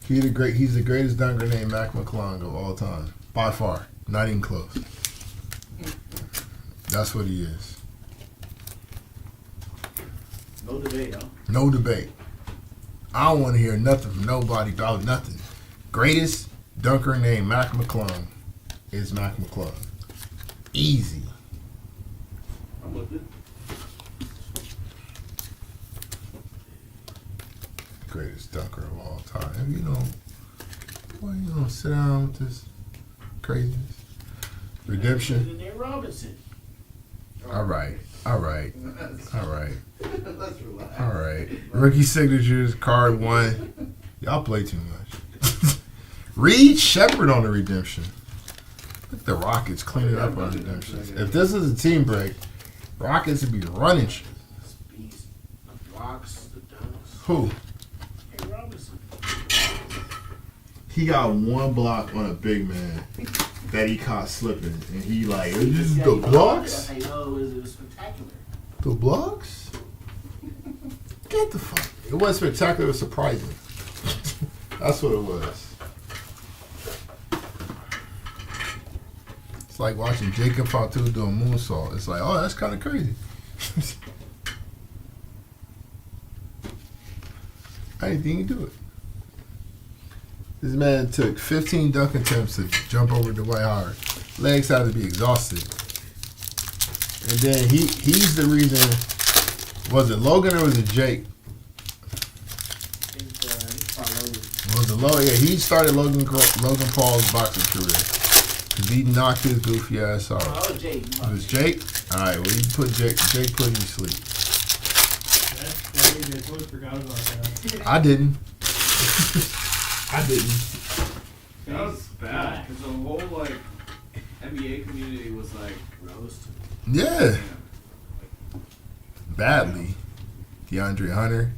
He's the greatest dunker named Mac McClung of all time. By far. Not even close. That's what he is. No debate, huh? No debate. I don't want to hear nothing from nobody about nothing. Greatest dunker named Mac McClung is Mac McClung. Easy. I'm with it. Greatest dunker of all time. You don't sit down with this craziness. Redemption. Nate Robinson. All right. Let's relax. All right. Rookie signatures, card 1. Y'all play too much. Reed Shepard on the redemption. Look at the Rockets cleaning up on redemptions. If this is a team break, Rockets would be running shit. Beast. The blocks, the dunks. Who? Nate Robinson. He got one block on a big man that he caught slipping, and he like, this is the blocks? That's how you know it was spectacular. The blocks? Get the fuck. It wasn't spectacular, it was surprising. That's what it was. It's like watching Jacob Fatu do a moonsault. It's like, oh, that's kind of crazy. I didn't think he'd do it. This man took 15 dunk attempts to jump over Dwight Howard. Legs had to be exhausted. And then he's the reason. Was it Logan or was it Jake? Was it Logan? Yeah, he started Logan Paul's boxing career. Because he knocked his goofy ass out. Oh, Jake. It was Jake? Alright, well, you put Jake put him to sleep. That's crazy. I totally forgot about that. I didn't. I didn't. That was bad because the whole like NBA community was like roast. Yeah. Badly. DeAndre Hunter,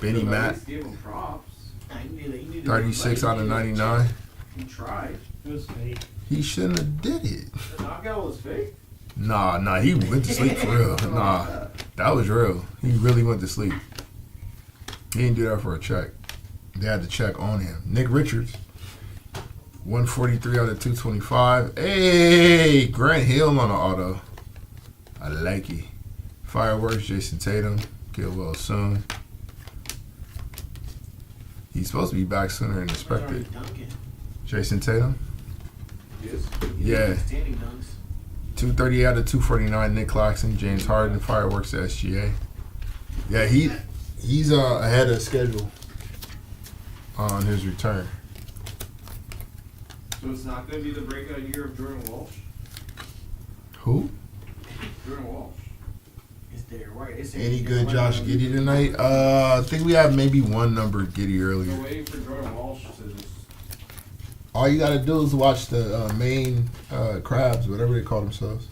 Benny Matt, Give him props. 36 out of 99. He tried. It was fake. He shouldn't have did it. The knockout was fake. Nah, he went to sleep for real. Nah, that was real. He really went to sleep. He didn't do that for a check. They had to check on him. Nick Richards, 143 out of 225. Hey, Grant Hill on the auto. I like it. Fireworks, Jason Tatum. Get well soon. He's supposed to be back sooner than expected. Jason Tatum? Yes. Yeah. 230 out of 249, Nick Claxton. James Harden, Fireworks to SGA. Yeah, he's ahead of schedule on his return. So it's not going to be the breakout year of Jordan Walsh? Who? Jordan Walsh. Any good Josh Giddey tonight? I think we have maybe one number Giddey earlier. We're waiting for Jordan Walsh to just... All you got to do is watch the main Crabs, whatever they call themselves.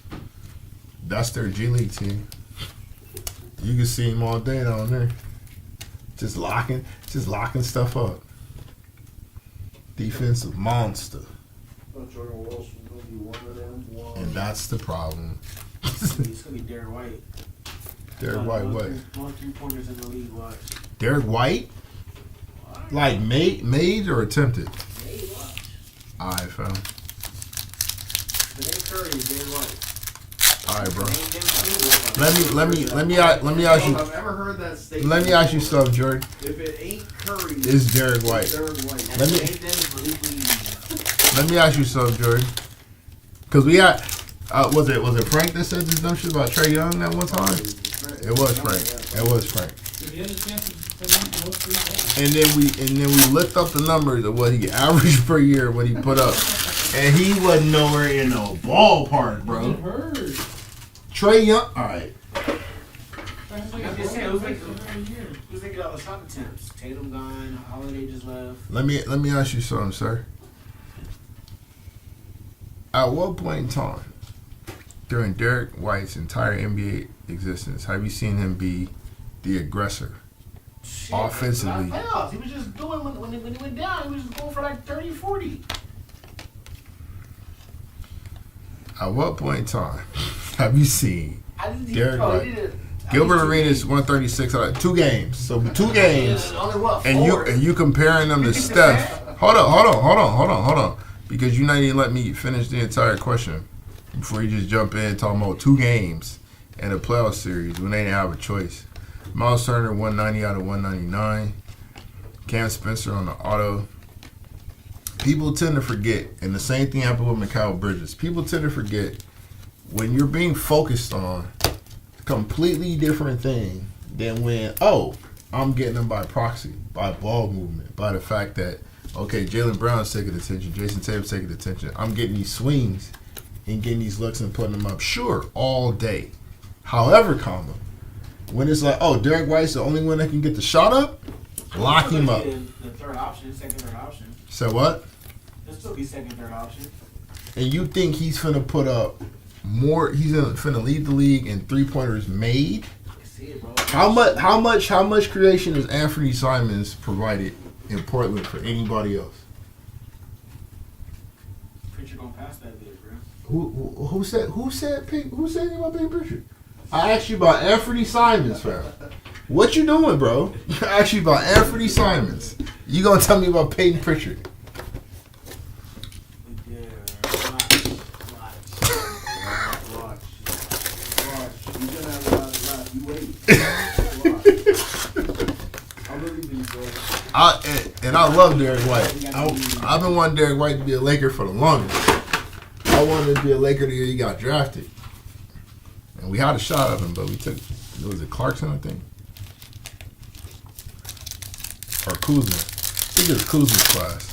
That's their G League team. You can see them all day down there. Just locking stuff up. Defensive monster. Jordan Walsh was going to be one of them. And that's the problem. It's going to be Derek White. Derek White, what? One 3-pointers in the league, watch. Derek White? Like made or attempted? Made, watch. Alright, fam. If it ain't Curry, it's Derek White. Alright, bro. If it ain't them two, Let me ask you. I've ever heard that statement. Let me ask you something, Jordan. If it ain't Curry, It's Derek White. it's Derek White. Let me- If it ain't them, believe me. Let me ask you something, Jordan. Because we got Was it Frank that said this dumb shit about Trae Young that one time? It was Frank. It was Frank. He had a chance to win most three games. And then we looked up the numbers of what he averaged per year, what he put up, and he wasn't nowhere in the ballpark, bro. It hurt. Trae Young, all right. I'm just saying, who's thinking all the shot attempts? Tatum gone, Holiday just left. Let me ask you something, sir. At what point in time during Derek White's entire NBA existence have you seen him be the aggressor? Shit, Offensively. Playoffs. He was just doing when he went down, he was just going for like 30, 40. At what point in time have you seen Derek White? Gilbert Arenas 136 out of 2 games. So 2 games, Only what, and you comparing them to Steph. Hold on. Because you're not even letting me finish the entire question before you just jump in talking about 2 games in a playoff series when they didn't have a choice. Miles Turner 190 out of 199. Cam Spencer on the auto. People tend to forget, and the same thing happened with Mikal Bridges. People tend to forget when you're being focused on completely different thing than when, I'm getting them by proxy, by ball movement, by the fact that, okay, Jaylen Brown's taking attention, Jason Tatum's taking attention. I'm getting these swings and getting these looks and putting them up, sure, all day. However, when it's like, Derek White's the only one that can get the shot up, lock him up. The third option, second, third option. So what? There'll still be second, third option. And you think he's finna put up more? He's finna lead the league in 3-pointers made. I see it, bro. How much creation has Anthony Simons provided in Portland for anybody else? Pritchard gonna pass that bit, bro. Who said anything about Peyton Pritchard? I asked you about Anthony Simons, fam. What you doing, bro? I asked you about Anthony Simons. You gonna tell me about Peyton Pritchard? I love Derek White. I've been wanting Derek White to be a Laker for the longest. I wanted him to be a Laker the year he got drafted. And we had a shot of him, but we took, was it Clarkson, I think? Or Kuzma. I think it was Kuzma's class.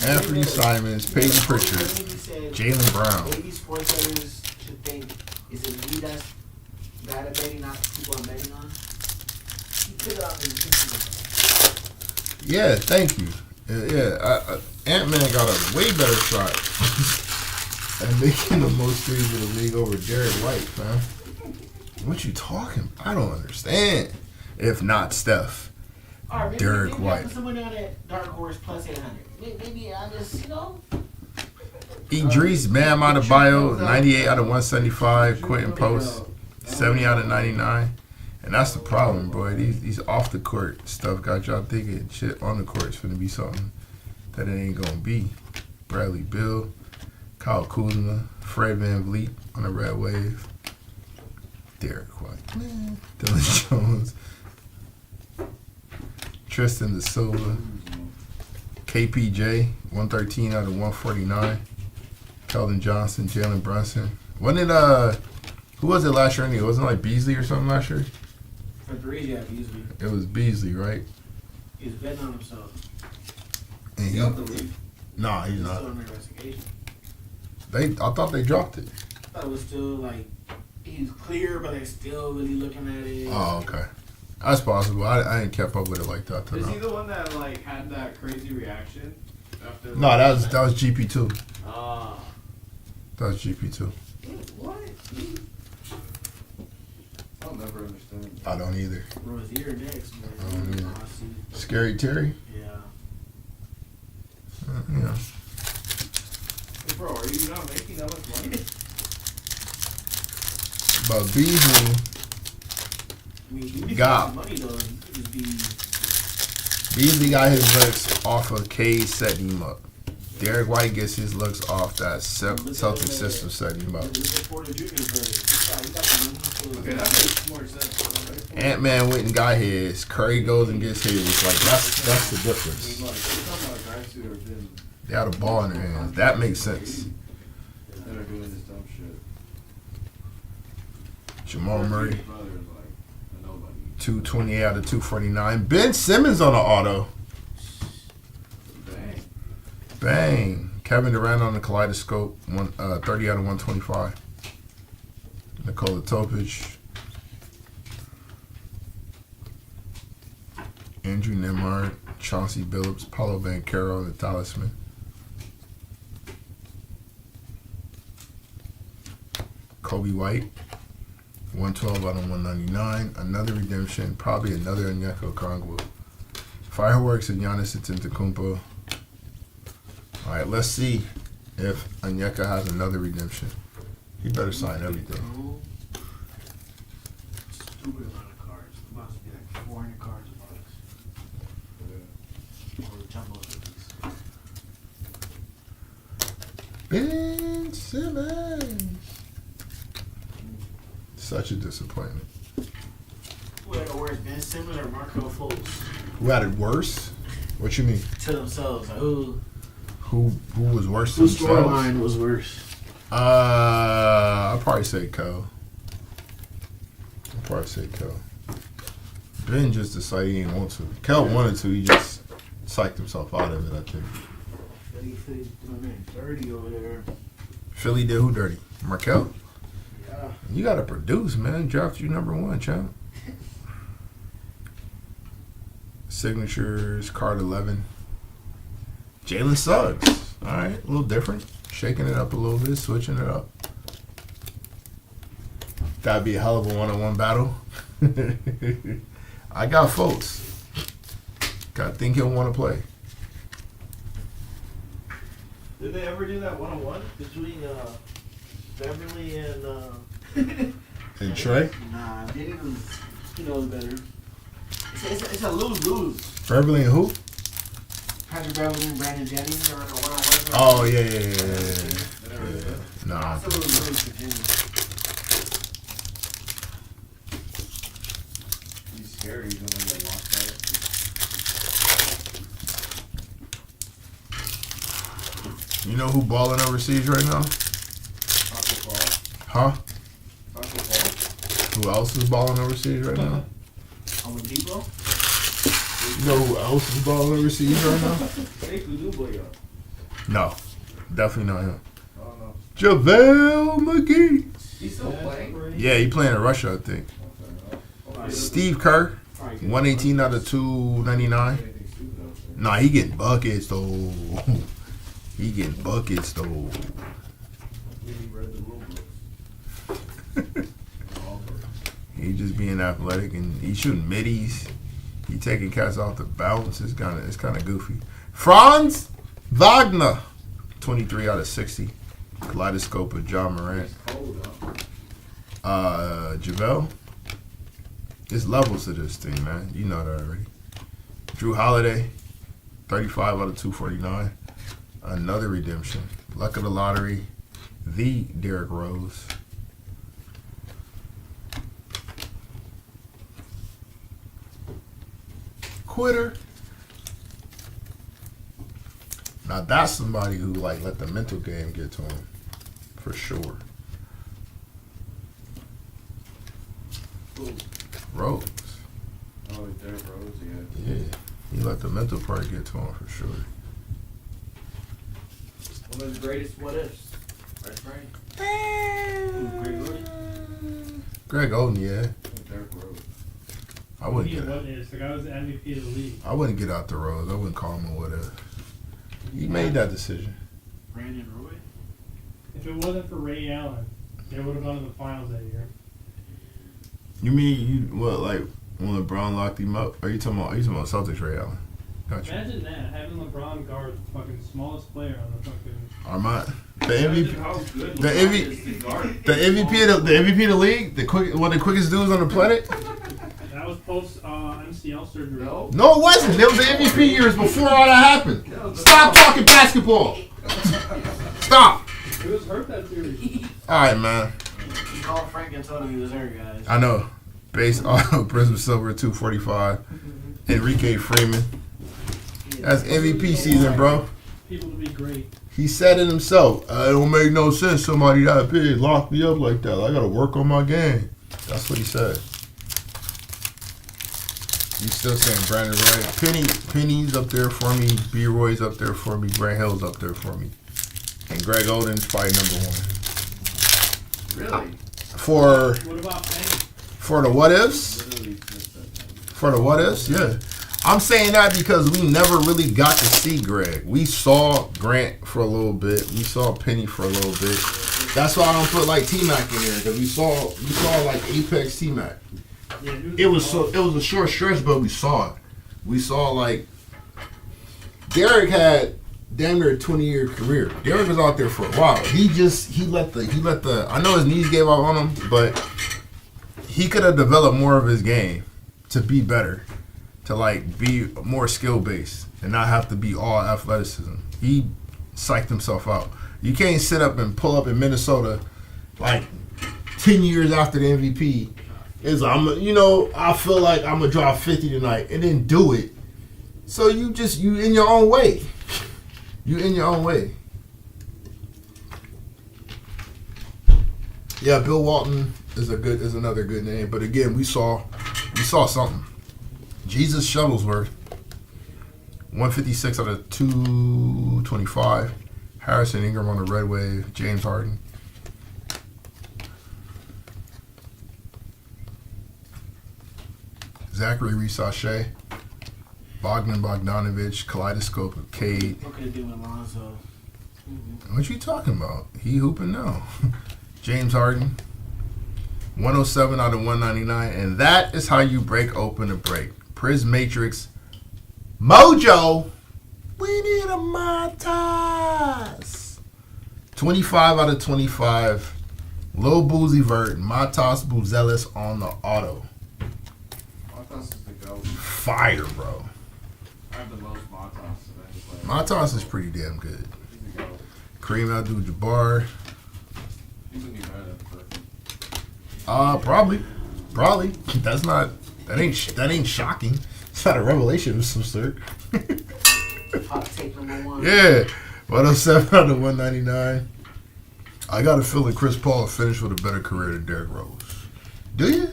Anthony Simons, Peyton Pritchard, Jaylen Brown. Maybe sports bettors should think, is it me that's bad at betting, not people I'm betting on? Yeah, thank you. Ant-Man got a way better shot at making the most threes in the league over Derek White, man. What you talking? I don't understand. If not Steph, Derek White. I put someone on at Dark Horse plus 800. Maybe I just, Idris Bam Adebayo, 98 out of 175. Quentin Post, 70 out of 99. And that's the problem, boy. These off the court stuff got y'all thinking shit on the court is finna be something that it ain't gonna be. Bradley Beal, Kyle Kuzma, Fred VanVleet on the Red Wave, Derek White, Dylan Jones, Tristan Da Silva, KPJ, 113 out of 149, Keldon Johnson, Jalen Brunson. Wasn't it who was it last year anyway? Wasn't it like Beasley or something last year? For threes, yeah, Beasley. It was Beasley, right? He's betting on himself. And He's out the league. Nah, he's not. Still under investigation. I thought they dropped it. I thought it was still like he's clear, but they're still really looking at it. Oh, okay. That's possible. I ain't kept up with it like that. To Is know. he the one that like had that crazy reaction after? No, that was GP2. Ah. That was GP2. What? I'll never understand. I don't either. Rozier next, man. I don't either. Honestly. Scary Terry. Yeah. Yeah. Hey, bro, are you not making that much money? But Beasley I mean, he got money though. He could just be. Beasley got his looks off of Cade setting him up. Derek White gets his looks off that Celtic system setting him up. Look at Porter Jr. Okay, that makes more sense. Right? Ant-Man went and got his. Curry goes and gets his. Like, that's the It's difference. like, we're talking about guys who have been They had a ball in their hands. That makes sense. that are doing this dumb shit. Jamal Murray, His brother is like a nobody. 228 out of 249. Ben Simmons on the auto. Bang. Bang. Kevin Durant on the kaleidoscope. 30 out of 125. Nikola Topic. Andrew Nemhard. Chauncey Billups. Paulo Banchero, the talisman. Kobe White. 112 out of 199. Another redemption. Probably another Onyeka Okongwu. Fireworks and Giannis Antetokounmpo. All right, let's see if Onyeka has another redemption. He better sign everything. Stupid amount of cards. It must be like 400 cards a box. Or jumbo at least. Ben Simmons. Such a disappointment. Who had it worse, Ben Simmons or Marco Fultz? Who had it worse? What you mean? To themselves, like who was worse than whose storyline was worse? I'll probably say Kel. Ben just decided he didn't want to. Kel wanted to, he just psyched himself out of it, I think. Philly doing that dirty over there. Philly did who dirty? Markel? Yeah. You gotta produce, man. Draft you #1, champ. Signatures, card 11. Jalen Suggs. All right, a little different. Shaking it up a little bit, switching it up. That'd be a hell of a one-on-one battle. I got folks. I think he'll want to play. Did they ever do that 1-on-1 between Beverly and And Trey? Nah, he knows better. it's a lose-lose. Beverly and who? Patrick Beverly and Brandon Jennings are in a one-on-one. Oh, yeah. Nah. It's a lose-lose for Jennings. He's scary. He's gonna get locked out. You know who balling overseas right now? Huh? Who else is balling overseas right now? Oladipo? You know who else is balling overseas right now? Hey, Kudu boy, No. Definitely not him. Oh no. JaVale McGee. He's still playing. Yeah, he playing in Russia, I think. Steve Kerr, 118 out of 299. Nah, he getting buckets though. He getting buckets though. He read the rule books. He just being athletic and he shooting middies. He taking cats off the bounce. It's kind of goofy. Franz Wagner, 23 out of 60. Kaleidoscope of John Morant. JaVale. There's levels to this thing, man. You know that already. Drew Holiday, 35 out of 249. Another redemption. Luck of the lottery. The Derrick Rose. Quitter. Now that's somebody who like let the mental game get to him, for sure. Rose. Oh, Derrick Rose, Yeah, he let the mental part get to him for sure. one of the greatest what ifs. That's right. Greg Oden? Greg Oden, yeah. Derrick Rose. I wouldn't He get what is? The guy was the MVP of the league. I wouldn't get out the Rose. I wouldn't call him a whatever. He made that decision. Brandon Roy? If it wasn't for Ray Allen, they would have gone to the finals that year. You mean what, like when LeBron locked him up? Are you talking about Celtics Ray Allen? Gotcha. Imagine that, having LeBron guard the fucking smallest player on the fucking. Armand, the MVP, How good the LeBron MVP is to guard. the MVP of the league, one of the quickest dudes on the planet. That was post MCL surgery. No. No, it wasn't. There was the MVP years before all that happened. Stop talking basketball. Stop. He was hurt that series. All right, man. He called Frank and told him he was hurt, guys. I know. Base auto Prizm Silver 245. Enrique Freeman. That's MVP season, bro. People to be great. He said it himself. It don't make no sense somebody that big locked me up like that. I got to work on my game. That's what he said. You still saying Brandon Roy? Penny's up there for me. B. Roy's up there for me. Grant Hill's up there for me. And Greg Oden's probably number one. Really? What about Penny? For the what ifs? For the what ifs, yeah. I'm saying that because we never really got to see Greg. We saw Grant for a little bit. We saw Penny for a little bit. That's why I don't put like T-Mac in there because we saw like Apex T-Mac. Yeah, It was a short stretch, but we saw it. We saw like Derek had damn near a 20-year career. Derek was out there for a while. He let the I know his knees gave out on him, but he could have developed more of his game to be better, to like be more skill based and not have to be all athleticism. He psyched himself out. You can't sit up and pull up in Minnesota like 10 years after the MVP. Is I feel like I'm gonna drop 50 tonight and then do it. So you in your own way. You in your own way. Yeah, Bill Walton is another good name. But again, we saw something. Jesus Shuttlesworth, 156 out of 225. Harrison Ingram on the red wave. James Harden. Zachary Reese-Sachet, Bogdan Bogdanovic, Kaleidoscope of Cade. What could it do with Lonzo? What you talking about? He hooping now. James Harden, 107 out of 199, and that is how you break open a break. Prizm Matrix, Mojo. We need a Matas. 25 out of 25. Lil Boozy Vert, Matas Buzelis on the auto. Matas is the goat. Fire, bro. I have the most Matas that I play. Matas is pretty damn good. He's the goat. Kareem Abdul-Jabbar. He's a new man. Probably. That ain't shocking. It's not a revelation of some sort. Hot take number one. Yeah. 107 out of 199. I got a feeling Chris Paul will finish with a better career than Derrick Rose. Do you?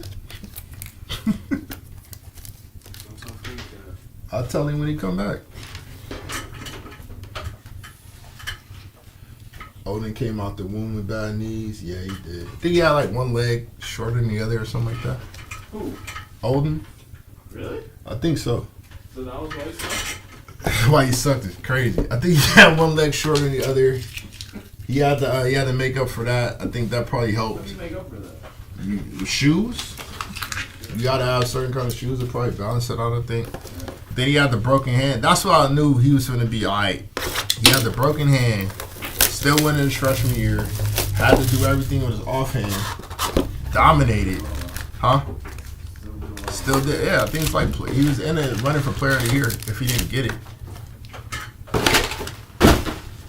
I'll tell him when he come back. Odin came out the womb with bad knees. Yeah, he did. I think he had like one leg shorter than the other or something like that. Who? Odin? Really? I think so. So that was why he sucked? Why he sucked is crazy. I think he had one leg shorter than the other. He had to make up for that. I think that probably How helped. do you make up for that? Shoes? You gotta have certain kind of shoes to probably balance it out, I think. Then he had the broken hand. That's why I knew he was gonna be alright. He had the broken hand. Still went in his freshman year. Had to do everything with his offhand. Dominated. Huh? Still did. Yeah, I think it's like he was in it running for player of the year if he didn't get it.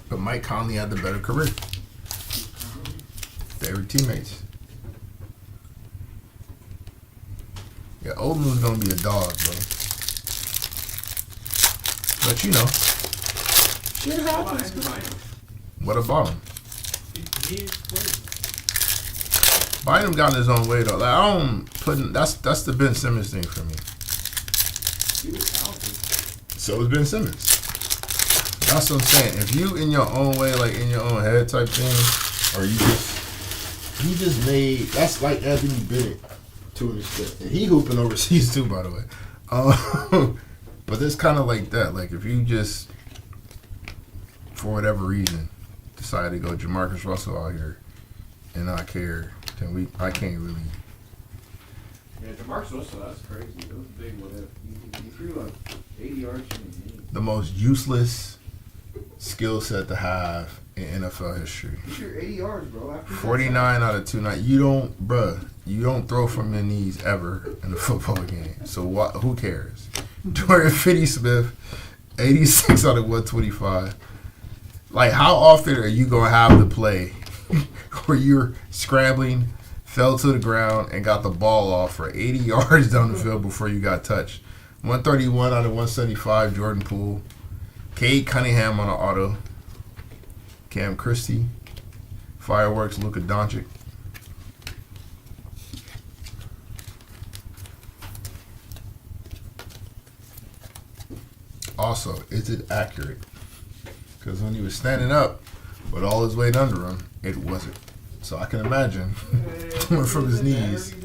But Mike Conley had the better career. They were teammates. Yeah, Odin was gonna be a dog, bro. But you know, shit happens. What about him? Bynum got in his own way though. Like I don't put that's the Ben Simmons thing for me. He was talented. So was Ben Simmons. That's what I'm saying. If you in your own way, like in your own head type thing, or he just made that's like Anthony Bennett to an extent. And he hooping overseas too, by the way. But it's kind of like that. Like if you just for whatever reason decide to go Jamarcus Russell out here and not care, then I can't really. Yeah, DeMarcus Russell, that's crazy. That was a big what if. He threw like 80 yards in the game. The most useless skill set to have in NFL history. He threw 80 yards, bro. After 49 out of 290. You don't throw from your knees ever in a football game. So who cares? Dorian Finney-Smith, 86 out of 125. Like, how often are you gonna have the play where you're scrambling, fell to the ground, and got the ball off for 80 yards down the field before you got touched? 131 out of 175, Jordan Poole. Cade Cunningham on an auto. Cam Christie. Fireworks, Luka Doncic. Also, is it accurate? Because when he was standing up with all his weight under him, it wasn't. So I can imagine from his knees.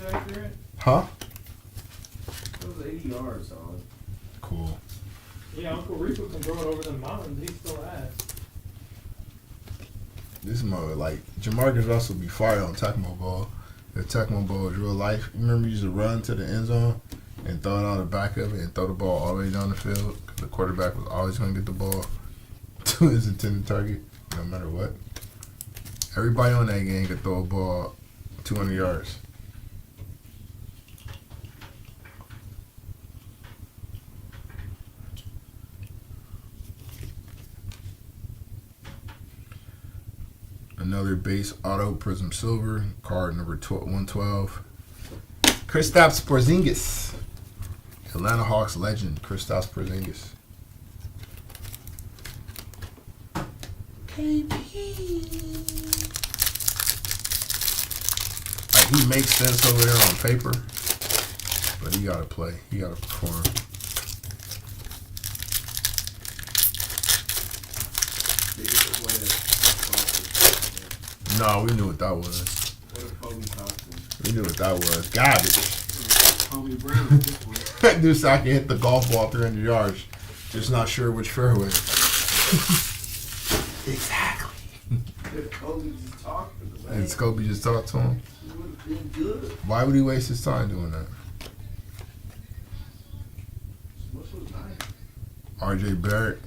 Huh? That was 80 yards, solid. Cool. Yeah, Uncle Rico can throw it over the mountains. He's still ass. This mother, like, Jamarcus Russell be fire on Tecmo Ball. If Tecmo Ball is real life, you remember you used to run to the end zone and throw it on the back of it and throw the ball all the way down the field? Because the quarterback was always going to get the ball to his intended target, no matter what. Everybody on that game could throw a ball 200 yards. Another base auto Prizm Silver, card number 112. Kristaps Porzingis. Atlanta Hawks legend, Kristaps Porzingis. KP. Like, he makes sense over there on paper, but he gotta play. He gotta perform. No, we knew what that was. We knew what that was. Garbage. Kobe Brown. That dude said I can hit the golf ball 300 yards. Just not sure which fairway. Exactly. Kobe just talked to him. And Scobie just talked to him. It would have been good. Why would he waste his time doing that? What's was nice? R.J. Barrett.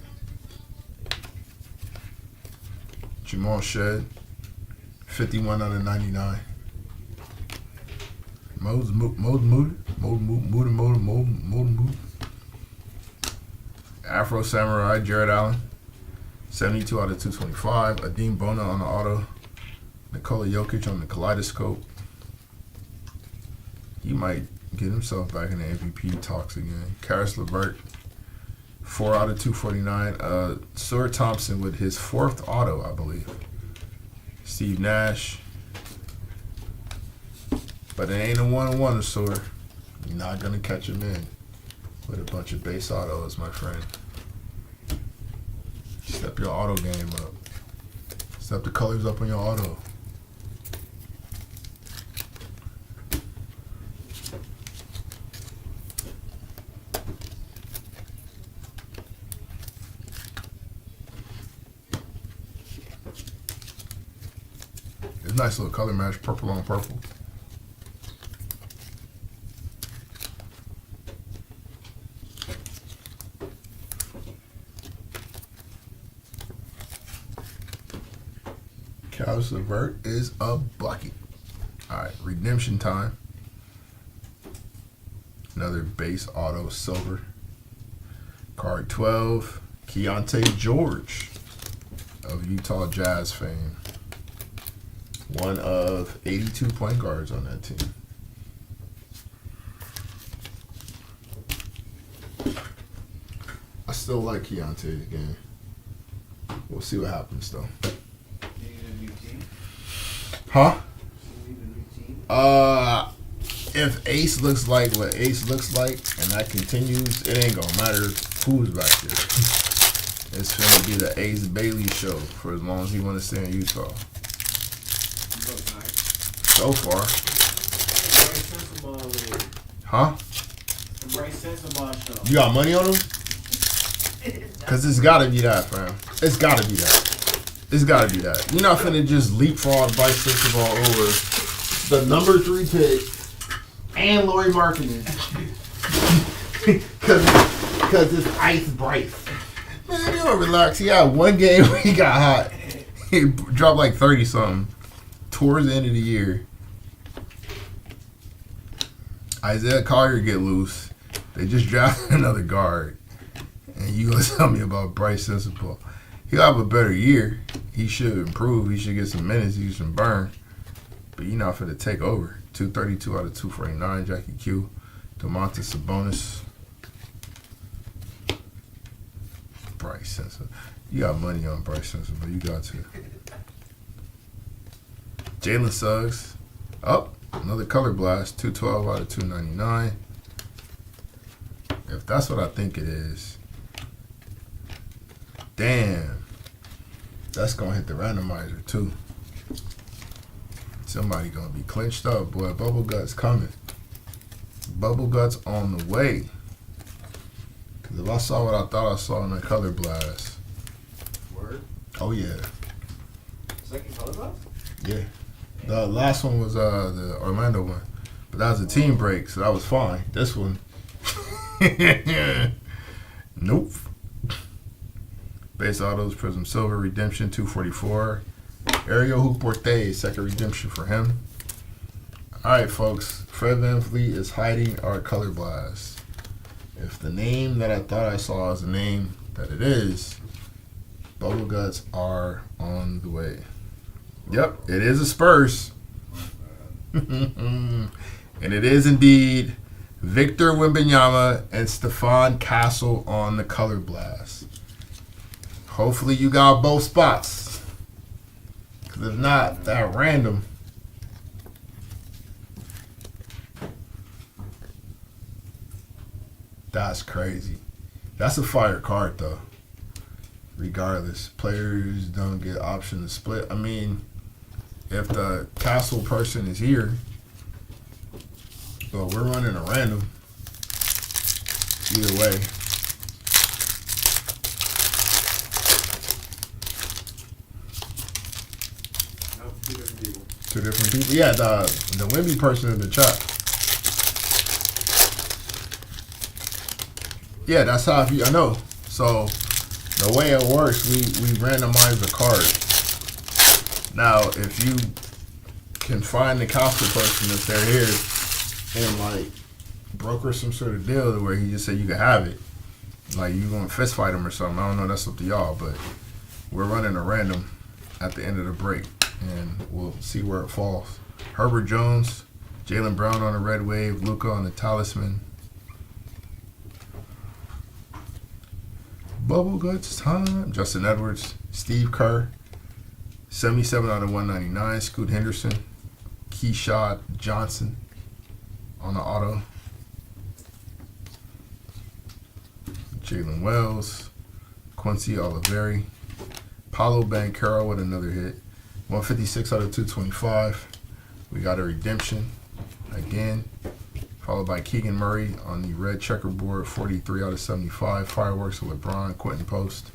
Jamal Shed. 51 out of 99. Mode Afro Samurai, Jared Allen. 72 out of 225. Adeem Bona on the auto. Nikola Jokic on the kaleidoscope. He might get himself back in the MVP talks again. Karis LeVert. 4 out of 249. Sir Thompson with his 4th auto, I believe. Steve Nash. But it ain't a one-on-one, Sir. You're not going to catch him in with a bunch of base autos, my friend. Step your auto game up. Step the colors up on your auto. It's a nice little color match, purple on purple. Karis LeVert is a bucket. Alright, redemption time. Another base auto silver. Card 12, Keontae George of Utah Jazz fame. One of 82 point guards on that team. I still like Keontae again. We'll see what happens though. You need a new team? Huh? You need a new team? If Ace looks like what Ace looks like and that continues, it ain't gonna matter who's back there. It's gonna be the Ace Bailey show for as long as he wanna stay in Utah. So far. Huh? You got money on him? Cause it's gotta be that, fam. It's gotta be that. It's gotta be that. You're not finna just leapfrog Bryce Sensabaugh over the number 3 pick and Lauri Markkanen. Cause it's Ice Bryce. Man, you don't relax. He had one game where he got hot. He dropped like 30 something towards the end of the year. Isaiah Collier get loose. They just drafted another guard. And you gonna tell me about Bryce Sensabaugh. he'll have a better year. He should improve. He should get some minutes. He should burn. But you're not finna take over. 232 out of 249. Jackie Q. Domantas Sabonis. Bryce Simpson. You got money on Bryce Simpson, but you got to. Jalen Suggs. Up. Another color blast. 212 out of 299. If that's what I think it is. Damn. That's going to hit the randomizer, too. Somebody going to be clinched up, boy. Bubble Guts coming. Bubble Guts on the way. Because if I saw what I thought I saw in the color blast. Word? Oh, yeah. Second color blast? Yeah. The last one was the Orlando one. But that was a team break, so that was fine. This one. Nope. Base Autos, Prizm Silver, Redemption, 244. Ariel Hooporte, second redemption for him. Alright, folks. Fred VanVleet is hiding our color blast. If the name that I thought I saw is the name that it is, Bubble Guts are on the way. Yep, it is a Spurs. And it is indeed Victor Wembanyama and Stephon Castle on the color blast. Hopefully you got both spots. Because if not, that random. That's crazy. That's a fire card, though. Regardless, players don't get option to split. I mean, if the Castle person is here, well, we're running a random. Either way. Nope, two different people. Two different people. Yeah, the Wemby person in the chat. Yeah, that's how I know. So the way it works, we randomize the card. Now, if you can find the Castle person if they're here and like broker some sort of deal where he just said you can have it, like you gonna fist fight him or something. I don't know. That's up to y'all, but we're running a random at the end of the break, and we'll see where it falls. Herbert Jones, Jaylen Brown on the red wave, Luka on the talisman. Bubble Guts time. Justin Edwards, Steve Kerr, 77 out of 199. Scoot Henderson, Keyshawn Johnson on the auto. Jalen Wells, Quincy Oliveri, Paolo Banchero with another hit. 156 out of 225. We got a redemption again, followed by Keegan Murray on the red checkerboard, 43 out of 75. Fireworks with LeBron, Quentin Post.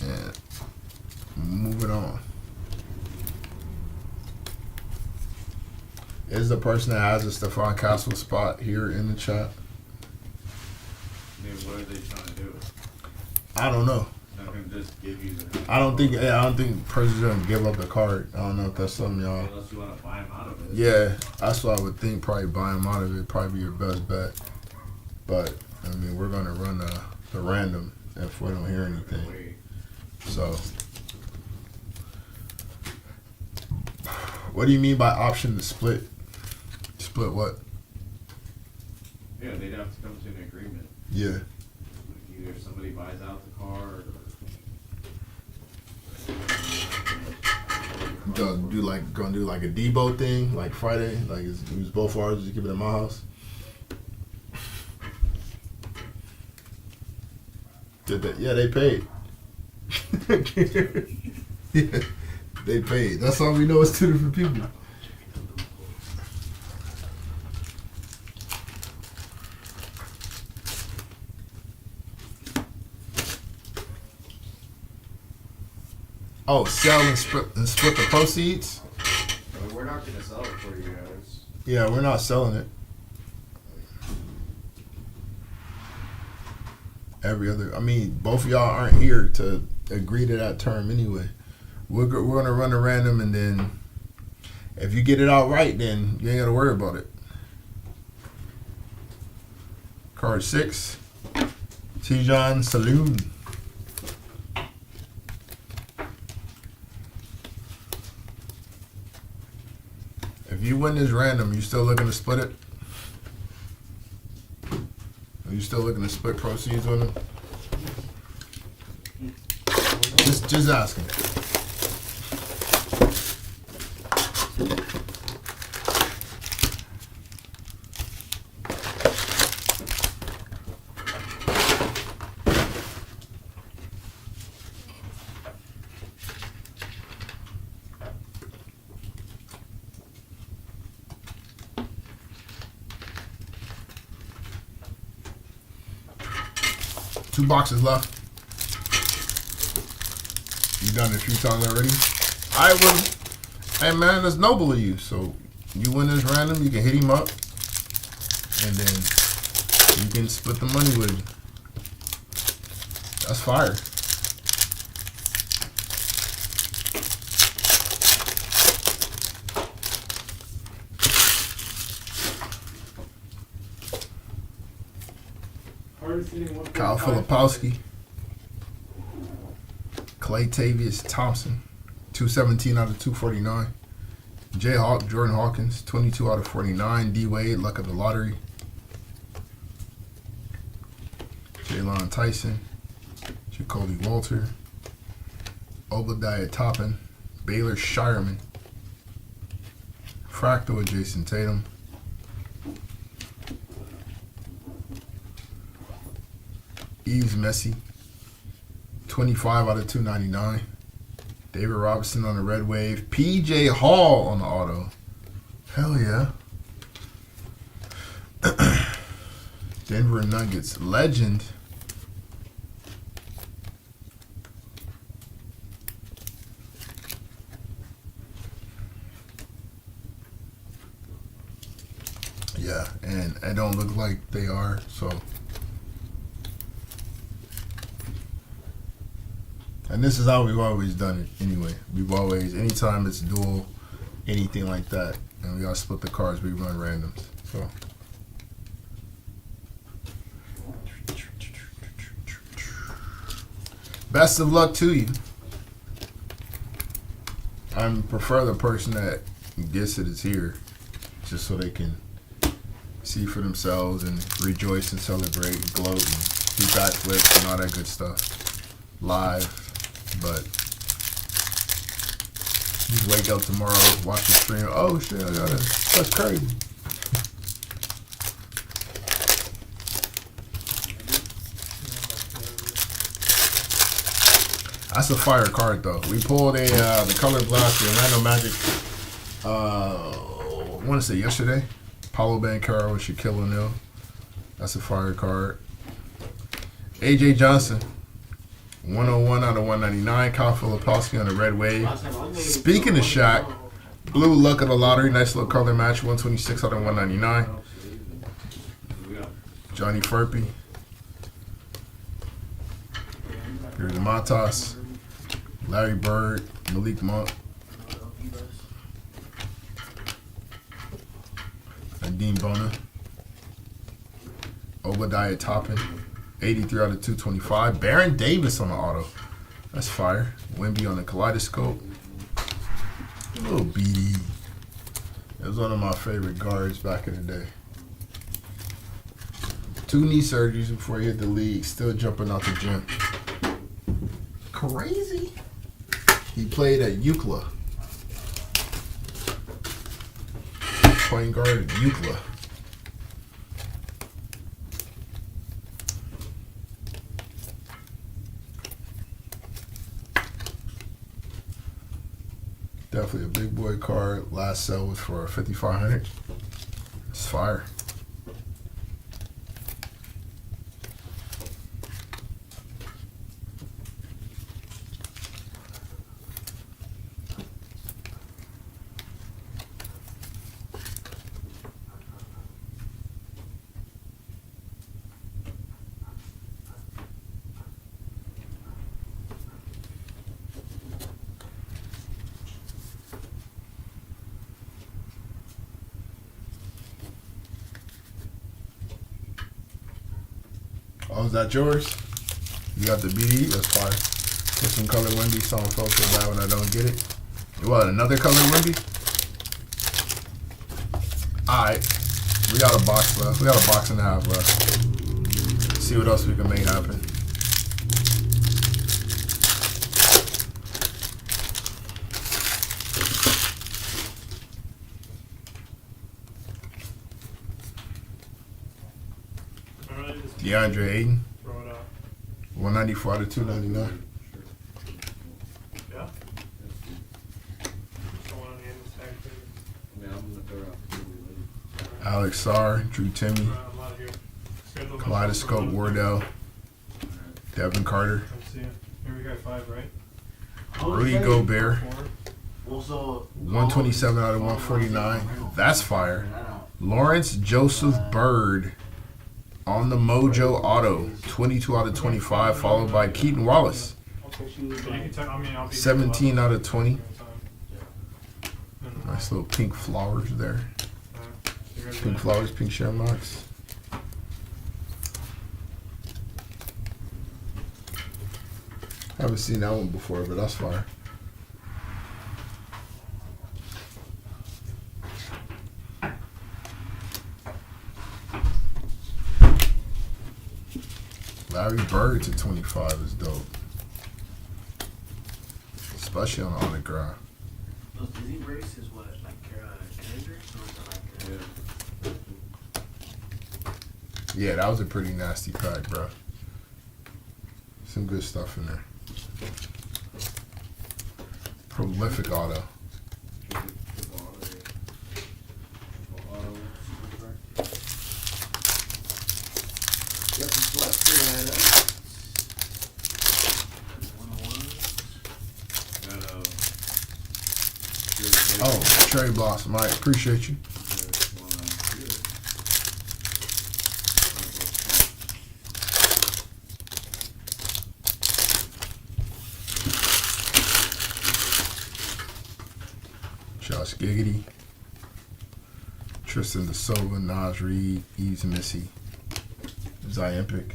And moving on. Is the person that has a Stephon Castle spot here in the chat? I mean, what are they trying to do? I don't know. Not gonna just give you the. I don't think the person's gonna give up the card. I don't know if that's something y'all. Unless you want to buy him out of it. Yeah, that's what I would think. Probably buy him out of it. Probably be your best bet. But I mean, we're gonna run the random if we don't hear anything. So, what do you mean by option to split? Split what? Yeah, they'd have to come to an agreement. Yeah. Either somebody buys out the card or. Gonna do like a Debo thing, like Friday, like use both ours, just keep it in my house. Did that? Yeah, they paid. Yeah, they paid. That's all we know is two different people. Oh, sell and split the proceeds? Well, we're not going to sell it for you guys. Yeah, we're not selling it. I mean, both of y'all aren't here to agree to that term anyway. We're going to run a random, and then if you get it out right, then you ain't got to worry about it. Card 6, Tijan Saloon. If you win this random, you still looking to split it? Are you still looking to split proceeds with him? Just asking. Two boxes left. You done it a few times already? I would. Hey man, that's noble of you. So you win this random, you can hit him up, and then you can split the money with him. That's fire. Kyle Filipowski, Clay Tavius Thompson, 217 out of 249. J Hawk, Jordan Hawkins, 22 out of 49. D Wade, luck of the lottery. Jaylon Tyson, Jacoby Walter, Obadiah Toppin, Baylor Shireman, Fractal, Jason Tatum. Eves Messi, 25 out of 299. David Robinson on the red wave. PJ Hall on the auto. Hell yeah. Denver Nuggets legend. Yeah, and it don't look like they are, so. And this is how we've always done it anyway. We've always, anytime it's dual, anything like that, and we gotta split the cards, we run randoms. So. Best of luck to you. I prefer the person that gets it is here, just so they can see for themselves and rejoice and celebrate, and gloat, and do backflips and all that good stuff live. But you wake up tomorrow, watch the stream. Oh shit, I got it. That's crazy. That's a fire card though. We pulled a the Color Blaster Orlando Magic. I want to say yesterday. Paulo Banchero with Shaquille O'Neal. That's a fire card. AJ Johnson. 101 out of 199. Kyle Filipowski on the red wave. Speaking of Shaq, blue luck of the lottery. Nice little color match. 126 out of 199. Johnny Furpy. Here's the Matas. Larry Bird. Malik Monk. Dean Bona. Obadiah Toppin. 83 out of 225. Baron Davis on the auto. That's fire. Wemby on the kaleidoscope. Little BD. It was one of my favorite guards back in the day. 2 knee surgeries before he hit the league. Still jumping out the gym. Crazy. He played at UCLA. Point guard at UCLA. Definitely a big boy card. Last sell was for $5,500. It's fire. Oh, is that yours? You got the BD? That's fire. Put some color Wemby, so I don't feel so bad when I don't get it. You want another color Wemby? Alright. We got a box left. We got a box and a half left. See what else we can make happen. DeAndre Ayton. Throw it out. 194 out of 299. Yeah. Don't want any of this tag too. Yeah, I'm gonna throw out two related. Alex Sarr, Drew Timmy, I'm out of here. Schedule myself Kaleidoscope for Wardell, Devin Carter, Let's see. Here we got 5, right? Rudy Gobert, 4. Also, 127 out of 149. That's fire. Lawrence Joseph Bird on the Mojo Auto, 22 out of 25, followed by Keaton Wallace, But you can tell, I mean, I'll be 17 out of 20. Nice. Nice little pink flowers there. Pink flowers, pink shamrocks. Haven't seen that one before, but that's fire. Larry Bird to 25 is dope. Especially on the autograph. Those Dizzy Brace is what, like Kendrick? Or is it like Yeah, that was a pretty nasty pack, bro. Some good stuff in there. Prolific auto. Got some flex for that. Oh, Cherry Blossom. I appreciate you. Josh Giggity. Tristan Da Silva, Nas Reed, Eves Missy, Ziempic.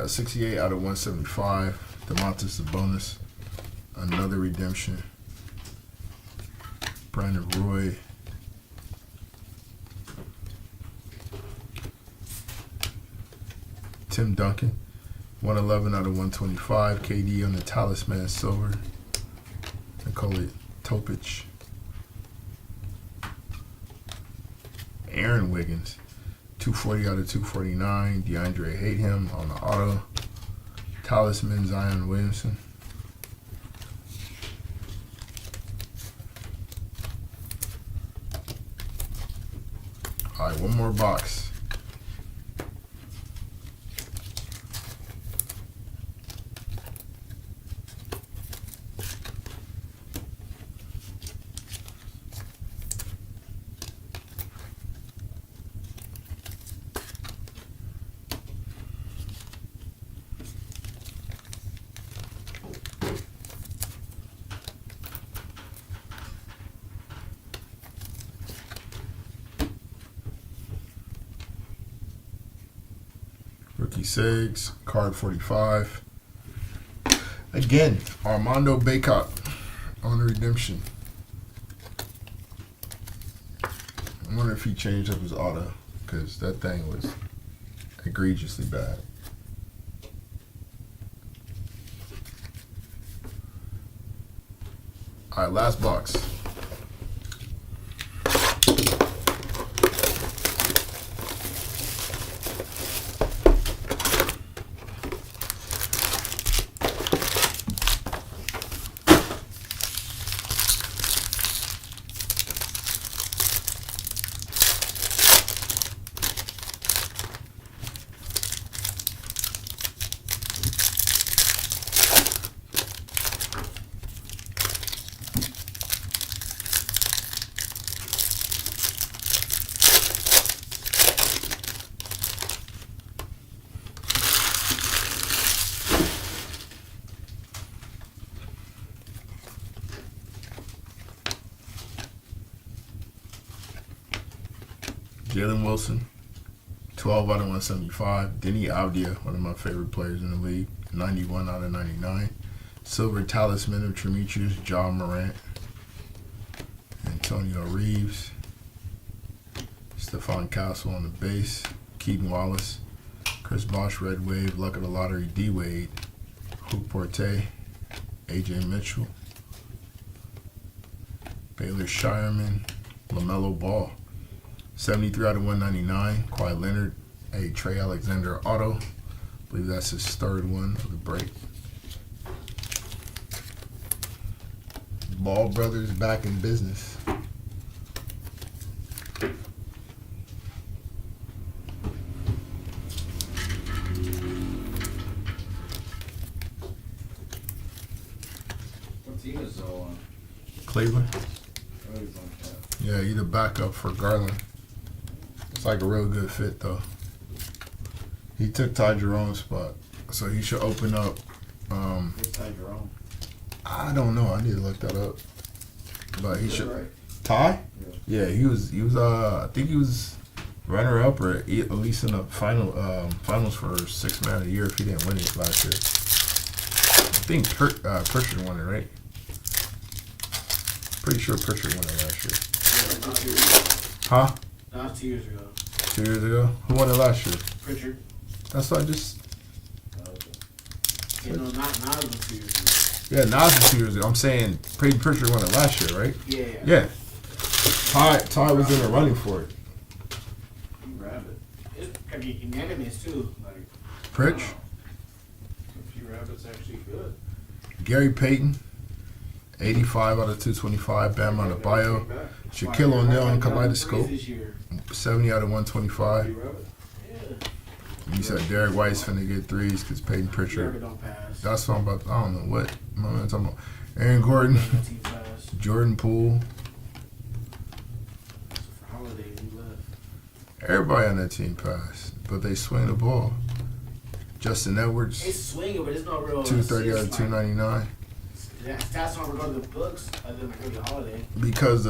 68 out of 175. DeMontis Sabonis. Another redemption. Brandon Roy. Tim Duncan. 111 out of 125. KD on the Talisman Silver. Nikola Topic. Aaron Wiggins. 240 out of 249. DeAndre Hayden on the auto. Talisman Zion Williamson. All right, one more box. Rookie Segs, card 45. Again, Armando Bacot on the redemption. I wonder if he changed up his auto, because that thing was egregiously bad. All right, last box. Jalen Wilson, 12 out of 175. Denny Avdia, one of my favorite players in the league, 91 out of 99. Silver Talisman of Tremichus, John Morant. Antonio Reeves. Stephon Castle on the base. Keaton Wallace. Chris Bosh, Red Wave. Luck of the Lottery, D Wade. Hoop Porte. AJ Mitchell. Baylor Shireman. LaMelo Ball. 73 out of 199. Kawhi Leonard. A Trey Alexander auto. I believe that's his third one of the break. Ball Brothers back in business. What team is Zoe on? Cleveland. Oh, he's on cap. Yeah, he the backup for Garland. It's like a real good fit though. He took Ty Jerome's spot, so he should open up. Who's Ty Jerome? I don't know. I need to look that up. But he Is that should. right? Ty? Yeah, he was. I think he was runner up or at least in the finals for Sixth Man of the Year if he didn't win it last year. I think Pritchard won it, right? Pretty sure Pritchard won it last year. Yeah, not 2 years ago. Huh? Not 2 years ago. 2 years ago? Who won it last year? Pritchard. That's what I just. You know, not it was 2 years ago. Yeah, Nas was 2 years ago. I'm saying Peyton Pritchard won it last year, right? Yeah. Yeah. Ty was in the running for it. You rabbit. It's gonna be unanimous too. Like, Pritch, A few rabbits actually good. Gary Payton, 85 out of 225. Bam on the bio. Shaquille O'Neal on Kaleidoscope, this year. 70 out of 125. Few rabbits. Yeah. You said Derek White's finna get threes because Peyton Never Pritchard. don't pass. That's what I'm about. I don't know what. My man talking about. Aaron Gordon, That team pass. Jordan Poole. For Holiday, he left. Everybody on that team passed, but they swing the ball. Justin Edwards, It's swinging, but it's not real. 230 out of assists, 299. Like, stats don't go to the books other than maybe Holiday. Because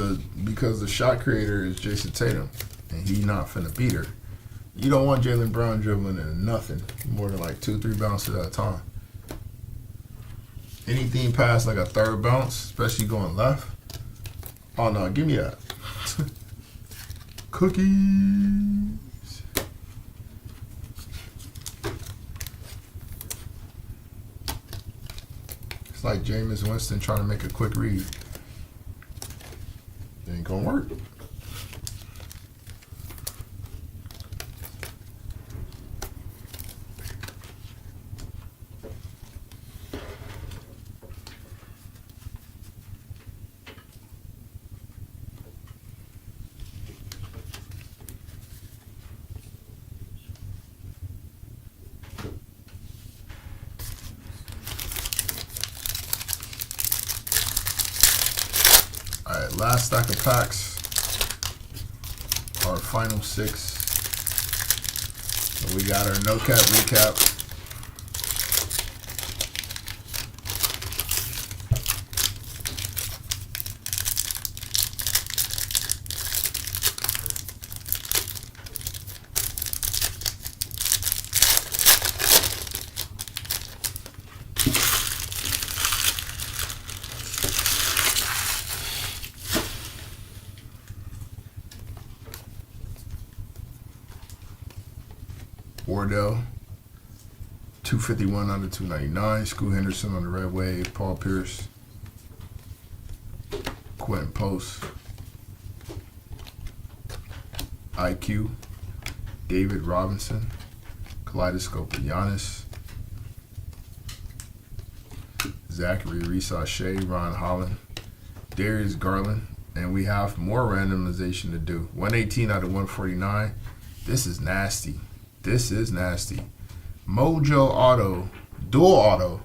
the shot creator is Jason Tatum, and he not finna beat her. You don't want Jaylen Brown dribbling in nothing more than like 2-3 bounces at a time. Anything past like a third bounce, especially going left. Oh no, give me that. Cookies. It's like Jameis Winston trying to make a quick read. It ain't gonna work. Alright, last stack of packs. Our final 6. So we got our no cap recap. Wardell, 251 out of 299. Scoot Henderson on the Red Wave. Paul Pierce. Quentin Post. IQ. David Robinson. Kaleidoscope of Giannis. Zachary Reese-Shea. Ron Holland. Darius Garland. And we have more randomization to do. 118 out of 149. This is nasty. This is nasty. Mojo Auto, Dual Auto,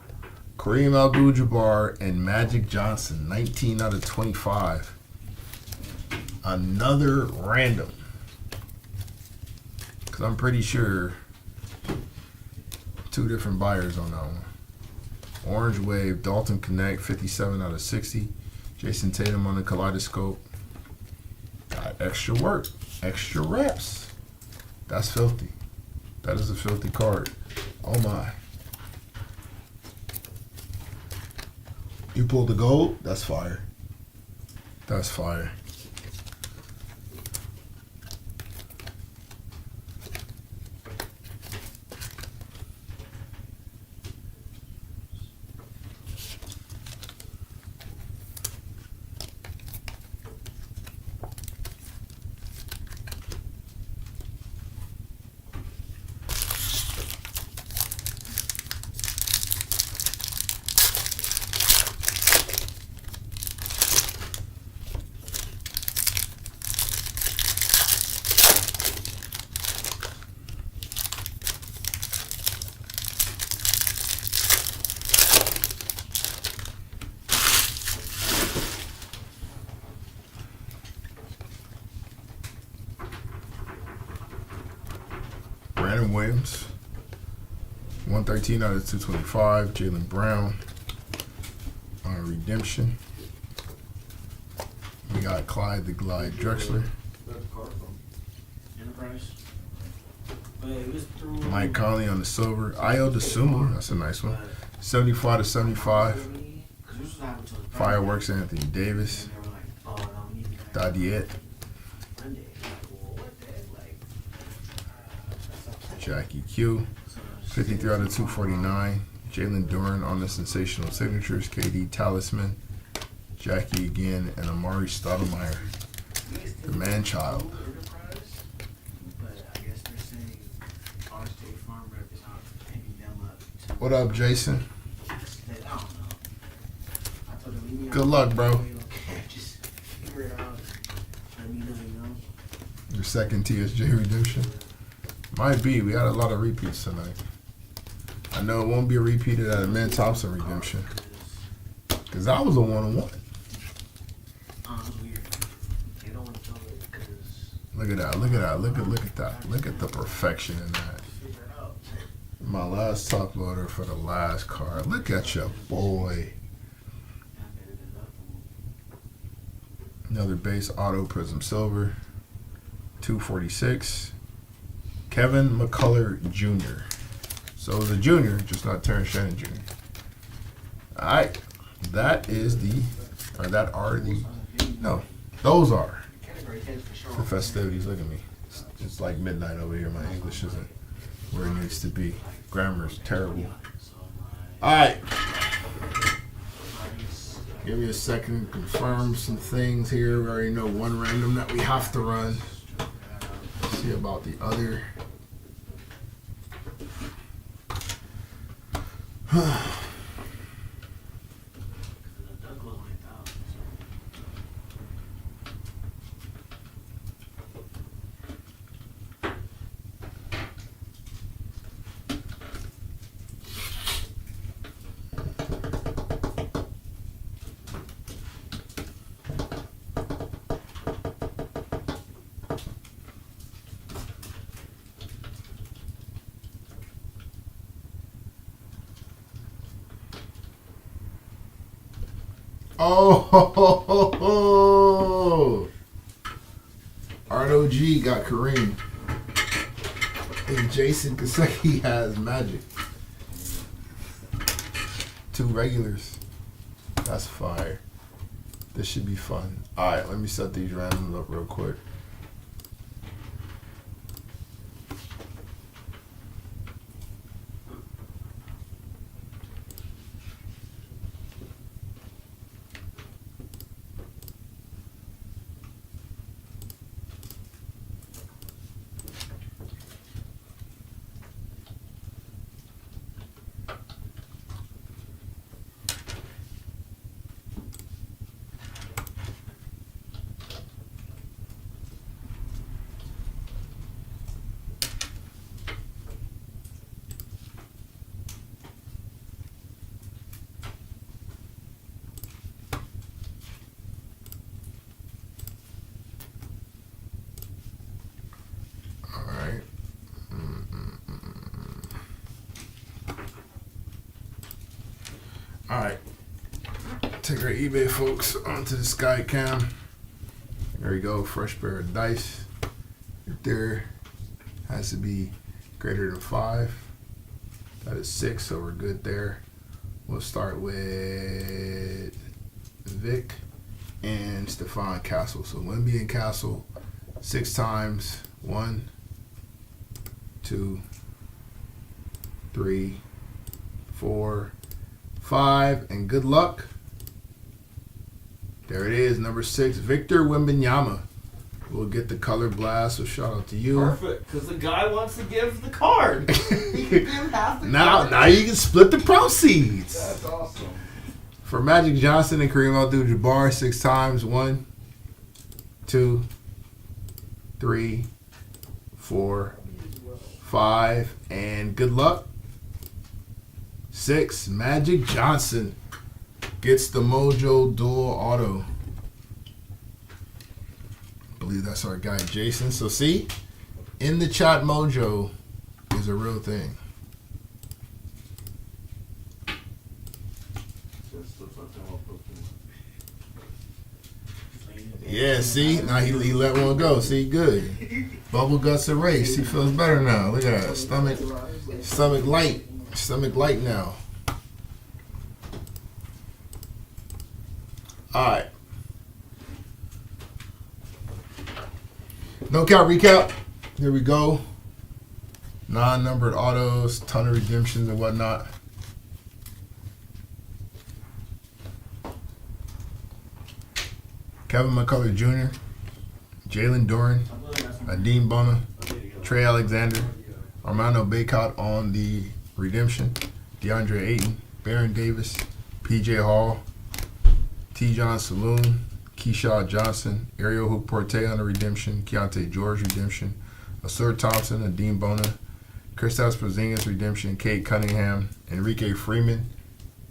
Kareem Abdul-Jabbar, and Magic Johnson, 19 out of 25. Another random. Because I'm pretty sure 2 different buyers on that one. Orange Wave, Dalton Connect, 57 out of 60. Jason Tatum on the Kaleidoscope. Got extra work, extra reps. That's filthy. That is a filthy card. Oh my. You pulled the gold? That's fire. That's fire. Quentin Williams. 113 out of 225. Jaylen Brown. Redemption. We got Clyde the Glide Drexler. Enterprise. But it was through Mike Conley on the silver. Io DeSumo. That's a nice one. 75 to 75. Fireworks Anthony Davis. Dadiet. Jackie Q. 53 out of 249. Jalen Duren on the sensational signatures. KD Talisman. Jackie again. And Amari Stoudemire. The man-child. What up, Jason? Good luck, bro. Your second TSJ redemption. Might be. We had a lot of repeats tonight. I know it won't be a repeat of that Man Thompson redemption. Because that was a one-on-one. Look at that. Look at that. Look at that. Look at the perfection in that. My last top loader for the last card. Look at your boy. Another base auto Prizm Silver. 246. Kevin McCullough Jr. So it was a junior, just not Terrence Shannon Jr. Alright. That is the, or that are the, no, those are the festivities. Look at me. It's like midnight over here. My English isn't where it needs to be. Grammar's terrible. Alright. Give me a second to confirm some things here. We already know one random that we have to run. Let's see about the other. Oh, Arno G got Kareem. And Jason Kaseki has Magic. 2 regulars. That's fire. This should be fun. Alright, let me set these randoms up real quick. Alright, take our eBay folks onto the Sky Cam. There we go, fresh pair of dice. Right there has to be greater than 5. That is 6, so we're good there. We'll start with Vic and Stephon Castle. So Wemby and Castle 6 times. 1, 2, 3, 4, 5, and good luck. There it is, number 6, Victor Wembanyama. We'll get the color blast, so shout out to you. Perfect, because the guy wants to give the card. He can give half the now, now you can split the proceeds. That's awesome. For Magic Johnson and Kareem Abdul-Jabbar, 6 times. 1, 2, 3, 4, 5, and good luck. 6, Magic Johnson gets the Mojo Dual Auto. I believe that's our guy Jason. So see, in the chat Mojo is is a real thing. Just looks like they're all Pokemon. Yeah, see? Now he let one go. See, good. Bubble guts erased. He feels better now. Look at that. Stomach light. Stomach light now. Alright. No count recap. Here we go. Non-numbered autos, ton of redemptions and whatnot. Kevin McCullough Jr., Jalen Duren, Adeem Bona, Trey Alexander, Armando Bacot on the redemption, DeAndre Ayton, Baron Davis, PJ Hall, T. John Saloon, Keyshawn Johnson, Ariel Hook-Porte on the redemption, Keontae George redemption, Asur Thompson, Adeem Bona, Kristaps Porzingis redemption, Kate Cunningham, Enrique Freeman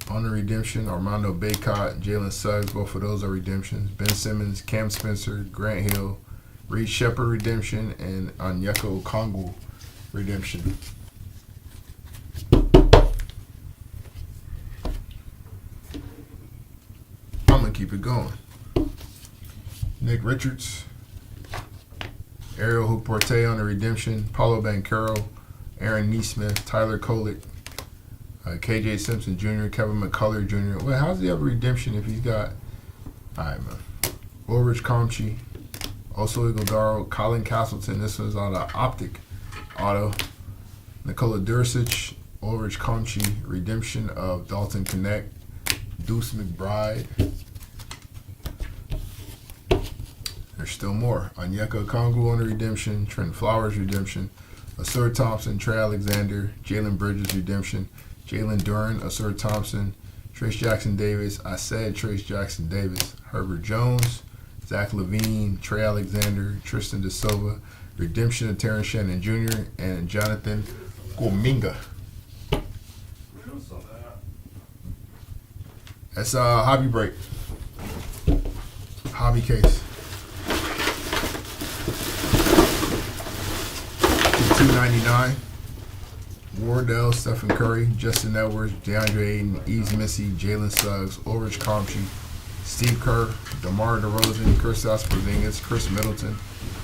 on the redemption, Armando Bacot, Jalen Suggs, both of those are redemptions, Ben Simmons, Cam Spencer, Grant Hill, Reed Shepard redemption, and Onyeka Okongwu redemption. I'm going to keep it going. Nick Richards, Ariel Hook-Porte on the redemption, Paulo Banchero, Aaron Nesmith, Tyler Kolek, KJ Simpson Jr., Kevin McCullough Jr. Well, how's he have a redemption if he's got... All right, man. Ulrich Comchi, Oso Iguodaro, Colin Castleton. This was on an optic auto. Nikola Dursic, Ulrich Comchi, redemption of Dalton Connect, Deuce McBride. There's still more. Onyeka Okongwu on the redemption, Trent Flowers redemption, Asur Thompson, Trey Alexander, Jalen Bridges redemption, Jalen Duren, Asur Thompson, Trace Jackson Davis. I said Trace Jackson Davis. Herbert Jones, Zach LaVine, Trey Alexander, Tristan De Silva, redemption of Terrence Shannon Jr. and Jonathan Kuminga. That's a hobby break. Hobby case. $2.99. Wardell, Stephen Curry, Justin Edwards, DeAndre Ayton, Easy Missy, Jalen Suggs, Ulrich Comchi, Steve Kerr, DeMar DeRozan, Kristaps Porzingis, Chris Middleton,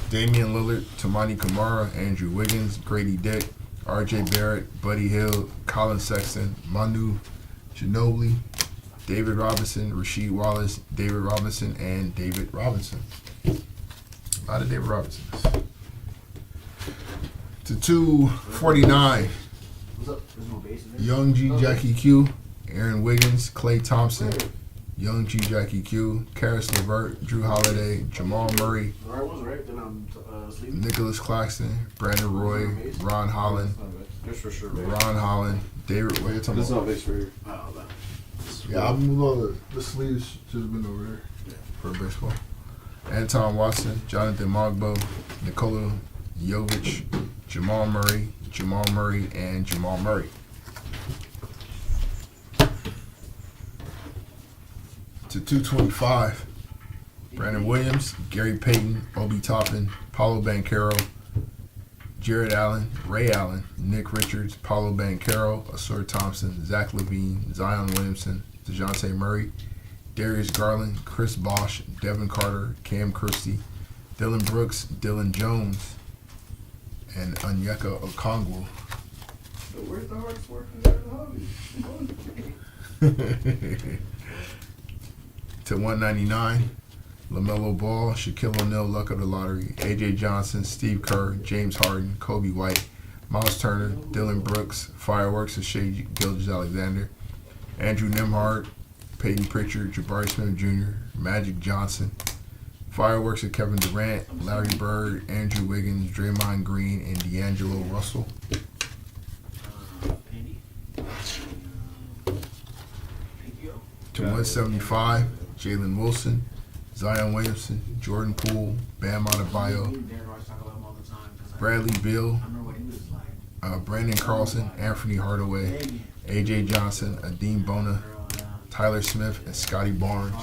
Damian Lillard, Tamani Kamara, Andrew Wiggins, Grady Dick, R.J. Barrett, Buddy Hield, Colin Sexton, Manu Ginobili, David Robinson, Rasheed Wallace, David Robinson, and David Robinson. A lot of David Robinsons. To 249. Young G, Jackie Q, Aaron Wiggins, Klay Thompson, Young G, Jackie Q, Karis LeVert, Drew Holiday, Jamal Murray, Nicholas Claxton, Brandon Roy, Ron Holland, David. What are you talking This is about? not base for you. Yeah, I'll move all the sleeves just been over there for baseball. Anton Watson, Jonathan Mogbo, Nikola Jovic, Jamal Murray, and Jamal Murray. To 225, Brandon Williams, Gary Payton, Obi Toppin, Paulo Banchero, Jared Allen, Ray Allen, Nick Richards, Paulo Banchero, Asur Thompson, Zach LaVine, Zion Williamson, DeJounte Murray, Darius Garland, Chris Bosh, Devin Carter, Cam Christie, Dylan Brooks, Dylan Jones, and Onyeka Okongwu. But where's the hardest working guy in the hobby? To 199, LaMelo Ball, Shaquille O'Neal, luck of the lottery, AJ Johnson, Steve Kerr, James Harden, Kobe White, Miles Turner, Dylan Brooks, Fireworks of Shea Gilgeous-Alexander, Andrew Nembhard, Peyton Pritchard, Jabari Smith Jr., Magic Johnson, Fireworks of Kevin Durant, Larry Bird, Andrew Wiggins, Draymond Green, and D'Angelo Russell. To 175, Jalen Wilson, Zion Williamson, Jordan Poole, Bam Adebayo, Bradley Beal, Brandon Carlson, Anthony Hardaway, AJ Johnson, Adeem Bona, Tyler Smith, and Scotty Barnes.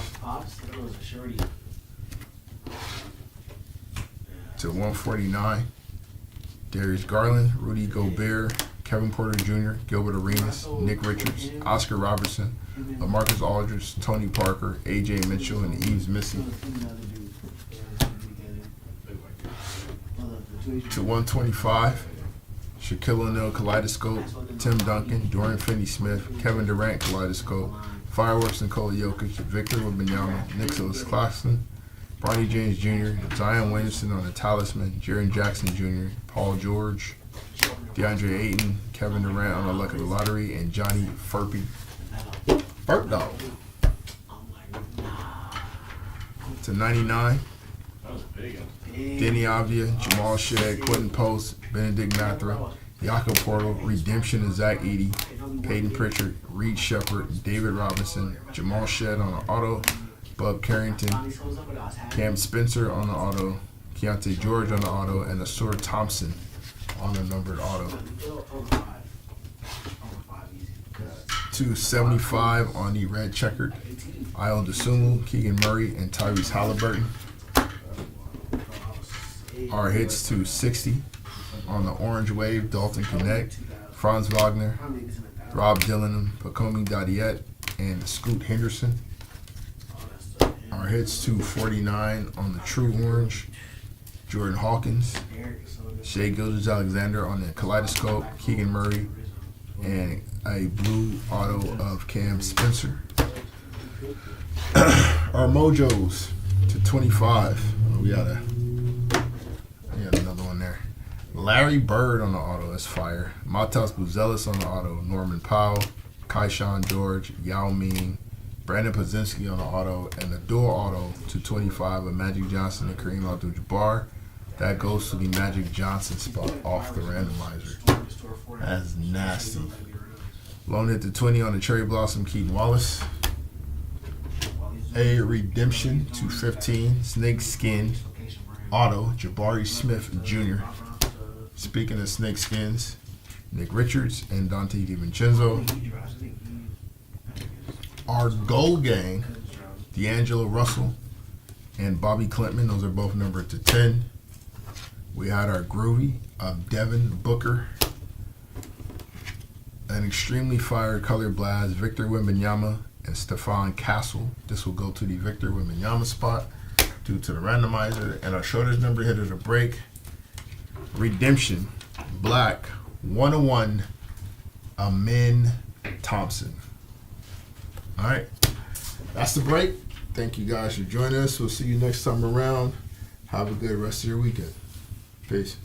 To 149, Darius Garland, Rudy Gobert, Kevin Porter Jr., Gilbert Arenas, Nick Richards, Oscar Robertson, LaMarcus Aldridge, Tony Parker, A.J. Mitchell, and Eves Missy. To 125, Shaquille O'Neal Kaleidoscope, Tim Duncan, Dorian Finney-Smith, Kevin Durant Kaleidoscope, Fireworks Nikola Jokic, Victor Wembanyama, Nicholas Claxton, Bronny James Jr., Zion Williamson on the Talisman, Jaren Jackson Jr., Paul George, DeAndre Ayton, Kevin Durant on the Luck of the Lottery, and Johnny Furpy. Furp Dog. To 99, That was big. Denny Avdia, Jamal Shedd, Quentin Post, Benedict Mathra, Jakob Portal, Redemption of Zach Edey, Peyton Pritchard, Reed Shepard, David Robinson, Jamal Shedd on the auto, Bub Carrington, Cam Spencer on the auto, Keontae George on the auto, and Asur Thompson on the numbered auto. 275 on the red checkered, Ayo Dosunmu, Keegan Murray, and Tyrese Halliburton. Our hits to 60 on the orange wave, Dalton Connect, Franz Wagner, Rob Dylan, Pacomi Dadiet, and Scoot Henderson. Our hits to 49 on the true orange, Jordan Hawkins, Shai Gilgeous-Alexander on the Kaleidoscope, Keegan Murray, and a blue auto of Cam Spencer. Our mojos to 25. We got another one there. Larry Bird on the auto, that's fire. Matas Buzelis on the auto, Norman Powell, Kaishan George, Yao Ming, Brandon Pozinski on the auto, and the dual auto to 25 of Magic Johnson and Kareem Abdul-Jabbar. That goes to the Magic Johnson spot off the randomizer. That's nasty. Loan hit to 20 on the Cherry Blossom, Keaton Wallace. A redemption to 15, Snake Skin auto, Jabari Smith Jr. Speaking of Snake Skins, Nick Richards and Dante DiVincenzo. Our gold gang, D'Angelo Russell and Bobby Clintman. Those are both numbered to 10. We had our groovy of Devin Booker. An extremely fire color blast, Victor Wembanyama and Stephon Castle. This will go to the Victor Wembanyama spot due to the randomizer. And our shortest number hit of the break, Redemption, Black, 101, Amen Thompson. All right, that's the break. Thank you guys for joining us. We'll see you next time around. Have a good rest of your weekend. Peace.